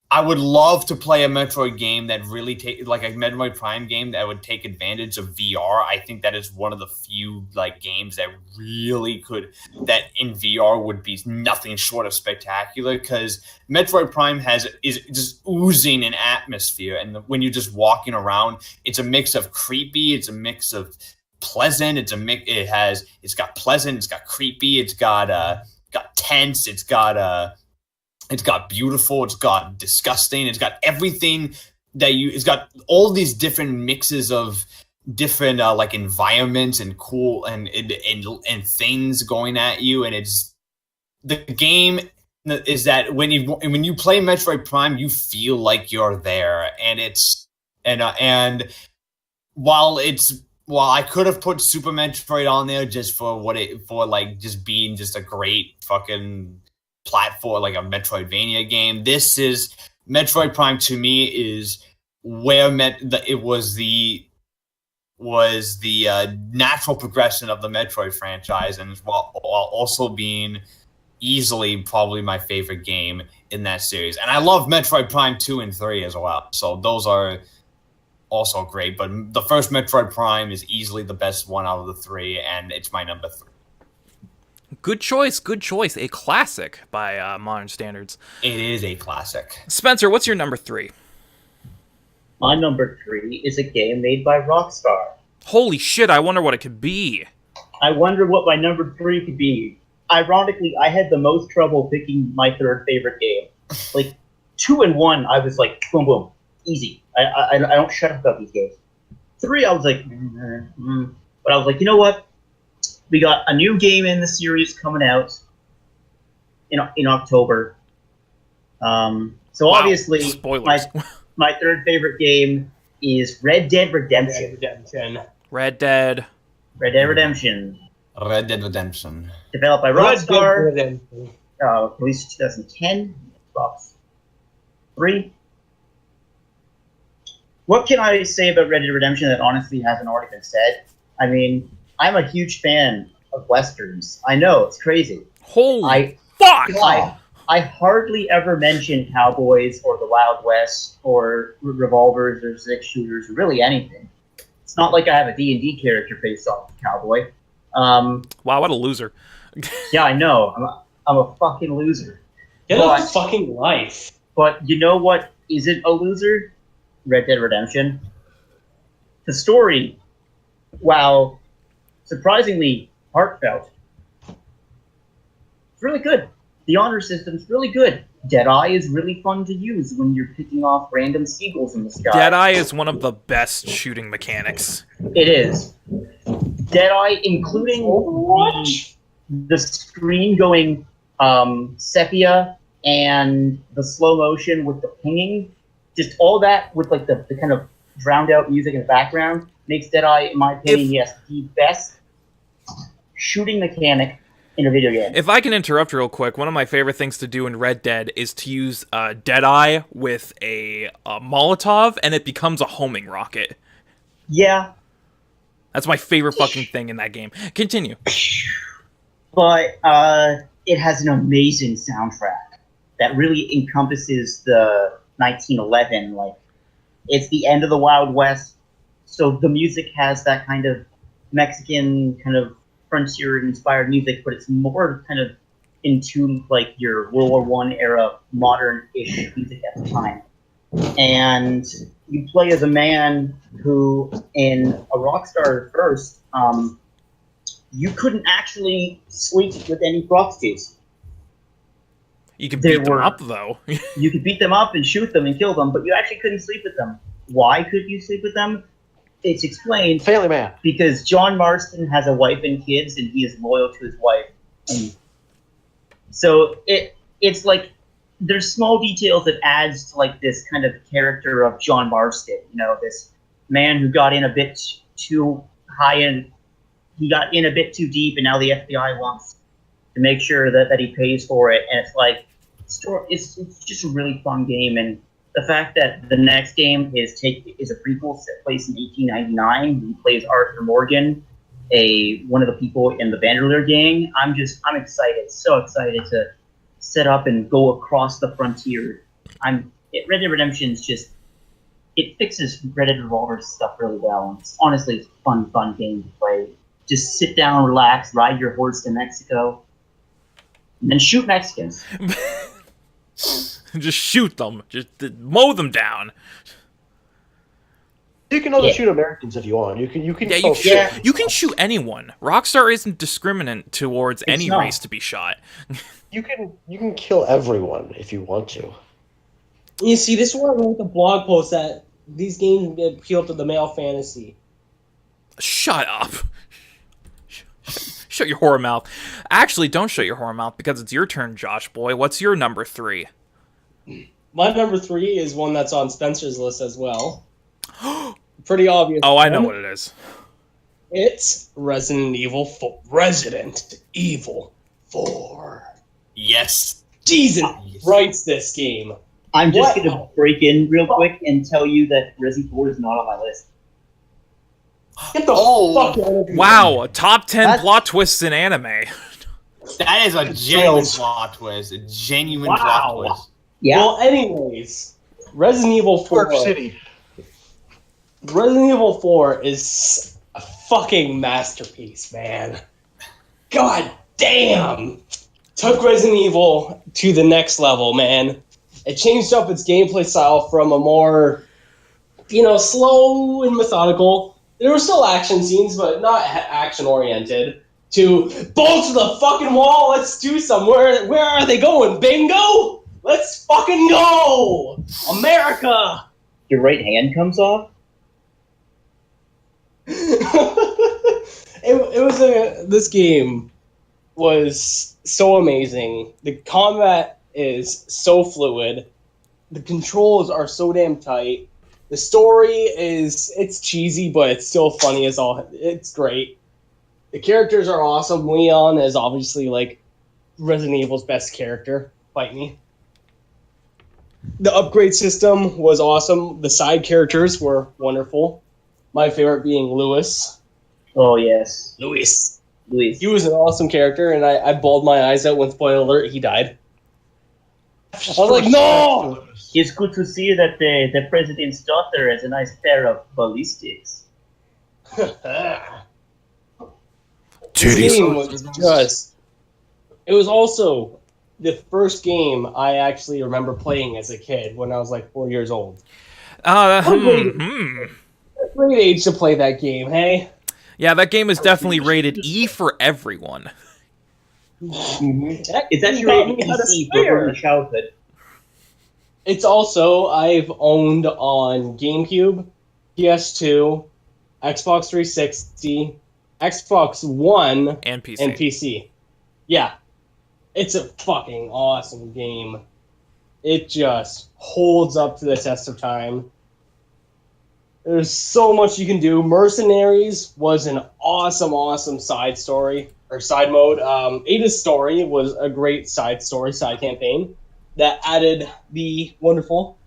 I would love to play a Metroid game that really a Metroid Prime game that would take advantage of VR. I think that is one of the few like games that really that in VR would be nothing short of spectacular, because Metroid Prime is just oozing an atmosphere, and when you're just walking around, it's a mix of creepy, it's a mix of pleasant, it's got pleasant, it's got creepy, it's got got tense, it's got beautiful, it's got disgusting, it's got everything it's got all these different mixes of different like environments and cool and things going at you, and it's the game is that when you play Metroid Prime, you feel like you're there, and while I could have put Super Metroid on there just for just being just a great fucking platform, like a Metroidvania game. This is Metroid Prime to me is where it was the natural progression of the Metroid franchise, and while also being easily probably my favorite game in that series. And I love Metroid Prime 2 and 3 as well. So those are also great, but the first Metroid Prime is easily the best one out of the three, and it's my number 3. Good choice. A classic by modern standards. It is a classic. Spencer, what's your number 3? My number 3 is a game made by Rockstar. Holy shit, I wonder what it could be. I wonder what my number 3 could be. Ironically, I had the most trouble picking my third favorite game. Like, 2 and 1, I was like, boom, boom, easy. I don't shut up about these games. 3, I was like, but I was like, you know what? We got a new game in the series coming out in October. So wow. Obviously, spoilers. My third favorite game is Red Dead Redemption. Red Dead Redemption. Developed by Rockstar. Released 2010. Xbox 3. What can I say about Red Dead Redemption that honestly hasn't already been said? I mean, I'm a huge fan of Westerns. I know, it's crazy. Holy fuck! I hardly ever mention cowboys or the Wild West or revolvers or six shooters or really anything. It's not like I have a D&D character based off of cowboy. Wow, what a loser. Yeah, I know. I'm a fucking loser. Get a fucking life. But you know what isn't a loser? Red Dead Redemption. The story, while surprisingly heartfelt, it's really good. The honor system's really good. Deadeye is really fun to use when you're picking off random seagulls in the sky. Deadeye is one of the best shooting mechanics. It is. Deadeye, including the screen going sepia and the slow motion with the pinging, just all that with like the kind of drowned out music in the background makes Deadeye, in my opinion, yes, the best shooting mechanic in a video game. If I can interrupt real quick, one of my favorite things to do in Red Dead is to use Deadeye with a Molotov, and it becomes a homing rocket. Yeah. That's my favorite fucking thing in that game. Continue. But it has an amazing soundtrack that really encompasses the 1911. Like, it's the end of the Wild West, so the music has that kind of Mexican kind of frontier-inspired music, but it's more kind of into like your World War I era modern-ish music at the time. And you play as a man who, in a Rockstar first, you couldn't actually sleep with any prostitutes. You could beat them up, though. You could beat them up and shoot them and kill them, but you actually couldn't sleep with them. Why couldn't you sleep with them? It's explained. Family man. Because John Marston has a wife and kids, and he is loyal to his wife. And so it's like there's small details that adds to like this kind of character of John Marston. You know, this man who got in a bit too high and he got in a bit too deep, and now the FBI wants to make sure that he pays for it. And it's like it's just a really fun game. And the fact that the next game is a prequel set place in 1899, he plays Arthur Morgan, one of the people in the Vanderleer gang. I'm excited, so excited to set up and go across the frontier. Red Dead Redemption is just, it fixes Red Dead Revolver stuff really well. And honestly, it's a fun game to play. Just sit down, relax, ride your horse to Mexico, and then shoot Mexicans. Just shoot them. Just mow them down. Do you can also shoot Americans if you want. You can you can shoot anyone. Rockstar isn't discriminant towards any race to be shot. You can kill everyone if you want to. You see, this is where I wrote the blog post that these games appeal to the male fantasy. Shut up. Shut your whore mouth. Actually, don't shut your whore mouth because it's your turn, Josh boy. What's your number 3? My number 3 is one that's on Spencer's list as well. Pretty obvious. Oh, I know what it is. It's Resident Evil 4. Resident Evil 4. Yes. Jesus writes this game. I'm just going to break in real quick and tell you that Resident 4 is not on my list. Get the fuck out of here. Wow, top 10 plot twists in anime. That is a genuine plot twist. A genuine plot twist. Yeah. Well, anyways, Resident Evil 4. City. Resident Evil 4 is a fucking masterpiece, man. God damn! Took Resident Evil to the next level, man. It changed up its gameplay style from a more, slow and methodical. There were still action scenes, but not action-oriented. To balls to the fucking wall, let's do some. Where are they going? Bingo? Let's fucking go! America! Your right hand comes off? This game was so amazing. The combat is so fluid. The controls are so damn tight. The story it's cheesy, but it's still funny as all. It's great. The characters are awesome. Leon is obviously like Resident Evil's best character. Fight me. The upgrade system was awesome. The side characters were wonderful. My favorite being Lewis. Oh, yes. Luis. Luis. He was an awesome character, and I bawled my eyes out when, spoiler alert, he died. I was like, no! It's good to see that the president's daughter has a nice pair of ballistics. This game was just... It was also the first game I actually remember playing as a kid when I was like 4 years old. Great age to play that game, hey? Yeah, that game is definitely rated E for everyone. Mm-hmm. It's actually rated EC for early childhood. It's also, I've owned on GameCube, PS2, Xbox 360, Xbox One, And PC. And PC. Yeah. It's a fucking awesome game. It just holds up to the test of time. There's so much you can do. Mercenaries was an awesome side story, or side mode. Ada's story was a great side campaign, that added the wonderful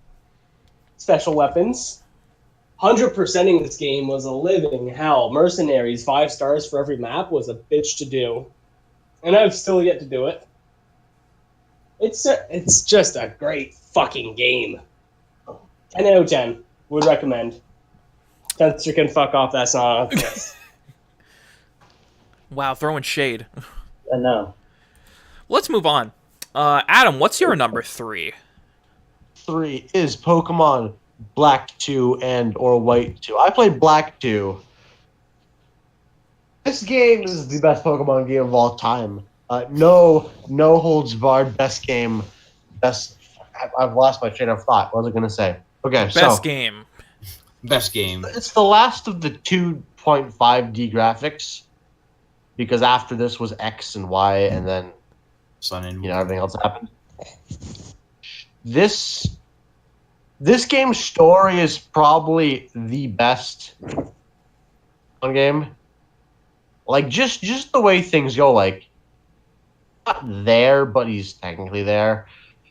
special weapons. 100%ing this game was a living hell. Mercenaries, 5 stars for every map, was a bitch to do. And I've still yet to do it. It's just a great fucking game. 10 out of 10. Would recommend. Spencer can fuck off, that's not on the list. Wow, throwing shade. I know. Let's move on. Adam, what's your number 3? 3 is Pokemon Black 2 and or White 2. I played Black 2. This game is the best Pokemon game of all time. No holds barred, best game. I've lost my train of thought. What was I going to say? Okay, Best game. Best game. It's the last of the 2.5D graphics, because after this was X and Y, and then Sun and everything else happened. This game's story is probably the best game. Like just the way things go, like not there, but he's technically there.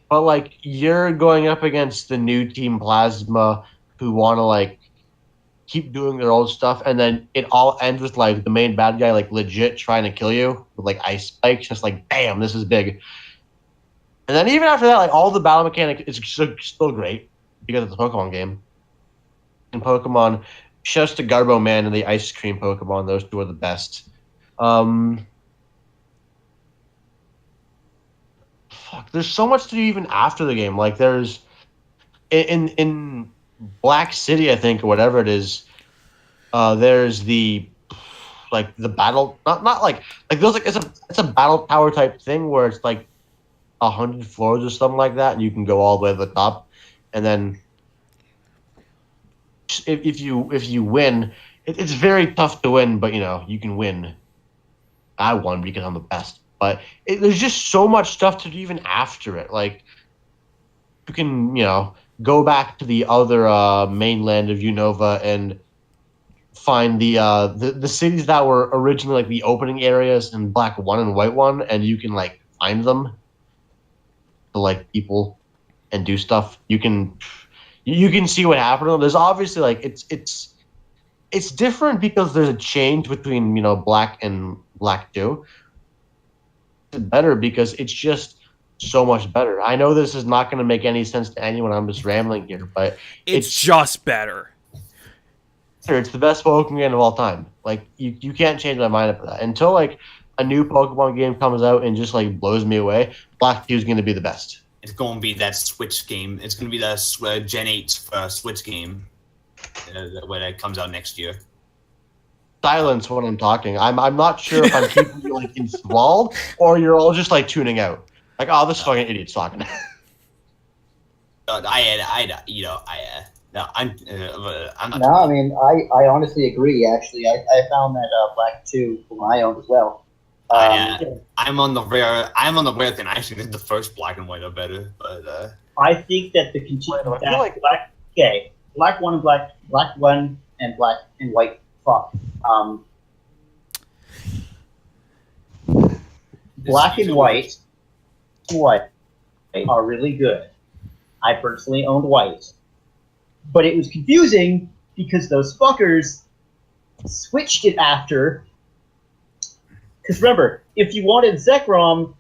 But like you're going up against the new Team Plasma, who want to like keep doing their old stuff, and then it all ends with like the main bad guy like legit trying to kill you with like ice spikes. Just like bam, this is big. And then even after that, like all the battle mechanic is still great because it's a Pokemon game. And Pokemon, just to Garbo Man and the Ice Cream Pokemon, those two are the best. There's so much to do even after the game. Like there's in Black City, I think, or whatever it is, There's the battle, not like those, like it's a battle tower type thing where it's like 100 floors or something like that, and you can go all the way to the top, and then if you win, it's very tough to win, but you can win. I won because I'm the best, but there's just so much stuff to do even after it. Like you can go back to the other mainland of Unova and find the cities that were originally like the opening areas in Black 1 and White 1, and you can like find them to like people and do stuff. You can see what happened to them. There's obviously like it's different because there's a change between Black and Black 2. It's better because it's just so much better. I know this is not going to make any sense to anyone. I'm just rambling here, but it's just better. It's the best Pokemon game of all time. Like you can't change my mind about that until like a new Pokemon game comes out and just like blows me away. Black 2 is going to be the best. It's going to be that Switch game. It's going to be the Gen 8 Switch game when it comes out next year. Silence when I'm talking. I'm not sure if I'm keeping you like enthralled or you're all just like tuning out. Like, oh, this fucking idiot's talking. No, I mean, I honestly agree. Actually, I found that Black 2 for my own as well. I'm on the rare thing. I actually think the first Black and White are better, but I think that Black 1 and Black 1 and Black and White. Black and White are really good. I personally owned White, but it was confusing because those fuckers switched it after. Because remember, if you wanted Zekrom,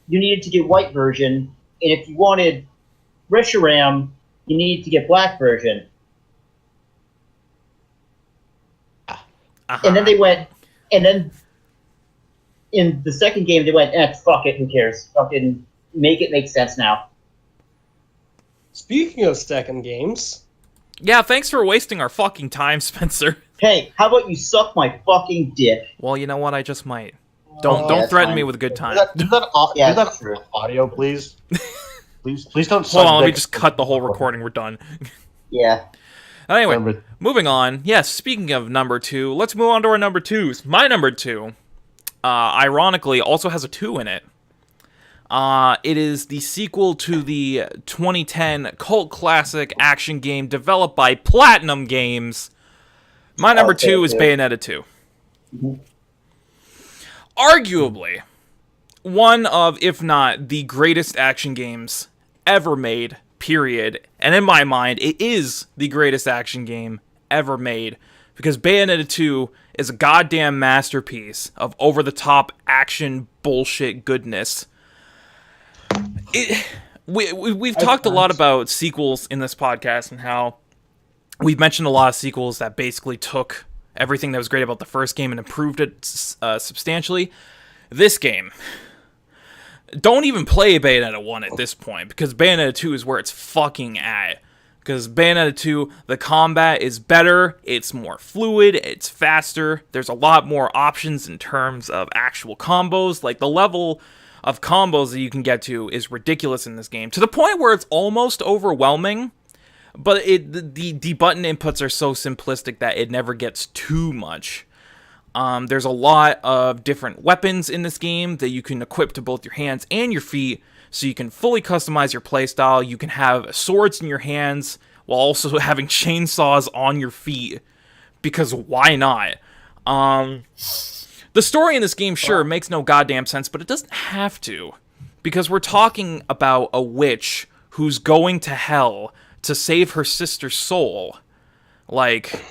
you needed to get White version, and if you wanted Reshiram, you needed to get Black version. And then they went, and then in the second game they went, fuck it, who cares? Fucking make it make sense now. Speaking of second games... Yeah, thanks for wasting our fucking time, Spencer. Hey, how about you suck my fucking dick? Well, you know what? I just might. Don't threaten me with a good time. Do that audio, please. please don't. Hold on, let me just cut the whole recording. We're done. Yeah. Anyway, moving on. Yes, speaking of number 2, let's move on to our number 2s. My number 2, ironically, also has a 2 in it. It is the sequel to the 2010 cult classic action game developed by Platinum Games. My number 2 is Bayonetta 2. Mm-hmm. Arguably, one of, if not, the greatest action games ever made, period. And in my mind, it is the greatest action game ever made, because Bayonetta 2 is a goddamn masterpiece of over-the-top action bullshit goodness. We've talked a lot about sequels in this podcast and how we've mentioned a lot of sequels that basically took everything that was great about the first game and improved it substantially. This game, don't even play Bayonetta 1 at this point, because Bayonetta 2 is where it's fucking at. Because Bayonetta 2, the combat is better, it's more fluid, it's faster, there's a lot more options in terms of actual combos. Like, the level of combos that you can get to is ridiculous in this game, to the point where it's almost overwhelming, but the button inputs are so simplistic that it never gets too much. There's a lot of different weapons in this game that you can equip to both your hands and your feet, so you can fully customize your playstyle. You can have swords in your hands while also having chainsaws on your feet, because why not? The story in this game, sure, makes no goddamn sense, but it doesn't have to, because we're talking about a witch who's going to hell to save her sister's soul. Like,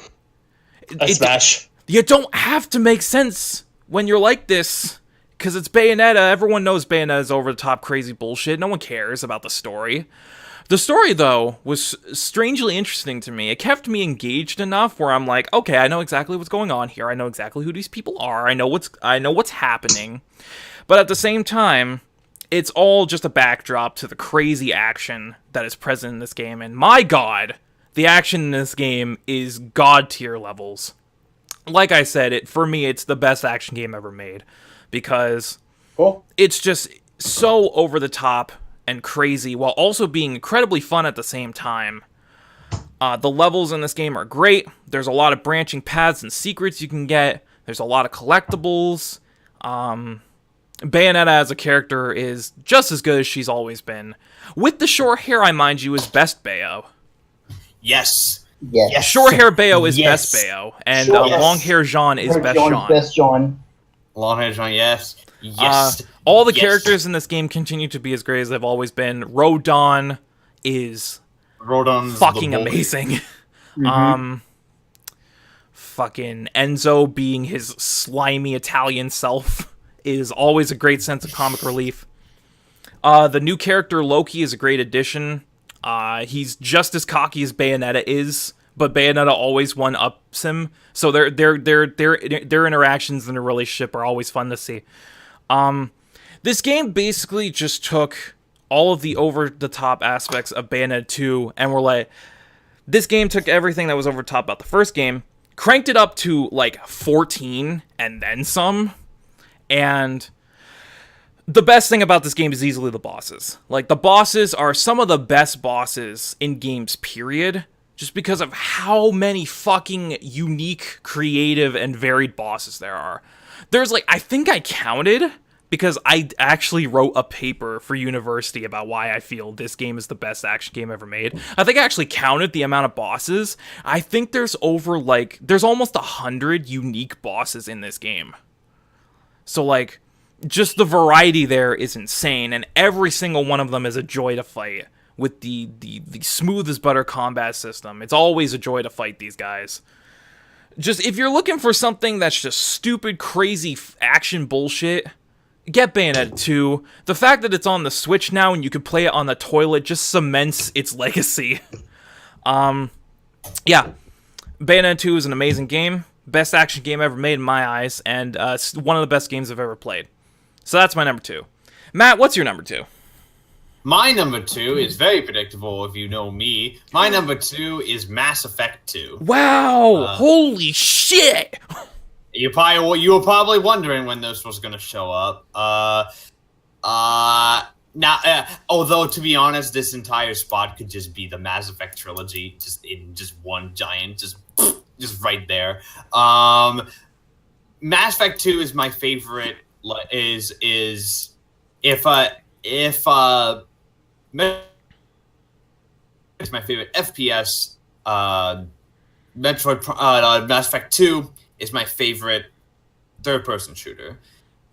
you don't have to make sense when you're like this, because it's Bayonetta. Everyone knows Bayonetta's over-the-top crazy bullshit. No one cares about the story. The story, though, was strangely interesting to me. It kept me engaged enough where I'm like, okay, I know exactly what's going on here. I know exactly who these people are. I know what's happening. But at the same time, it's all just a backdrop to the crazy action that is present in this game. And my god, the action in this game is god-tier levels. like I said, for me, it's the best action game ever made because Cool. it's just so over the top and crazy while also being incredibly fun at the same time. The levels in this game are great. There's a lot of branching paths and secrets you can get. There's a lot of collectibles. Bayonetta as a character is just as good as she's always been. With the short hair, I mind you, is best Bayo. Yes. Yes. Short hair Bayo is Yes. best Bayo, and Short- yes. long hair Jean is best John's Jean. best John. Long hair John, yes. Yes. All the Yes. characters in this game continue to be as great as they've always been. Rodon is Rodon's fucking the boy. amazing. Fucking Enzo being his slimy Italian self is always a great sense of comic relief. The new character Loki is a great addition. He's just as cocky as Bayonetta is, but Bayonetta always one-ups him. So their interactions and their relationship are always fun to see. This game basically just took all of the over-the-top aspects of Bayonetta 2 and were like, this game took everything that was over top about the first game, cranked it up to like 14 and then some, and the best thing about this game is easily the bosses. Like, the bosses are some of the best bosses in games, period, just because of how many fucking unique, creative, and varied bosses there are. There's like, I think I counted, because I actually wrote a paper for university about why I feel this game is the best action game ever made. I think I actually counted the amount of bosses. I think there's there's almost 100 unique bosses in this game. So, like, just the variety there is insane, and every single one of them is a joy to fight with the smooth as butter combat system. It's always a joy to fight these guys. Just, if you're looking for something that's just stupid, crazy action bullshit, get Bayonetta 2. The fact that it's on the Switch now and you can play it on the toilet just cements its legacy. Yeah. Bayonetta 2 is an amazing game. Best action game ever made in my eyes, and one of the best games I've ever played. So that's my number 2. Matt, what's your number 2? My number 2 is very predictable if you know me. My number 2 is Mass Effect 2. Wow! Holy shit! You were probably wondering when this was going to show up. Although to be honest, this entire spot could just be the Mass Effect trilogy, just in just one giant, just right there. Mass Effect 2 is my favorite. It's my favorite FPS. Mass Effect 2 is my favorite third-person shooter.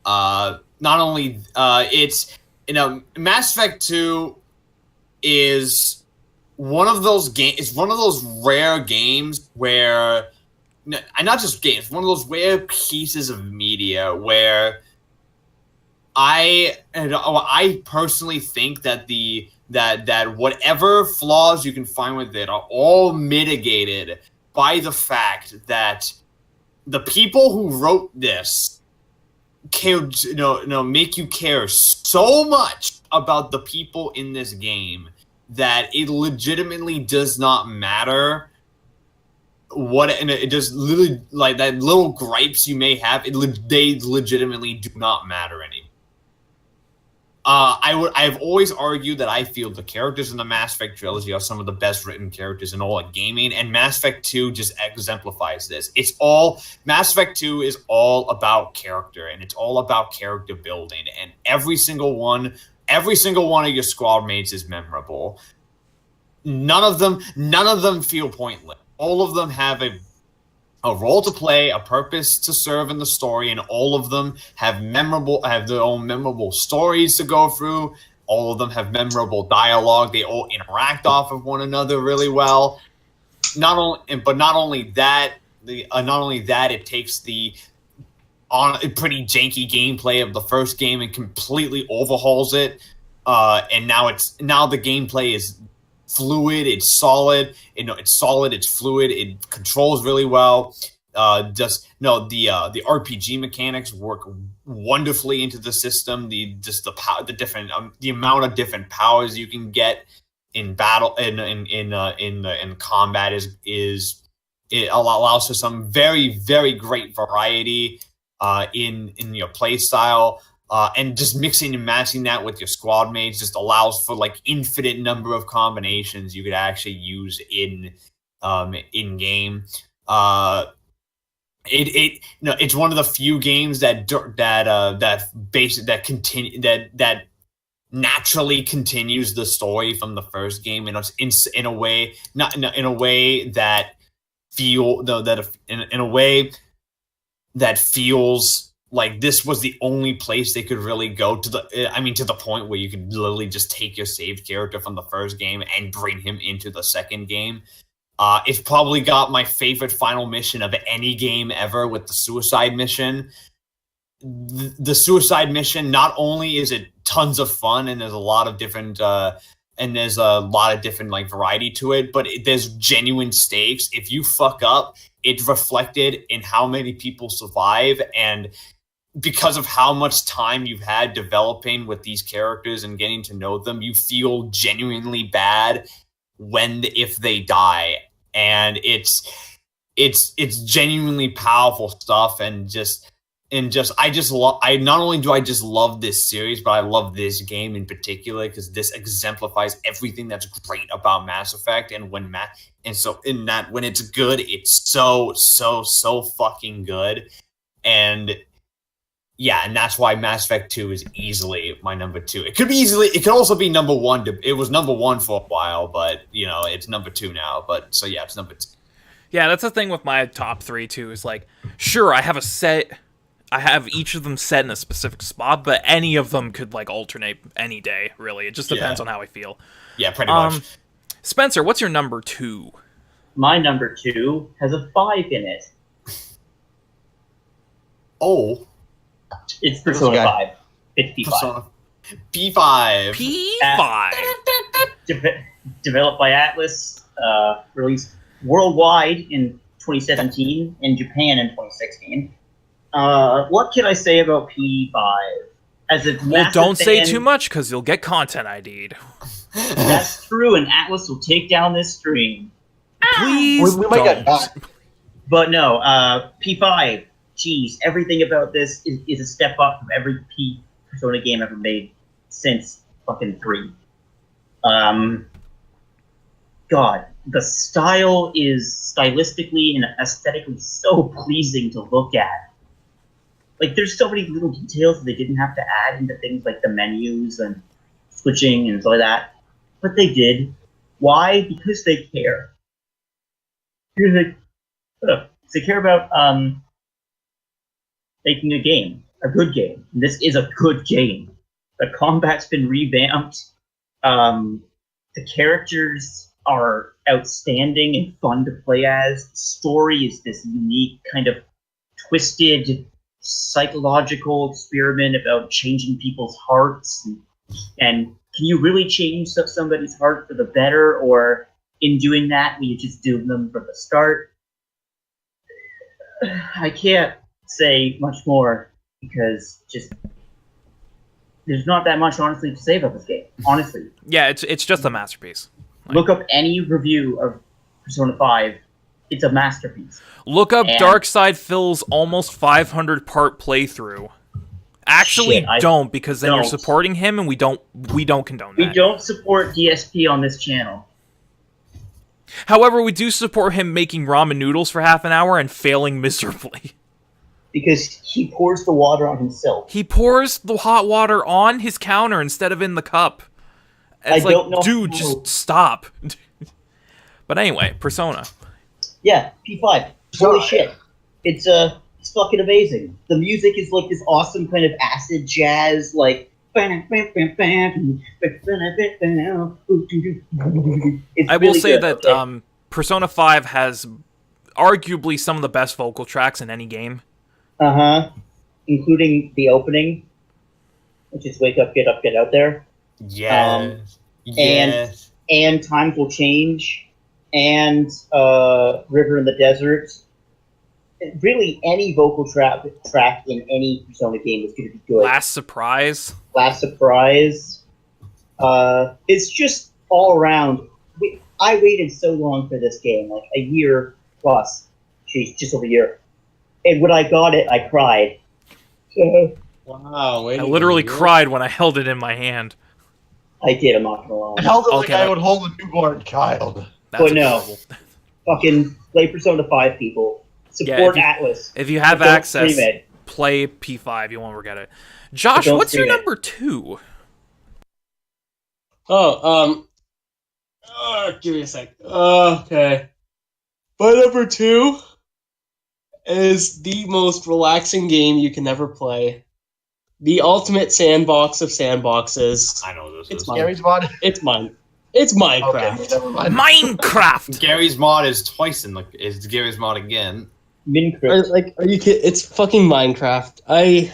Not only it's Mass Effect 2 is one of those games. It's one of those rare games where, not just games, one of those rare pieces of media where I personally think that that whatever flaws you can find with it are all mitigated by the fact that the people who wrote this make you care so much about the people in this game that it legitimately does not matter and it just literally, like, that little gripes you may have, they legitimately do not matter anymore. I've always argued that I feel the characters in the Mass Effect trilogy are some of the best written characters in all of gaming, and Mass Effect 2 just exemplifies this. Mass Effect 2 is all about character, and it's all about character building, and every single one of your squad mates is memorable. None of them feel pointless. All of them have a role to play, a purpose to serve in the story, and all of them have their own memorable stories to go through. All of them have memorable dialogue. They all interact off of one another really well. Not only that, it takes the pretty janky gameplay of the first game and completely overhauls it. And now the gameplay is fluid, it's solid, it's fluid, it controls really well. The RPG mechanics work wonderfully into the system. The amount of different powers you can get in battle in combat is It allows for some very, very great variety in your play style. And just mixing and matching that with your squad mates just allows for like infinite number of combinations you could actually use in game. It's one of the few games that naturally continues the story from the first game, and it's in a way in a way that in a way that feels like this was the only place they could really go to the point where you could literally just take your saved character from the first game and bring him into the second game. It's probably got my favorite final mission of any game ever with the suicide mission. The suicide mission, not only is it tons of fun and there's a lot of different like variety to it, but there's genuine stakes. If you fuck up, it's reflected in how many people survive, and because of how much time you've had developing with these characters and getting to know them, you feel genuinely bad if they die. And it's genuinely powerful stuff, I not only do I just love this series, but I love this game in particular because this exemplifies everything that's great about Mass Effect. And when it's good, it's so fucking good. And yeah, and that's why Mass Effect 2 is easily my number 2. It could also be number 1. It was number 1 for a while, but it's number 2 now. But so yeah, it's number 2. Yeah, that's the thing with my top 3 too. Is like, sure, I have each of them set in a specific spot, but any of them could like alternate any day. Really, it just depends on how I feel. Yeah, pretty much. Spencer, what's your number 2? My number 2 has a 5 in it. Oh. It's Persona 5. It's P5. P5. Developed by Atlas, released worldwide in 2017, in Japan in 2016. What can I say about P5? Don't say too much, because you'll get content ID'd. That's true, and Atlas will take down this stream. Please we might get back. But no, P5, geez, everything about this is a step up from every Persona game ever made since fucking 3. God, the style is stylistically and aesthetically so pleasing to look at. Like, there's so many little details that they didn't have to add into things like the menus and switching and stuff like that. But they did. Why? Because they care. They care about making a game, a good game. And this is a good game. The combat's been revamped. The characters are outstanding and fun to play as. The story is this unique kind of twisted psychological experiment about changing people's hearts. And can you really change somebody's heart for the better, or in doing that, will you just doom them from the start? I can't say much more because there's not that much, honestly, to say about this game. Honestly. Yeah, it's just a masterpiece. Look up any review of Persona 5. It's a masterpiece. Look up Darkside Phil's almost 500 part playthrough. Actually, don't, because then you're supporting him, and we don't condone that. We don't support DSP on this channel. However, we do support him making ramen noodles for half an hour and failing miserably. Because he pours the water on himself. He pours the hot water on his counter instead of in the cup. It's dude, just stop. But anyway, Persona. Yeah, P5. Holy shit. It's fucking amazing. The music is like this awesome kind of acid jazz, like... I will say that Persona 5 has arguably some of the best vocal tracks in any game. Uh-huh. Including the opening, which is Wake Up, Get Out There. Yes. And Times Will Change, and River in the Desert. Really, any vocal track in any Persona game is going to be good. Last Surprise. It's just all around. I waited so long for this game, like a year Plus. Jeez, just over a year. And when I got it, I cried. Wow. I literally cried when I held it in my hand. I did, I'm not gonna lie. I held it like Okay, I would hold a newborn child. That's But no. adorable. Fucking play Persona 5, people. Yeah, Support if you- Atlas. If you have But don't access, stream it. play P5. You won't regret it. Josh, don't what's your stream it. number 2? Give me a sec. Okay. My number 2 is the most relaxing game you can ever play. The ultimate sandbox of sandboxes. I know this It's is. mine. Gary's mod. It's mine. It's Minecraft. Okay, never mind. Minecraft! Gary's mod is twice in the. It's Gary's mod again. Minecraft. Are you kidding? It's fucking Minecraft. I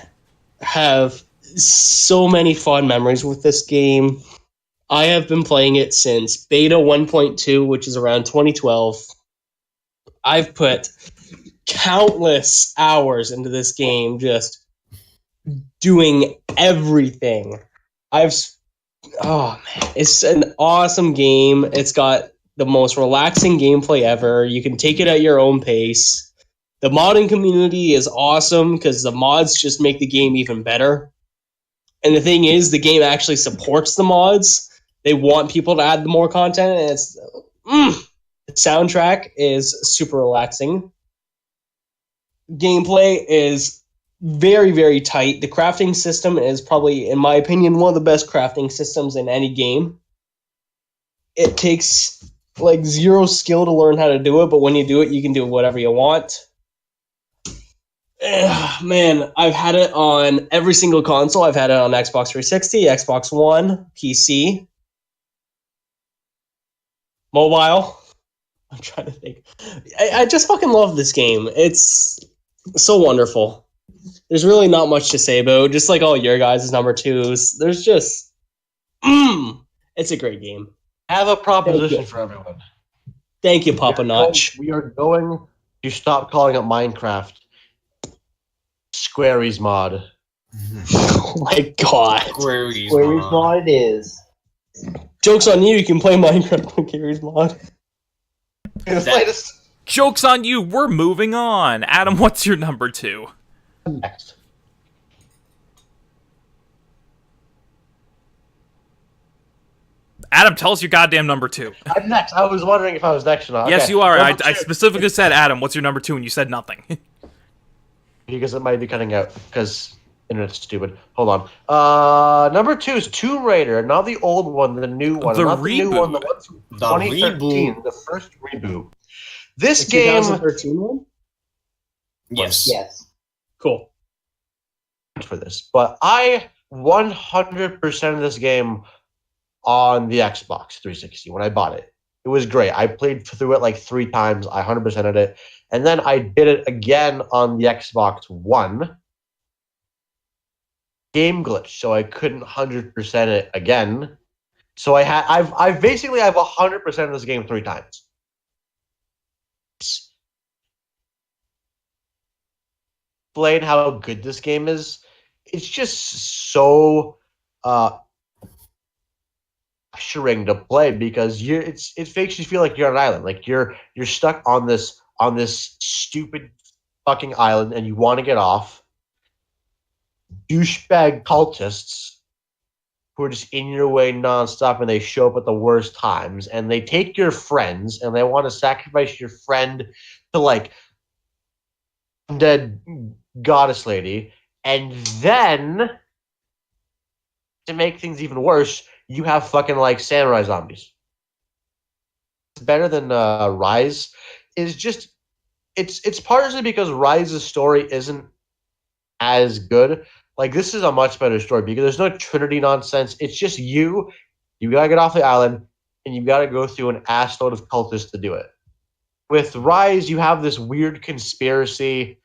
have so many fond memories with this game. I have been playing it since beta 1.2, which is around 2012. I've put countless hours into this game, just doing everything. Oh man, it's an awesome game. It's got the most relaxing gameplay ever. You can take it at your own pace. The modding community is awesome because the mods just make the game even better. And the thing is, the game actually supports the mods. They want people to add more content, and the soundtrack is super relaxing. Gameplay is very, very tight. The crafting system is probably, in my opinion, one of the best crafting systems in any game. It takes like zero skill to learn how to do it, but when you do it, you can do whatever you want. Man, I've had it on every single console. I've had it on Xbox 360, Xbox One, PC, mobile. I'm trying to think. I just fucking love this game. It's so wonderful. There's really not much to say about. Just like all your guys' number 2s. There's just it's a great game. I have a proposition Thank you. for everyone. Thank you, Papa Notch. We are going to stop calling it Minecraft. Squary's mod. Oh my god. Gary's Where's mod. mod it is? Joke's on you can play Minecraft with Gary's mod. Joke's on you, we're moving on. Adam, what's your number 2? Next. Adam, tell us your goddamn number 2. I'm next. I was wondering if I was next or not. Yes, Okay. you are. I Number two. specifically said, Adam, what's your number 2? And you said nothing. Because it might be cutting out because internet's stupid. Hold on. Number 2 is Tomb Raider, not the old one, the new one. The not the new one, the reboot. one from The 2013, reboot. the first reboot. This The game 2013 one? Yes. Yes. Cool. for this, but I 100% of this game on the Xbox 360 when I bought it. It was great. I played through it like 3 times. I 100%ed it. And then I did it again on the Xbox One. Game glitch, so I couldn't 100% it again. So I've basically 100% of this game 3 times. Explain how good this game is. It's just so pressuring to play because it makes you feel like you're on an island, like you're stuck on this stupid fucking island, and you want to get off. Douchebag cultists who are just in your way nonstop, and they show up at the worst times, and they take your friends, and they want to sacrifice your friend to like dead goddess lady, and then to make things even worse, you have fucking like samurai zombies. It's better than Rise. Is just it's partially because Rise's story isn't as good. Like this is a much better story because there's no Trinity nonsense. It's just you gotta get off the island and you gotta go through an assload of cultists to do it. With Rise, you have this weird conspiracy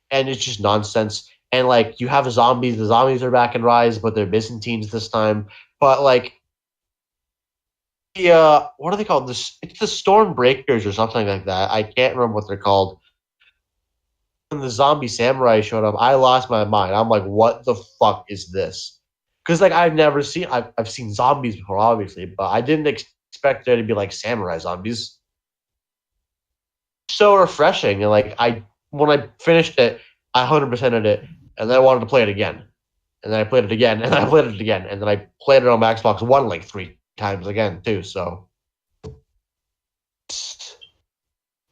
and it's just nonsense. And like you have zombies. The zombies are back in Rise, but they're Byzantines this time. But like the what are they called? It's the Stormbreakers or something like that. I can't remember what they're called. When the zombie samurai showed up, I lost my mind. I'm like, what the fuck is this? Because like I've seen zombies before, obviously, but I didn't expect there to be like samurai zombies. so refreshing. And like when I finished it, I 100%ed it, and then I wanted to play it again, and then I played it again, and then I played it again, and then I played it on my Xbox One like 3 times again too. So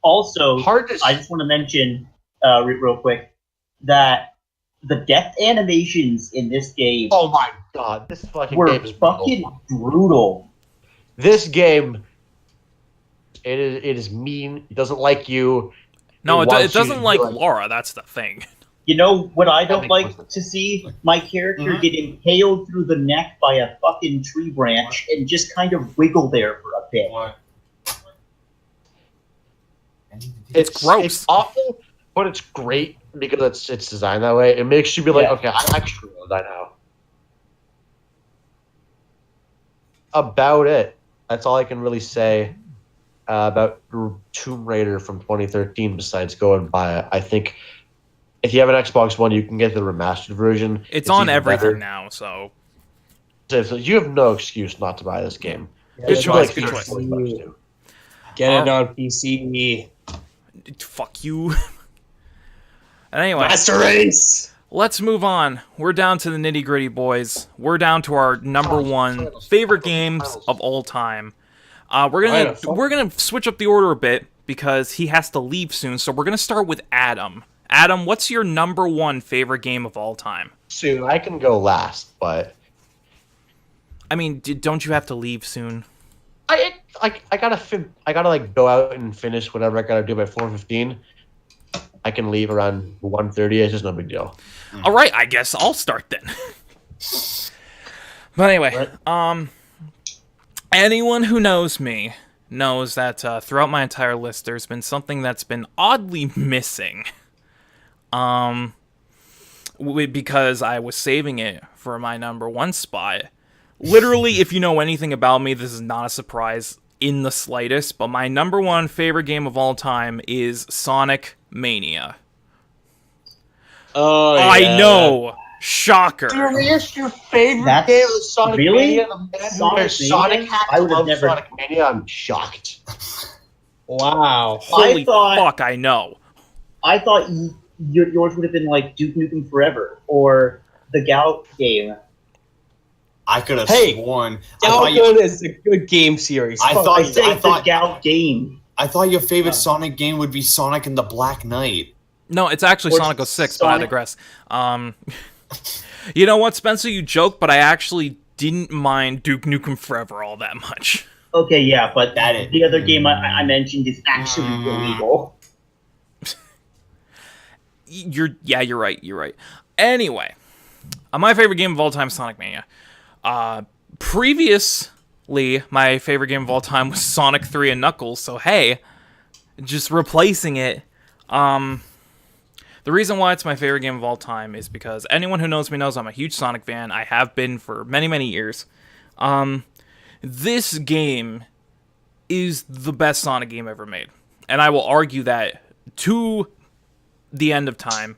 Also, hard to. I just want to mention real quick that the death animations in this game Oh my god, this fucking were game is brutal. fucking brutal. This game, it is mean. It doesn't like you. No, it wants you doesn't to like do it. Laura. That's the thing. You know what I That don't makes like more sense. to see? My character Mhm. get impaled through the neck by a fucking tree branch and just kind of wiggle there for a bit. It's gross. It's awful, but it's great because it's designed that way. It makes you be like, Yeah. okay, I actually know that now. About it. That's all I can really say about Tomb Raider from 2013. Besides go and buy it, I think if you have an Xbox One, you can get the remastered version. It's on even everything better. now, so So you have no excuse not to buy this game. Yeah, Good It's choice, like good 30, choice. 40 bucks, too. Get it on PC. fuck you. And anyway, Master Race. let's move on. We're down to the nitty gritty, boys. We're down to our number one favorite games of all time. We're gonna switch up the order a bit because he has to leave soon. So we're gonna start with Adam. Adam, what's your number one favorite game of all time? Soon I can go last, but I mean, don't you have to leave soon? I gotta like go out and finish whatever I gotta do by 4:15. I can leave around 1:30. It's just no big deal. All right, I guess I'll start then. But anyway, anyone who knows me knows that throughout my entire list, there's been something that's been oddly missing. Because I was saving it for my number one spot. Literally, if you know anything about me, this is not a surprise in the slightest, but my number one favorite game of all time is Sonic Mania. Oh, I yeah. know! Shocker! Serious? Your favorite That's- game is Sonic really? Mania? The man who Sonic wears Sonic Mania? hat I would have loves never- Sonic Mania? I'm shocked. Wow. Holy thought- fuck, I know. I thought yours would have been like Duke Nukem Forever or the Gout game. I could have Hey, sworn. I thought, Galgun is a good game series. I Fuck. thought- I said I the thought- Gout game. I thought your favorite Sonic game would be Sonic and the Black Knight. No, it's actually Or Sonic 06, but I Sonic- digress. You know what, Spencer? You joke, but I actually didn't mind Duke Nukem Forever all that much. Okay, yeah, but That is- the other game I mentioned is actually illegal. You're right. Anyway, my favorite game of all time is Sonic Mania. Previously, my favorite game of all time was Sonic 3 and Knuckles, so hey, just replacing it. The reason why it's my favorite game of all time is because anyone who knows me knows I'm a huge Sonic fan. I have been for many, many years. This game is the best Sonic game ever made. And I will argue that to the end of time.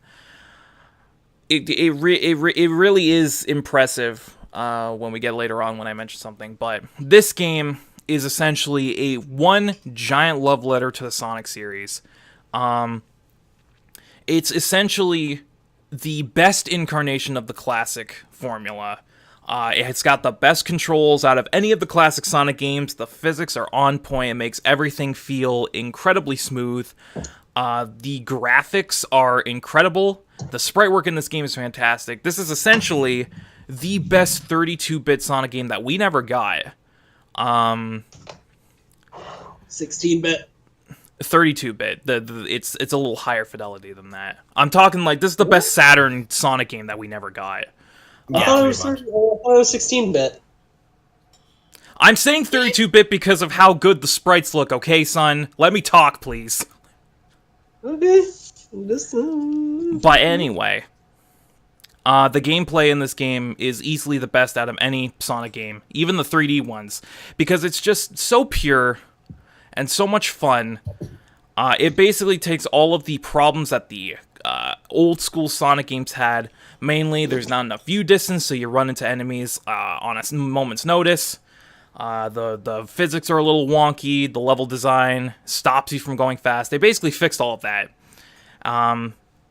It really is impressive when we get later on when I mention something. But this game is essentially a one giant love letter to the Sonic series. It's essentially the best incarnation of the classic formula. It's got the best controls out of any of the classic Sonic games. The physics are on point. It makes everything feel incredibly smooth. The graphics are incredible. The sprite work in this game is fantastic. This is essentially the best 32-bit Sonic game that we never got. 16-bit. 32-bit. It's a little higher fidelity than that. I'm talking like this is the best Saturn Sonic game that we never got. I thought it was 16-bit. I'm saying 32-bit because of how good the sprites look, okay, son? Let me talk, please. Okay. But anyway, the gameplay in this game is easily the best out of any Sonic game, even the 3D ones, because it's just so pure and so much fun. It basically takes all of the problems that the old school Sonic games had. Mainly, there's not enough view distance, so you run into enemies on a moment's notice. The physics are a little wonky. The level design stops you from going fast. They basically fixed all of that.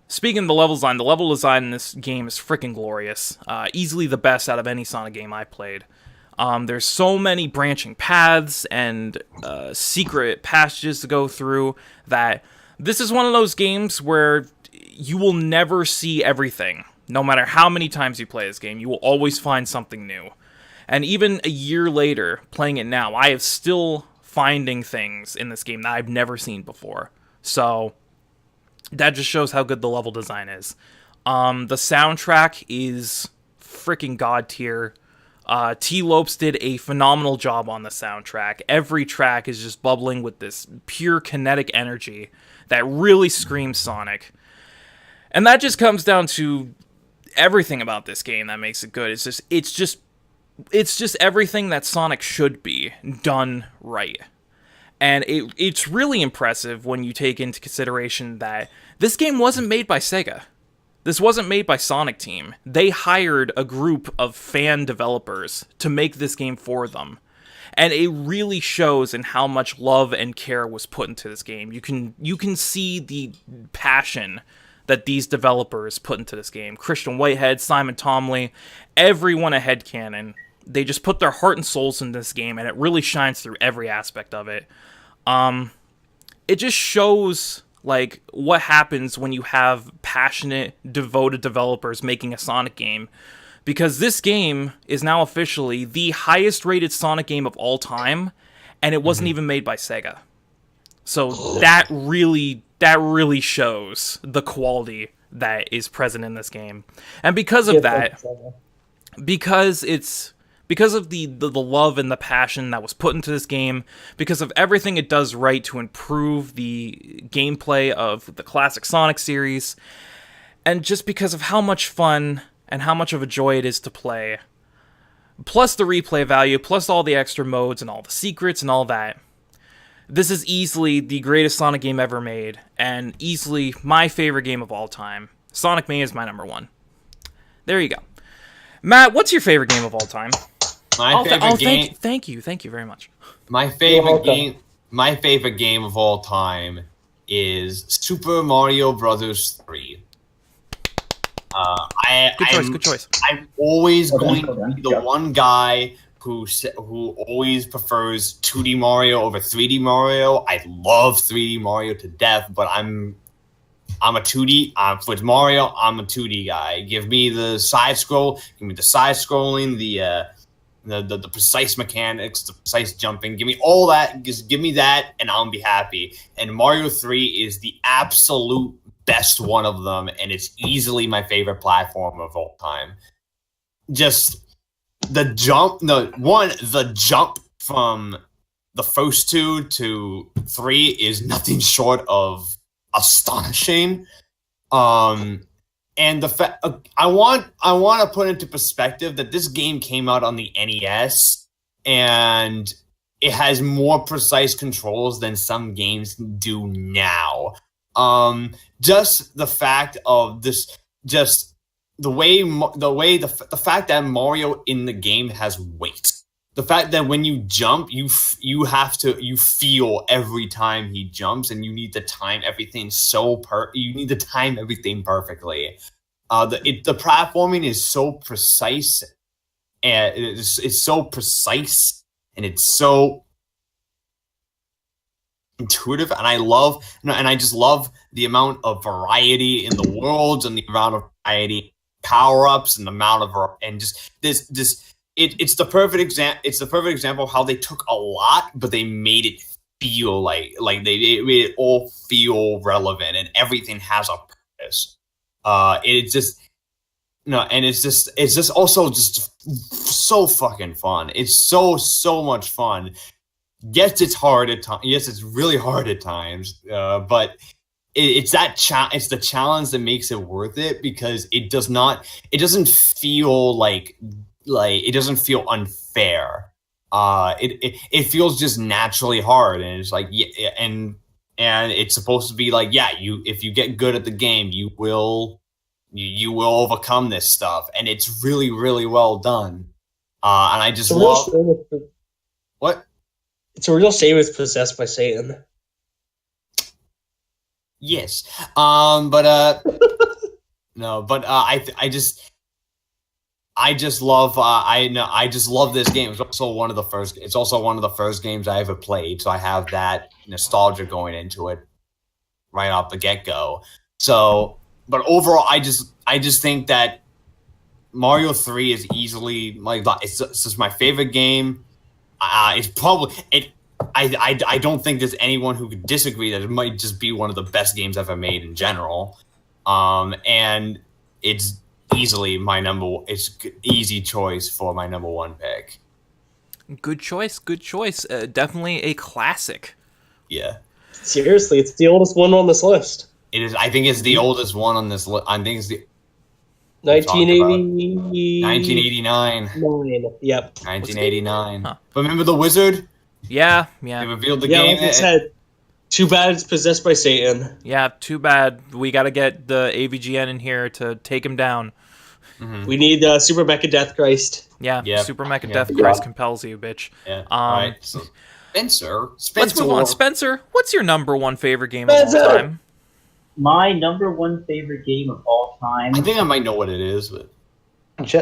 Speaking of the level design in this game is freaking glorious. Easily the best out of any Sonic game I played. There's so many branching paths and secret passages to go through that this is one of those games where you will never see everything. No matter how many times you play this game, you will always find something new. And even a year later, playing it now, I am still finding things in this game that I've never seen before. So that just shows how good the level design is. The soundtrack is freaking god tier. T. Lopes did a phenomenal job on the soundtrack. Every track is just bubbling with this pure kinetic energy that really screams Sonic. And that just comes down to everything about this game that makes it good. It's just everything that Sonic should be done right. And it's really impressive when you take into consideration that this game wasn't made by Sega. This wasn't made by Sonic Team. They hired a group of fan developers to make this game for them. And it really shows in how much love and care was put into this game. You can see the passion that these developers put into this game. Christian Whitehead, Simon Tomley, everyone at Headcanon. They just put their heart and souls in this game, and it really shines through every aspect of it. It just shows like what happens when you have passionate, devoted developers making a Sonic game. Because this game is now officially the highest rated Sonic game of all time, and it wasn't even made by Sega. So that really shows the quality that is present in this game. And because of that, because of the love and the passion that was put into this game, because of everything it does right to improve the gameplay of the classic Sonic series, and just because of how much fun and how much of a joy it is to play, plus the replay value, plus all the extra modes and all the secrets and all that, this is easily the greatest Sonic game ever made, and easily my favorite game of all time. Sonic Mania is my number one. There you go. Matt, what's your favorite game of all time? My favorite game. Thank you very much. My favorite game of all time is Super Mario Brothers 3. Good choice. I'm always going to be the one guy who always prefers 2D Mario over 3D Mario. I love 3D Mario to death, but I'm a 2D. For Mario, I'm a 2D guy. Give me the side scroll. Give me the side scrolling. The precise mechanics, the precise jumping. Give me all that. Just give me that, and I'll be happy. And Mario 3 is the absolute best one of them, and it's easily my favorite platform of all time. Just the jump from the first 2 to 3 is nothing short of astonishing. And I want to put into perspective that this game came out on the NES, and it has more precise controls than some games do now. Just the fact of this, just the fact that Mario in the game has weight. The fact that when you jump, you feel every time he jumps, and you need to time everything perfectly. The platforming is so precise, and it's so precise, and it's so intuitive, and I just love the amount of variety in the worlds, and the amount of variety power-ups, and the amount of and just this. It's the perfect example of how they took a lot, but they made it feel like they made it all feel relevant, and everything has a purpose. It's just also just so fucking fun. It's so much fun. Yes, it's hard at times. Yes, it's really hard at times. But it's the challenge that makes it worth it, because it doesn't feel like it doesn't feel unfair. It feels just naturally hard, and it's like, yeah, and it's supposed to be like, yeah, if you get good at the game, you will overcome this stuff, and it's really, really well done. And I just love. What? It's a real shame it's possessed by Satan. Yes. But no, but I just love I just love this game. It's also one of the first games I ever played, so I have that nostalgia going into it right off the get-go. So, but overall I just think that Mario 3 is easily it's just my favorite game. It's probably it I don't think there's anyone who could disagree that it might just be one of the best games ever made in general. And it's easily it's easy choice for my number one pick. Good choice. Good choice. Definitely a classic. Yeah. Seriously, it's the oldest one on this list. It is. I think it's the oldest one on this list. I think it's the 1989. 1989. Yep. 1989. Huh. Remember the wizard? Yeah. They revealed the Yeah, game. like I said, too bad it's possessed by Satan. Yeah, too bad. We got to get the AVGN in here to take him down. Mhm. We need Super Mecha Death Christ. Yeah, Yep. Super Mecha Yep. Death Christ compels you, bitch. Yeah. All right. So, Spencer. Let's move on. Spencer, what's your number one favorite game of Spencer! all time? My number one favorite game of all time. I think I might know what it is, but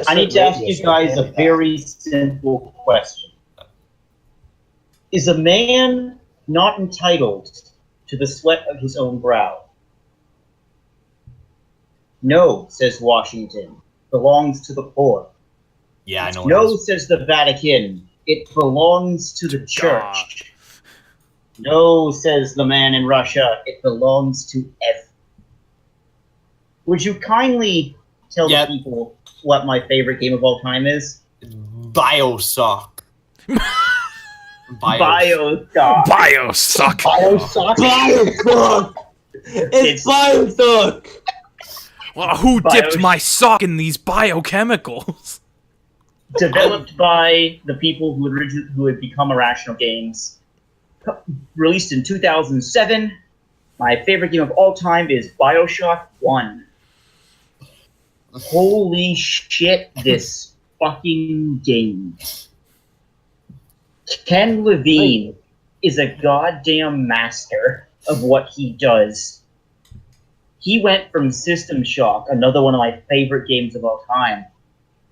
I need to ask you guys a very simple question. Is a man not entitled to the sweat of his own brow? No, says Washington. Belongs to the poor. yeah, I know what No, it is. says the Vatican. It belongs to the God. church. No, says the man in Russia. It belongs to everyone. Would you kindly tell Yep. the people what my favorite game of all time is? Bioshock. Bioshock. Bioshock. Bioshock. Bioshock! It's Bioshock! Well, who dipped my sock in these biochemicals? Developed by the people who had become Irrational Games. Released in 2007. My favorite game of all time is Bioshock 1. Holy shit, this fucking game. Ken Levine is a goddamn master of what he does. He went from System Shock, another one of my favorite games of all time,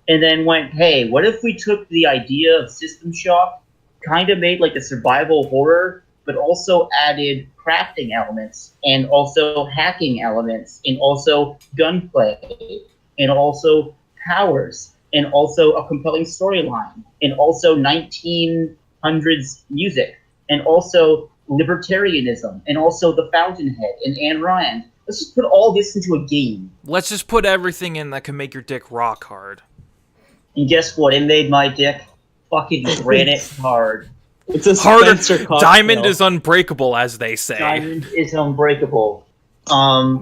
and then went, hey, what if we took the idea of System Shock, kind of made like a survival horror, but also added crafting elements, and also hacking elements, and also gunplay, and also powers, and also a compelling storyline, and also 1900s music, and also libertarianism, and also the Fountainhead, and Ayn Rand. Let's just put all this into a game. Let's just put everything in that can make your dick rock hard. And guess what? It made my dick fucking granite hard. It's a Harder. Spencer cocktail. Diamond is unbreakable, as they say. Diamond is unbreakable. God,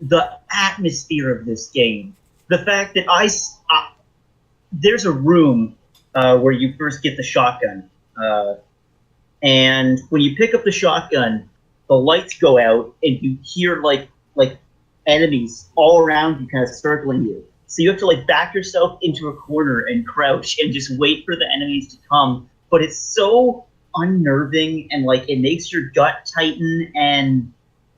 the atmosphere of this game. The fact that there's a room where you first get the shotgun. And when you pick up the shotgun, the lights go out and you hear like enemies all around you kind of circling you. So you have to like back yourself into a corner and crouch and just wait for the enemies to come. But it's so unnerving and like it makes your gut tighten, and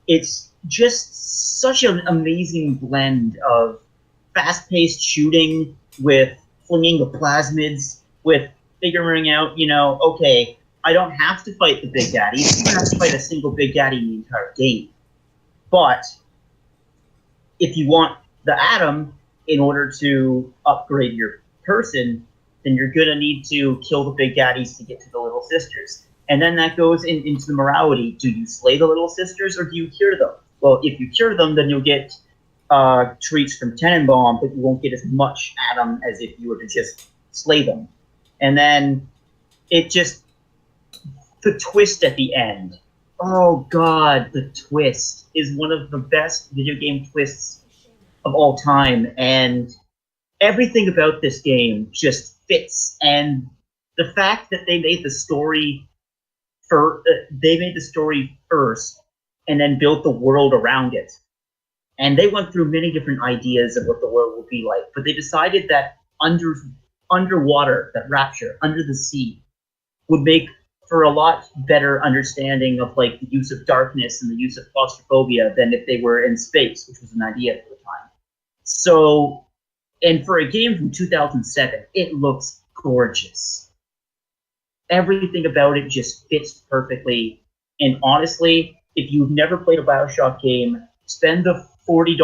it's just such an amazing blend of fast-paced shooting with flinging the plasmids, with figuring out, okay, I don't have to fight the big daddies. You don't have to fight a single big daddy in the entire game. But if you want the atom in order to upgrade your person, then you're going to need to kill the big daddies to get to the little sisters. And then that goes into the morality. Do you slay the little sisters or do you cure them? Well, if you cure them, then you'll get treats from Tenenbaum, but you won't get as much atom as if you were to just slay them. And then the twist at the end. Oh god, the twist is one of the best video game twists of all time, and everything about this game just fits. And the fact that they made the story first and then built the world around it. And they went through many different ideas of what the world would be like, but they decided that underwater, that Rapture, under the sea, would make for a lot better understanding of like the use of darkness and the use of claustrophobia than if they were in space, which was an idea at the time. So, and for a game from 2007, it looks gorgeous. Everything about it just fits perfectly. And honestly, if you've never played a BioShock game, spend the $40,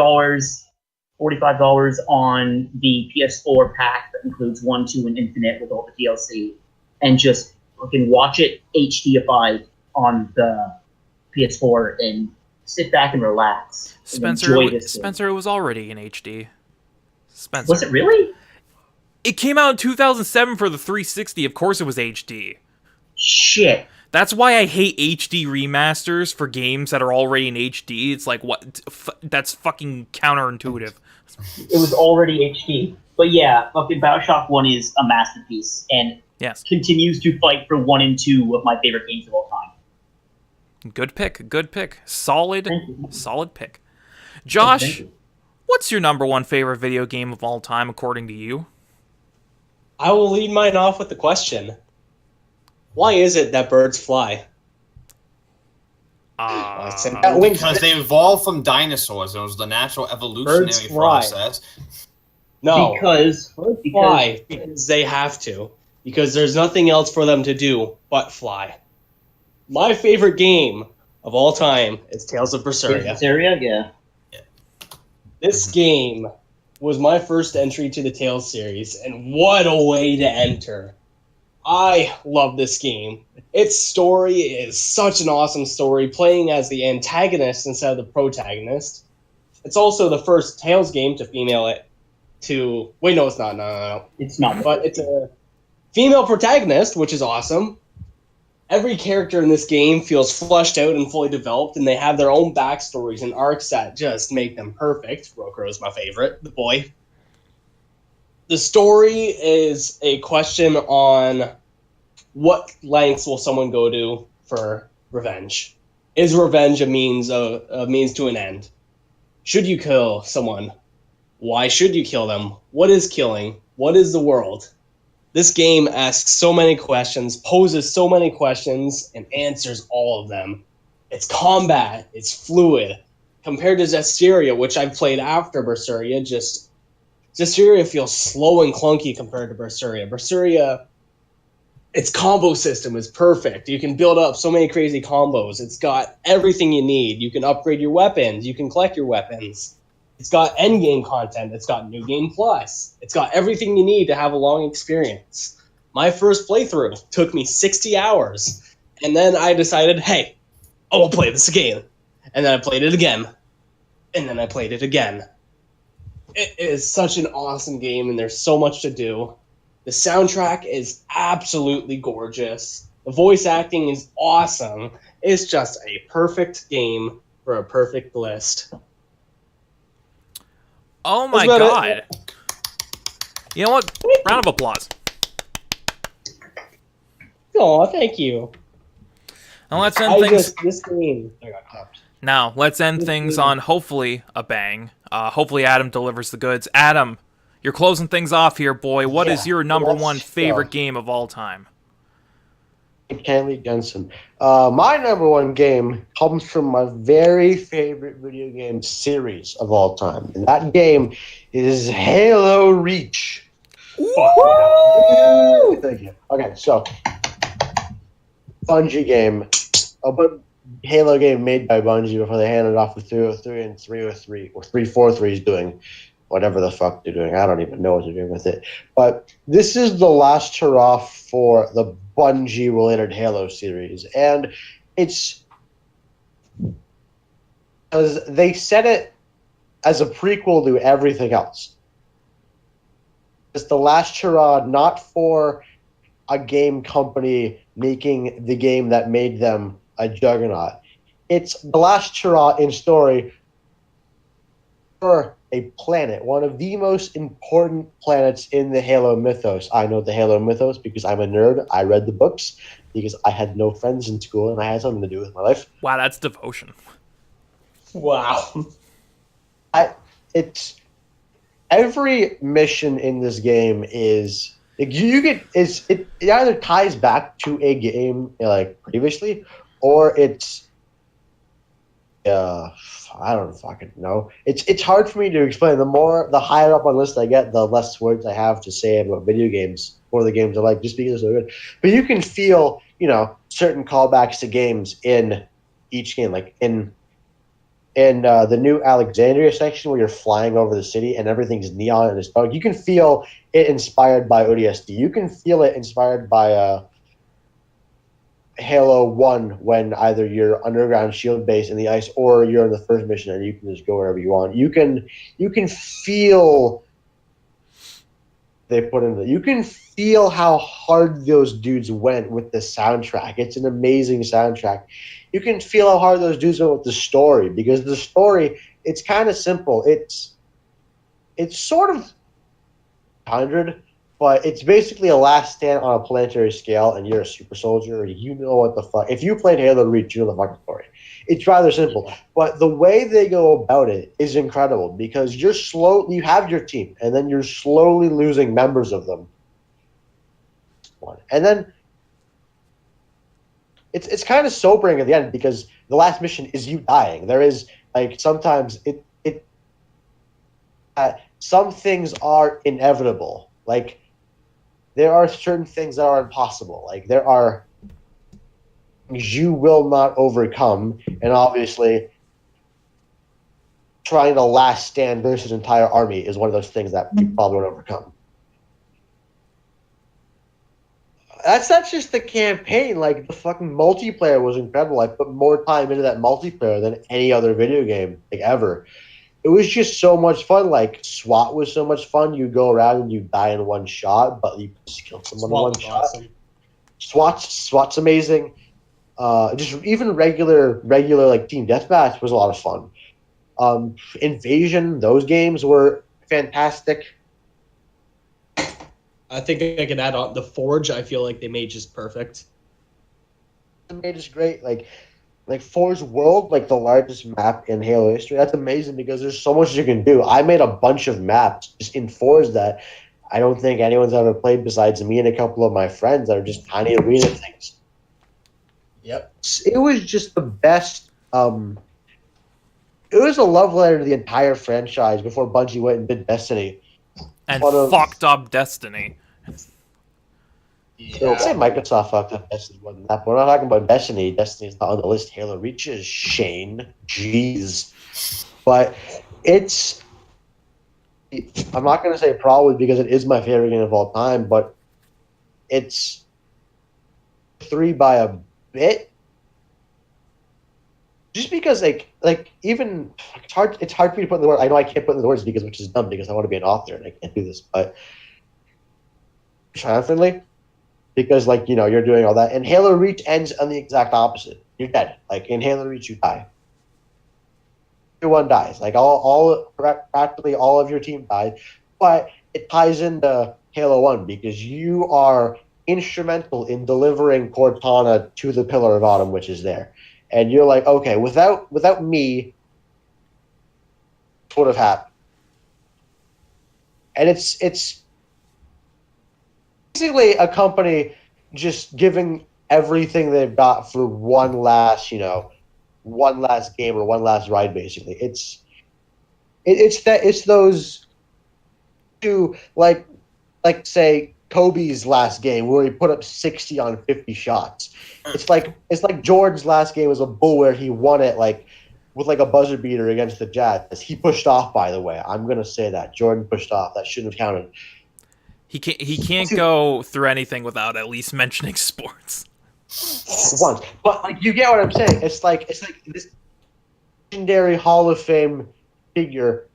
$45 on the PS4 pack that includes 1, 2, and Infinite with all the DLC, and just fucking watch it HDified on the PS4 and sit back and relax. Spencer, and enjoy this game. Spencer, it was already in HD. Spencer. Was it really? It came out in 2007 for the 360. Of course it was HD. Shit. That's why I hate HD remasters for games that are already in HD. It's like, what? That's fucking counterintuitive. It was already HD. But yeah, fucking BioShock 1 is a masterpiece, and Yes. continues to fight for 1 and 2 of my favorite games of all time. Good pick. Good pick. Solid pick. Thank Josh, you. what's your number one favorite video game of all time, according to you? I will lead mine off with the question. Why is it that birds fly? Because they evolved from dinosaurs. It was the natural evolutionary fly. process. No. Because Why? Because they have to. Because there's nothing else for them to do but fly. My favorite game of all time is Tales of Berseria. Berseria, yeah. This game was my first entry to the Tales series, and what a way to enter. I love this game. Its story is such an awesome story, playing as the antagonist instead of the protagonist. It's also the first Tales game to female it to... Wait, no, it's not. No. It's not. But it's a female protagonist, which is awesome. Every character in this game feels fleshed out and fully developed, and they have their own backstories and arcs that just make them perfect. Rokuro is my favorite, the boy. The story is a question on what lengths will someone go to for revenge. Is revenge a means to an end? Should you kill someone? Why should you kill them? What is killing? What is the world? This game asks so many questions, poses so many questions, and answers all of them. It's combat, it's fluid. Compared to Zestiria, which I've played after Berseria, Zestiria feels slow and clunky compared to Berseria. Berseria, its combo system is perfect. You can build up so many crazy combos. It's got everything you need. You can upgrade your weapons. You can collect your weapons. It's got endgame content. It's got New Game Plus. It's got everything you need to have a long experience. My first playthrough took me 60 hours. And then I decided, hey, I will play this again. And then I played it again. And then I played it again. It is such an awesome game, and there's so much to do. The soundtrack is absolutely gorgeous. The voice acting is awesome. It's just a perfect game for a perfect list. Oh my god. You know what? Round of applause. Oh, thank you. Now let's end things. This game. I got clapped. Now let's end things on hopefully a bang. Hopefully Adam delivers the goods. Adam, you're closing things off here, boy. What is your number one favorite game of all time? Kenley Jensen. My number one game comes from my very favorite video game series of all time. And that game is Halo Reach. Woo! Thank you. Okay, so Bungie game. A Halo game made by Bungie before they handed it off to 303 and 303, or 343 is doing whatever the fuck they're doing. I don't even know what they're doing with it. But this is the last hurrah for the Bungie-related Halo series. And it's because they set it as a prequel to everything else. It's the last hurrah not for a game company making the game that made them a juggernaut. It's the last hurrah in story for a planet, one of the most important planets in the Halo mythos. I know the Halo mythos because I'm a nerd. I read the books because I had no friends in school and I had something to do with my life. Wow, that's devotion. Wow. It's every mission in this game is Like you get it either ties back to a game like previously, or it's I don't fucking know. It's hard for me to explain. The higher up on the list I get, the less words I have to say about video games or the games I like, just because they're so good. But you can feel, certain callbacks to games in each game, like in the new Alexandria section where you're flying over the city and everything's neon and it's dark. You can feel it inspired by ODST. You can feel it inspired by Halo 1 when either you're underground shield base in the ice or you're in the first mission and you can just go wherever you want. You can feel you can feel how hard those dudes went with the soundtrack. It's an amazing soundtrack. You can feel how hard those dudes went with the story, because the story, it's kind of simple. It's sort of 100, but it's basically a last stand on a planetary scale, and you're a super soldier. You know what the fuck. If you played Halo Reach, you know the fucking story. It's rather simple, but the way they go about it is incredible, because you have your team, and then you're slowly losing members of them. And then it's kind of sobering at the end, because the last mission is you dying. There is sometimes some things are inevitable. Like there are certain things that are impossible. Like there are things you will not overcome, and obviously trying to last stand versus an entire army is one of those things that you probably won't overcome. That's not just the campaign. Like the fucking multiplayer was incredible. I put more time into that multiplayer than any other video game ever. It was just so much fun. Like SWAT was so much fun. You go around and you die in one shot, but you just kill someone in one shot. SWAT's amazing. Just even regular like team deathmatch was a lot of fun. Invasion, those games were fantastic. I think I could add on the Forge. I feel like they made just perfect. They made just great. Like Forge World, like the largest map in Halo history. That's amazing because there's so much you can do. I made a bunch of maps just in Forge that I don't think anyone's ever played besides me and a couple of my friends that are just tiny arena things. Yep. It was just the best. It was a love letter to the entire franchise before Bungie went and did Destiny. And fucked up Destiny. Yeah. I'd say Microsoft fucked up Destiny more than that. But we're not talking about Destiny. Destiny's not on the list. Halo Reach is Shane. Jeez. But I'm not going to say probably because it is my favorite game of all time, but it's 3 by a bit. Just because even it's hard for me to put in the words. I know I can't put in the words which is dumb because I want to be an author and I can't do this, but triumphantly, because you're doing all that, and Halo Reach ends on the exact opposite. You're dead. Like in Halo Reach, you die. Everyone dies. Like practically all of your team died, but it ties into Halo 1 because you are instrumental in delivering Cortana to the Pillar of Autumn, which is there. And you're like, okay, without me, what would have happened? And it's basically a company just giving everything they've got for one last game or one last ride. Basically, it's those two like say Kobe's last game where he put up 60 on 50 shots. It's like Jordan's last game was a bull where he won it with a buzzer beater against the Jazz. He pushed off, by the way. I'm gonna say that Jordan pushed off. That shouldn't have counted. He can't go through anything without at least mentioning sports. Once, but you get what I'm saying. It's like this legendary Hall of Fame figure,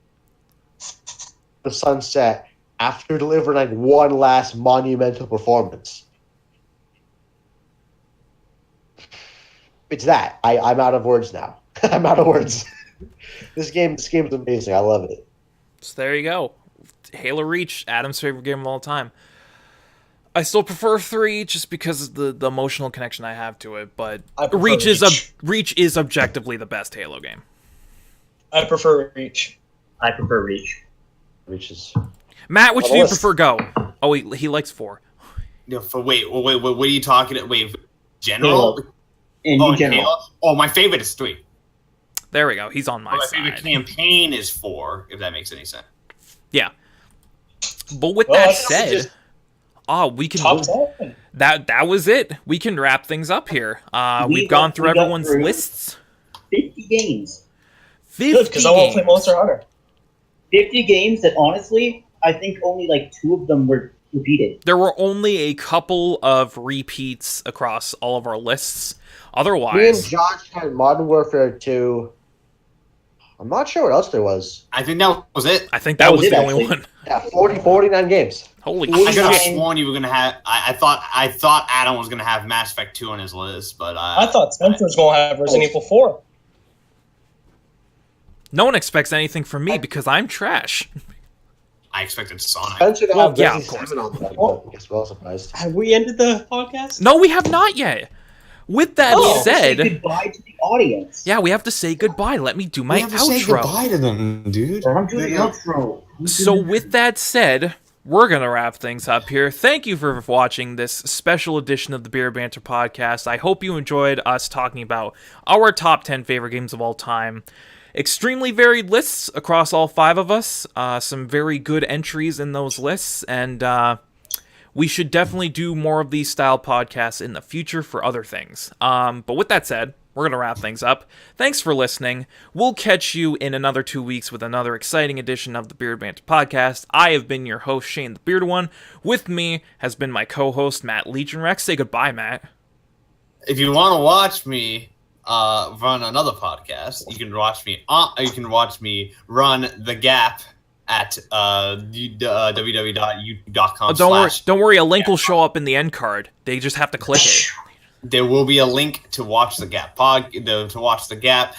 the sunset, after delivering one last monumental performance. It's that. I'm out of words now. I'm out of words. This game's amazing. I love it. So there you go. Halo Reach, Adam's favorite game of all time. I still prefer 3 just because of the emotional connection I have to it, but Reach is objectively the best Halo game. I prefer Reach. I prefer Reach. Reach is Matt, which On do the you list. prefer? Go. Oh, he likes 4. No, wait, what are you talking about? Wait, general? Halo. In Oh, general. Halo? Oh, my favorite is 3. There we go. He's on my My favorite side. campaign is 4, if that makes any sense. Yeah. But with Well, that I think we said, just- we can Top 10. that was it. We can wrap things up here. We've gone through we got everyone's through lists. 50 games. 50 Good, because I want to play games. Monster Hunter. 50 games that honestly, I think only like 2 of them were repeated. There were only a couple of repeats across all of our lists. Me and Otherwise, Josh had Modern Warfare 2. I'm not sure what else there was. I think that was it. I think That that was was it, the only actually. one. Yeah, 49 games. Holy I could have shit. sworn you were gonna have. I thought Adam was gonna have Mass Effect 2 on his list, but I thought Spencer was going to have Resident Evil 4. No one expects anything from me because I'm trash. I expected Sonic. Spencer to Well, have yeah, Resident of Evil on that, but I guess we're all surprised. Have we ended the podcast? No, we have not yet. With that Oh. Say said, goodbye to the audience. yeah, we have to say goodbye. Let me do my outro. to them, dude. I'm doing the outro. So with that said, we're going to wrap things up here. Thank you for watching this special edition of the Bearded Banter podcast. I hope you enjoyed us talking about our top 10 favorite games of all time. Extremely varied lists across all 5 of us. Some very good entries in those lists. And we should definitely do more of these style podcasts in the future for other things. But with that said, we're going to wrap things up. Thanks for listening. We'll catch you in another 2 weeks with another exciting edition of the Bearded Banter podcast. I have been your host, Shane the Bearded One. With me has been my co-host, Matt Legion Rex. Say goodbye, Matt. If you want to watch me run another podcast, you can watch me. You can watch me run The Gap at www.youtube.com. Don't worry. A link will show up in the end card. They just have to click it. There will be a link to watch The Gap to watch The Gap.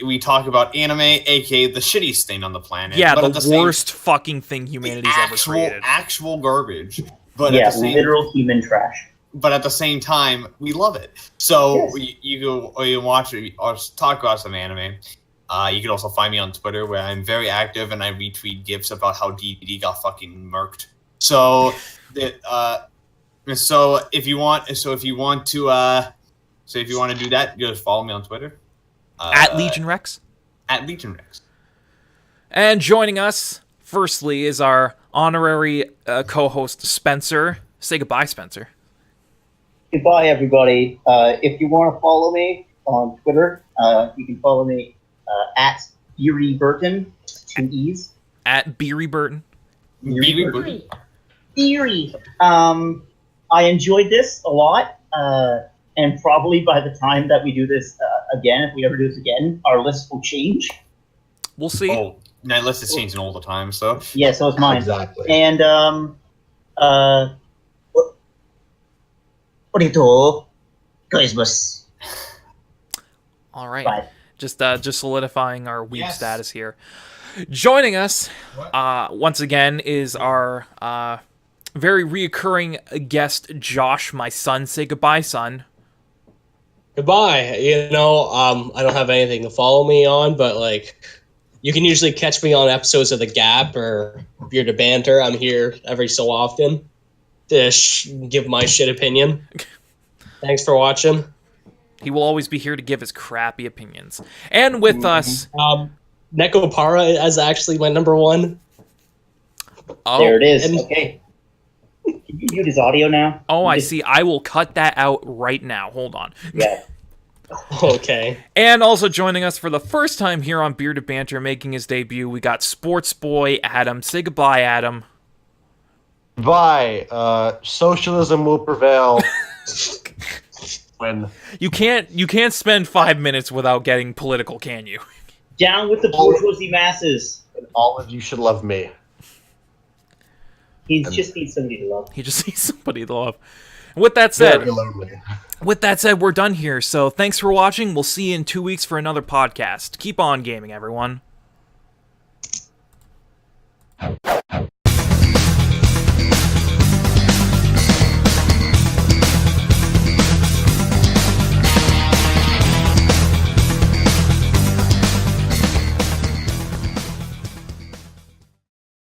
We talk about anime, aka the shittiest thing on the planet. Yeah, but at the worst fucking thing humanity's ever created. actual garbage. But Yeah, at the same, literal human trash. but at the same time, we love it. So Yes. you go or you watch it or talk about some anime. You can also find me on Twitter where I'm very active and I retweet gifs about how DVD got fucking murked. So if you want to do that, just follow me on Twitter. At Legion Rex. At Legion Rex. And joining us, firstly, is our honorary co-host, Spencer. Say goodbye, Spencer. Goodbye, everybody. If you want to follow me on Twitter, you can follow me at Beery Burton, 2 E's. At Beery Burton. Beery. I enjoyed this a lot, and probably by the time that we do this again, if we ever do this again, our list will change. We'll see. Oh, my list is changing all the time, so Yeah, so is mine. Exactly. And what do you do? Christmas. All right. Bye. Just solidifying our weeb Yes. status here. Joining us, once again, is our very reoccurring guest, Josh, my son. Say goodbye, son. Goodbye. I don't have anything to follow me on, but you can usually catch me on episodes of The Gap or Bearded Banter. I'm here every so often to give my shit opinion. Thanks for watching. He will always be here to give his crappy opinions. And with us, Neko Para is actually my number 1. oh, There it is. and- Okay. Can you mute his audio now? I see. I will cut that out right now. Hold on. Yeah. Okay. And also joining us for the first time here on Bearded Banter, making his debut, we got Sports Boy Adam. Say goodbye, Adam. Bye. Socialism will prevail. When You can't spend 5 minutes without getting political, can you? Down with the bourgeoisie masses. all of you should love me. He just needs somebody to love. He just needs somebody to love. With that Very said, lonely. we're done here. So thanks for watching. We'll see you in 2 weeks for another podcast. Keep on gaming, everyone.